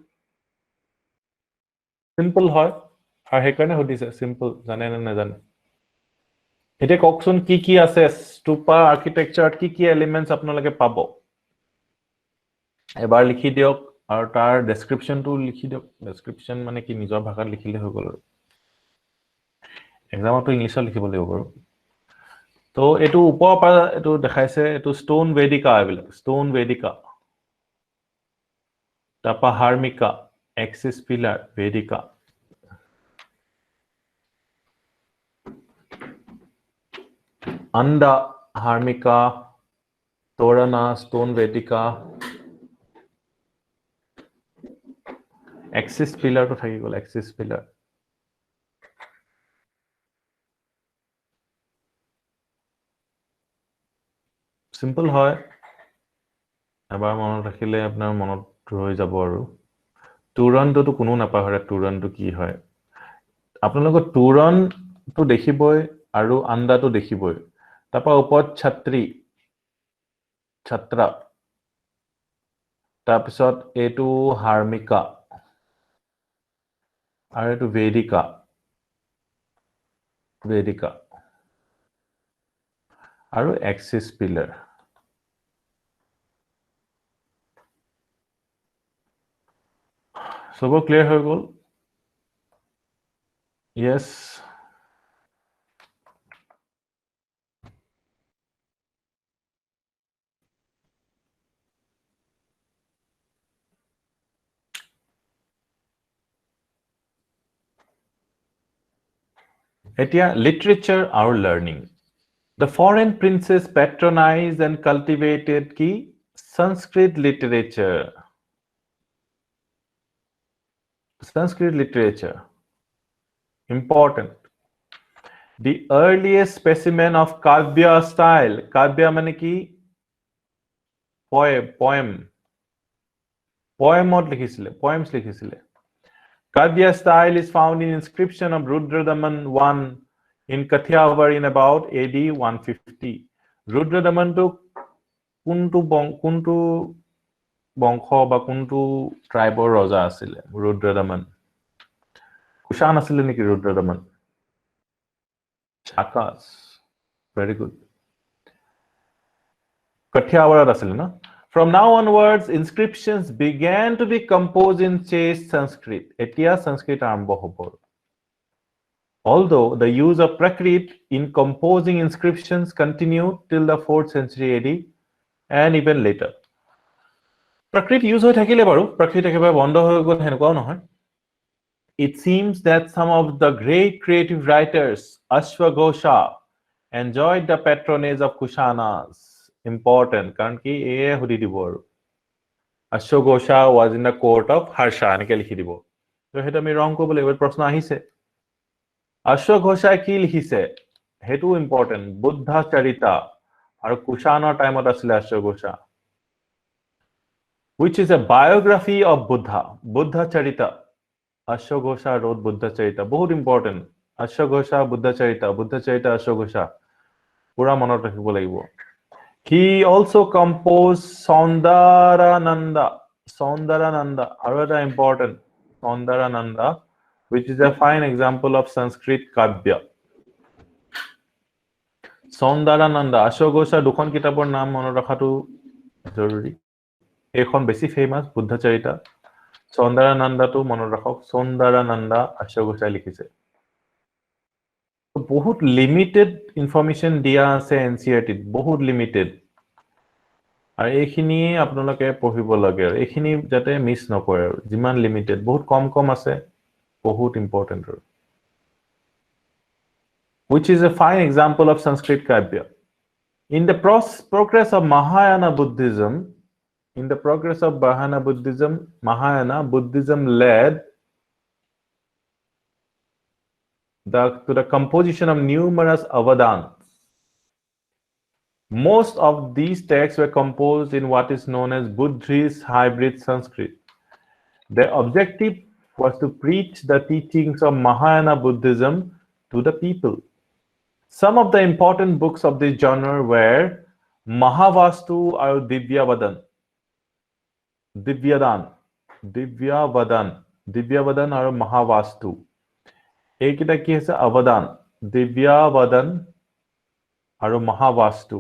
সিম্পল হয় আৰু সেইকাৰণে সুধিছে সিম্পল জানে নে নাজানে এতিয়া কওকচোন কি আছে ষ্টুপা আৰ্কিটেকচাৰত কি এলিমেন্টস আপোনালোকে পাব এবাৰ লিখি দিয়ক আৰু তাৰ ডেসক্ৰিপশনটো লিখি দিয়ক ডেসক্ৰিপশন মানে কি নিজৰ ভাষাত লিখিলে হৈ গ'ল আৰু এক্সামতো ইংলিছত লিখিব লাগিব বাৰু তো এটো ওপৰৰ পৰা এটো দেখাইছে এটো ষ্টোন বেদিকা এইবিলাক ষ্টোন বেদিকা তাপা harmika axis pillar vedika anda harmika torana stone vedika axis পিলাৰটো থাকি গ'ল এক্সিস পিলাৰ সিম্পল হয় এবাৰ মনত ৰাখিলে আপোনাৰ মনত ৰৈ যাব আৰু তুৰণটোতো কোনো নাপাহৰে তুৰণটো কি হয় আপোনালোকৰ তুৰণটো দেখিবই আৰু আণ্ডাটো দেখিবই তাৰপা ওপৰত ছত্ৰা তাৰপিছত এইটো হাৰ্মিকা আৰু এইটো বেদিকা আৰু এক্সিস পিলাৰ সব ক্লিয়াৰ হৈ গ'ল yes এতিয়া literature আৰু learning the foreign princes patronized and cultivated ki Sanskrit literature important the earliest specimen of kavya style kavya mane ki poems লিখিছিলে Kavya style is found in inscription of Rudradaman I in Kathiawar in about AD 150. Rudradaman to kuntu bongkho ba kuntu tribe roja asile Rudradaman. Kushan asile niki Rudradaman. Chakas. Very good. Kathiawar asile na. From now onwards, inscriptions began to be composed in chaste Sanskrit. Etia Sanskrit arambho hobor. Although the use of Prakrit in composing inscriptions continued till the 4th century AD and even later. Prakrit use hoi thakile baru, Prakrit ekebare bondo hoi gol henukaও নহয়. It seems that some of the great creative writers, Ashwagosha, enjoyed the patronage of Kushanas. Important karan ki e hudi dibo aru Ashwagosha was in the court of Harsha enike likhi dibo to hetu ami wrong ko bole ebar proshno ahise Ashwagosha ki likhise hetu important Buddha Charita aru Kushana time ot asile Ashwagosha which is a biography of Buddha. Buddha Charita. Ashogosha wrote Buddha Charita. বহুত important. Ashogosha, Buddha Charita. Buddha Charita, Ashogosha. Pura manot rakhibo lagibo. He also composed Saundarananda. Saundarananda. Another important. Saundarananda, which is a fine example of Sanskrit Kavya. Saundarananda. Ashogosha দুখন কিতাপৰ নাম মনত ৰখাটো জৰুৰী। এইখন বেছি famous Buddha Sarita. Saundarananda মনত ৰাখক। Saundarananda Ashogosha লিখিছে। বহুত লিমিটেড ইনফৰমেশন দিয়া আছে এনসিআৰটি বহুত লিমিটেড আৰু এইখিনি আপোনালোকে পঢ়িব লাগে আৰু এইখিনি যাতে মিস নকৰে আৰু যিমান লিমিটেড বহুত কম আছে বহুত ইম্পৰ্টেন্ট আৰু which is a fine example of Sanskrit Kavya. In the progress of Mahayana Buddhism, Mahayana Buddhism led to the composition of numerous avadans. Most of these texts were composed in what is known as Buddhist hybrid Sanskrit. Their objective was to preach the teachings of Mahayana Buddhism to the people. Some of the important books of this genre were Mahavastu or Divyavadan or Mahavastu. Ekita ki ase Avadan, Divyavadan or Mahavastu.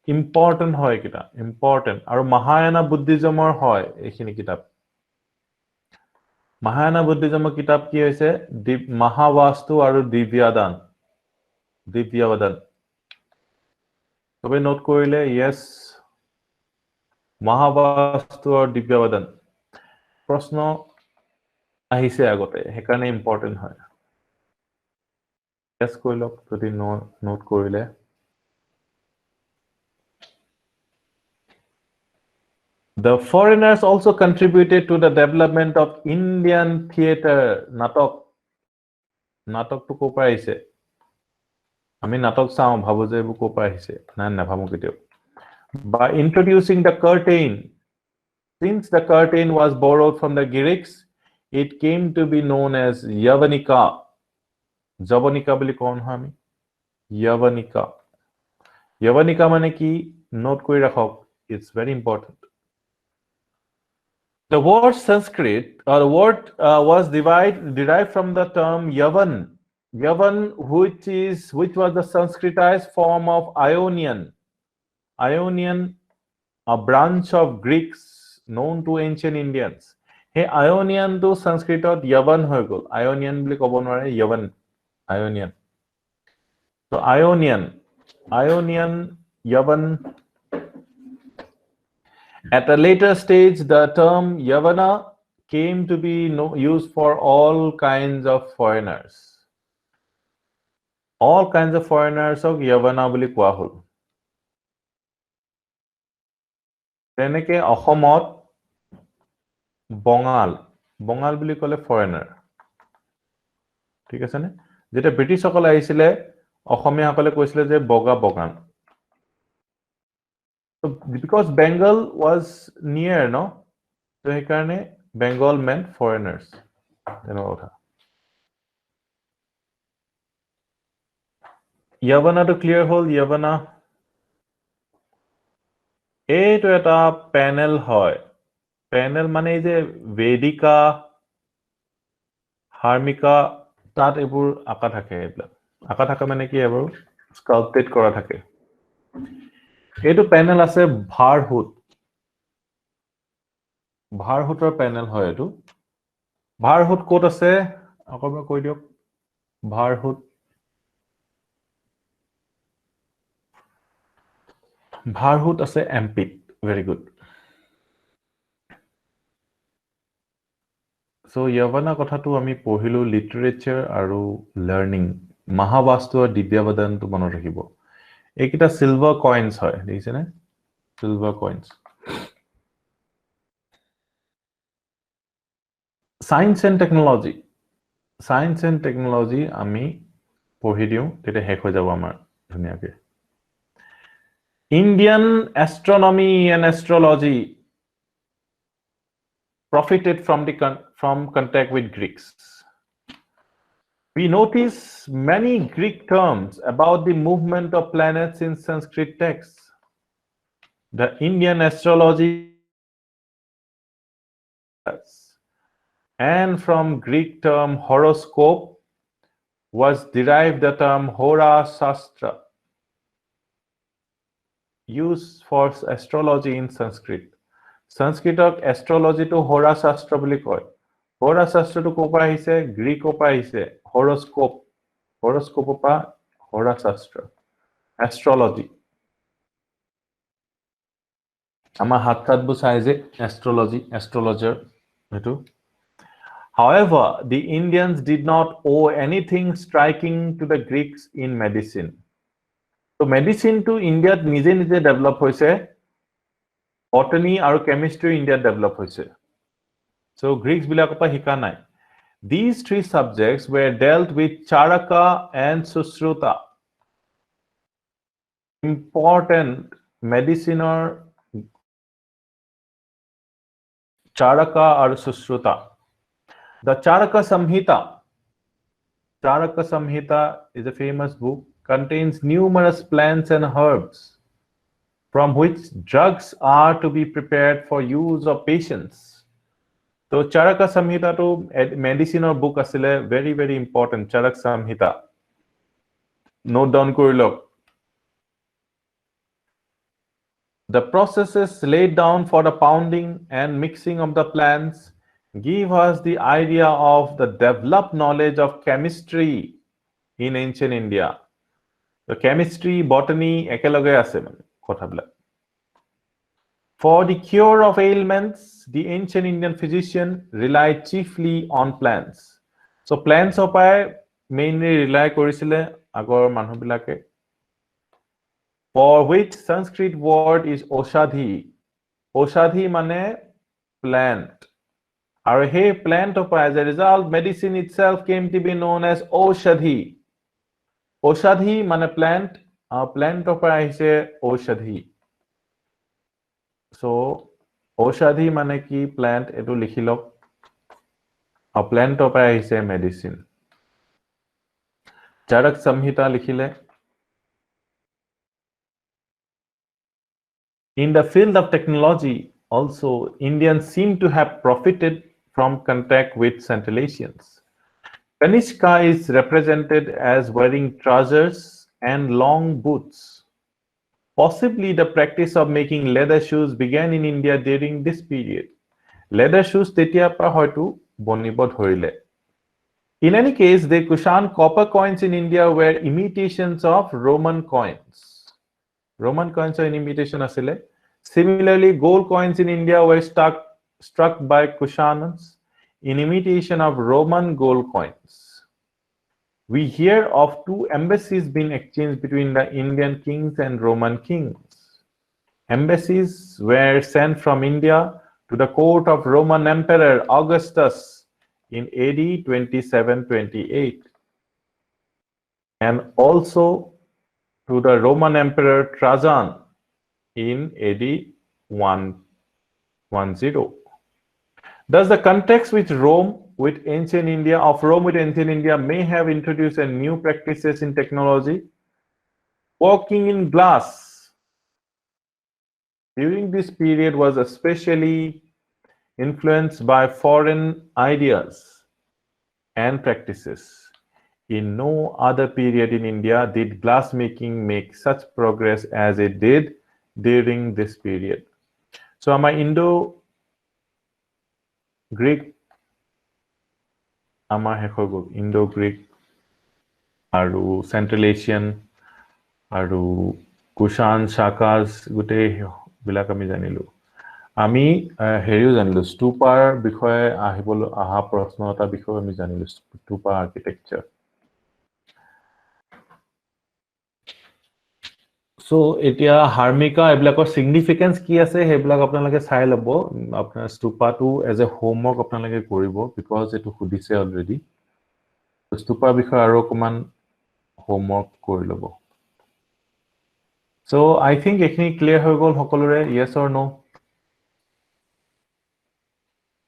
Important hoy kita, important. Aru Mahayana Buddhism or hoy ekhini kitab. Mahayana Buddhism kitab ki hoise Mahavastu aru Divyavadan. Tobe note korile yes Mahavastu or Divyavadan. Prashno ahise agote hekane important hoy. Yes koilok jodi note korile. The foreigners also contributed to the development of Indian theater. Natok to kopar ahise. Ami natok sao bhabo je bu kopar ahise. Na bhabo keteo. By introducing the curtain. Since the curtain was borrowed from the Greeks, it came to be known as Yavanika. Javanika boli kon ha ami? Yavanika. Yavanika mane ki note koi rakhok. It's very important. The word Sanskrit or the word was derived from the term Yavan. Yavan, which was the Sanskritized form of Ionian. Ionian, a branch of Greeks known to ancient Indians. Hey, Ionian to Sanskrit or Yavan hoy gol. Ionian boli kobo nware Yavan. Ionian. So Ionian, Yavan. At a later stage, the term Yavana came to be used for all kinds of foreigners. All kinds of foreigners of Yavana boli koa hol. Teneke Ahomot Bongal boli kole foreigner. ঠিক আছে নে যেটা British সকল আইছিলে অসমীয়া সকলে কৈছিলে যে বগা বগান So because Bengal was near, no? So hekarne Bengal meant foreigners. Yavana to clear hole, Yavana. Eto eta panel hoy. Panel mane je Vedika, Harmika, tat ebur aka thake ebla. Aka thaka mane ki ebur sculpted kora thake. এইটো panel আছে ভাৰহুতৰ panel হয় এটো ভাৰহুত coat আছে আকবা কৈ দিওক ভাৰহুত আছে MP very good so ইয়াৱানা কথাটো আমি পঢ়িলো লিটাৰেচাৰ আৰু লাৰ্নিং মহাবাস্তু আৰু দিব্যাবদানটো মনত ৰাখিব ekita silver coins hoy dekhise na silver coins science and technology ami পঢ়ি দিও তেতে হেক হৈ যাব আমাৰ ধুনিয়াকে Indian astronomy and astrology profited from contact with Greeks. We notice many Greek terms about the movement of planets in Sanskrit texts. The Indian astrology and from Greek term horoscope was derived the term Hora Shastra, used for astrology in Sanskrit. Sanskritok astrology to Hora Shastra বুলি কয়. Hora Shastra to ক'ৰ পৰা আহিছে? গ্ৰীকৰ পৰা আহিছে. Horoscope. Horoscope পৰা Hora Shastra. Astrology. আমাৰ হাত-চাতবোৰ চাই যে astrology, astrologer সেইটো. However, the Indians did not owe anything striking to the Greeks in medicine. So medicine to India নিজে নিজে develop হৈছে. Botany আৰু chemistry India develop হৈছে. So Greeks বিলাকৰ পৰা শিকা নাই. These three subjects were dealt with Charaka and Sushruta. Important medicine or Charaka or Sushruta. The Charaka Samhita is a famous book, contains numerous plants and herbs from which drugs are to be prepared for use of patients. So Charaka Samhita to medicine or book asile very very important. Charaka Samhita. Note down korilok. The processes laid down for the pounding and mixing of the plants give us the idea of the developed knowledge of chemistry in ancient India. The chemistry, botany, ekeloge ase mane kothabla. For the cure of ailments, the ancient Indian physician relied chiefly on plants. So plants opai mainly rely korisile agor manhu bilake. For which Sanskrit word is Oshadhi. Oshadhi mane plant. Our hey plant of as a result, medicine itself came to be known as Oshadhi. Oshadhi mane plant. Plant of is Oshadhi. So Oshadhi mane ki plant etu likhilok. A plant of is a medicine. Charak Samhita likhile. In the field of technology, also, Indians seem to have profited from contact with Central Asians. Kanishka is represented as wearing trousers and long boots. Possibly the practice of making leather shoes began in India during this period. Leather shoes tetia pa hoitu bonibo dhorile. In any case, the Kushan copper coins in India were imitations of Roman coins. Roman coins are an imitation asile. Similarly, gold coins in India were struck by Kushans in imitation of Roman gold coins. We hear of two embassies being exchanged between the Indian kings and Roman kings. Embassies were sent from India to the court of Roman Emperor Augustus in AD 27-28 and also to the Roman Emperor Trajan in AD 110. Thus, the context with Rome with ancient India may have introduced a new practices in technology. Working in glass during this period was especially influenced by foreign ideas and practices. In no other period in India did glassmaking make such progress as it did during this period. So, our Indo-Greek, Indo-Greek, aru Central Asian, aru Kushan, Shakas, gute bilak ami janilu. Ami heriu janilu. Stupar bikhoye ahibolo aha prashno eta bikhoye ami janilu. Stupa architecture. So, etia Harmika eblakor significance ki ase heblak apnalage sai lobo apnar stupa tu as a homework apnalage koribo because etu hudise already. Stupa bikhoye aro koman homework kori lobo. So, I think ekhini clear hoy gol hokolore, yes or no?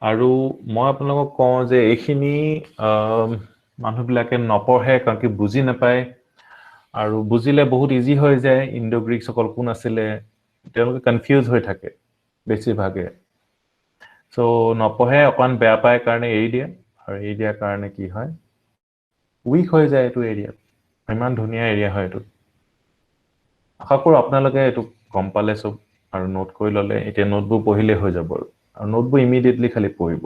আৰু মই আপোনালোকক কওঁ যে এইখিনি মানুহবিলাকে নপঢ়ে কাৰণ কি বুজি নাপায় আৰু বুজিলে বহুত ইজি হৈ যায় ইণ্ডো গ্ৰীকসকল কোন আছিলে তেওঁলোকে কনফিউজ হৈ থাকে বেছিভাগে সো নপঢ়ে অকণ বেয়া পায় কাৰণে এৰি দিয়ে আৰু এৰি দিয়াৰ কাৰণে কি হয় উইক হৈ যায় এইটো এৰিয়া ইমান ধুনীয়া এৰিয়া হয় এইটো আশা কৰোঁ আপোনালোকে এইটো গম পালে চব আৰু নোট কৰি ল'লে এতিয়া নোটবোৰ পঢ়িলে হৈ যাব আৰু নোটবোৰ ইমিডিয়েটলি খালি পঢ়িব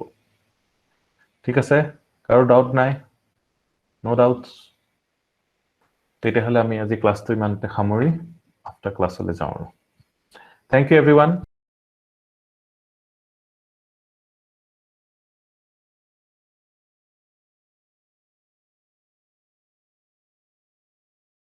ঠিক আছে কাৰো ডাউট নাই নো ডাউটছ তেতিয়াহ'লে আমি আজি ক্লাছটো ইমানতে সামৰি আফটাৰ ক্লাছলৈ যাওঁ আৰু থ্যাংক ইউ এভৰিৱান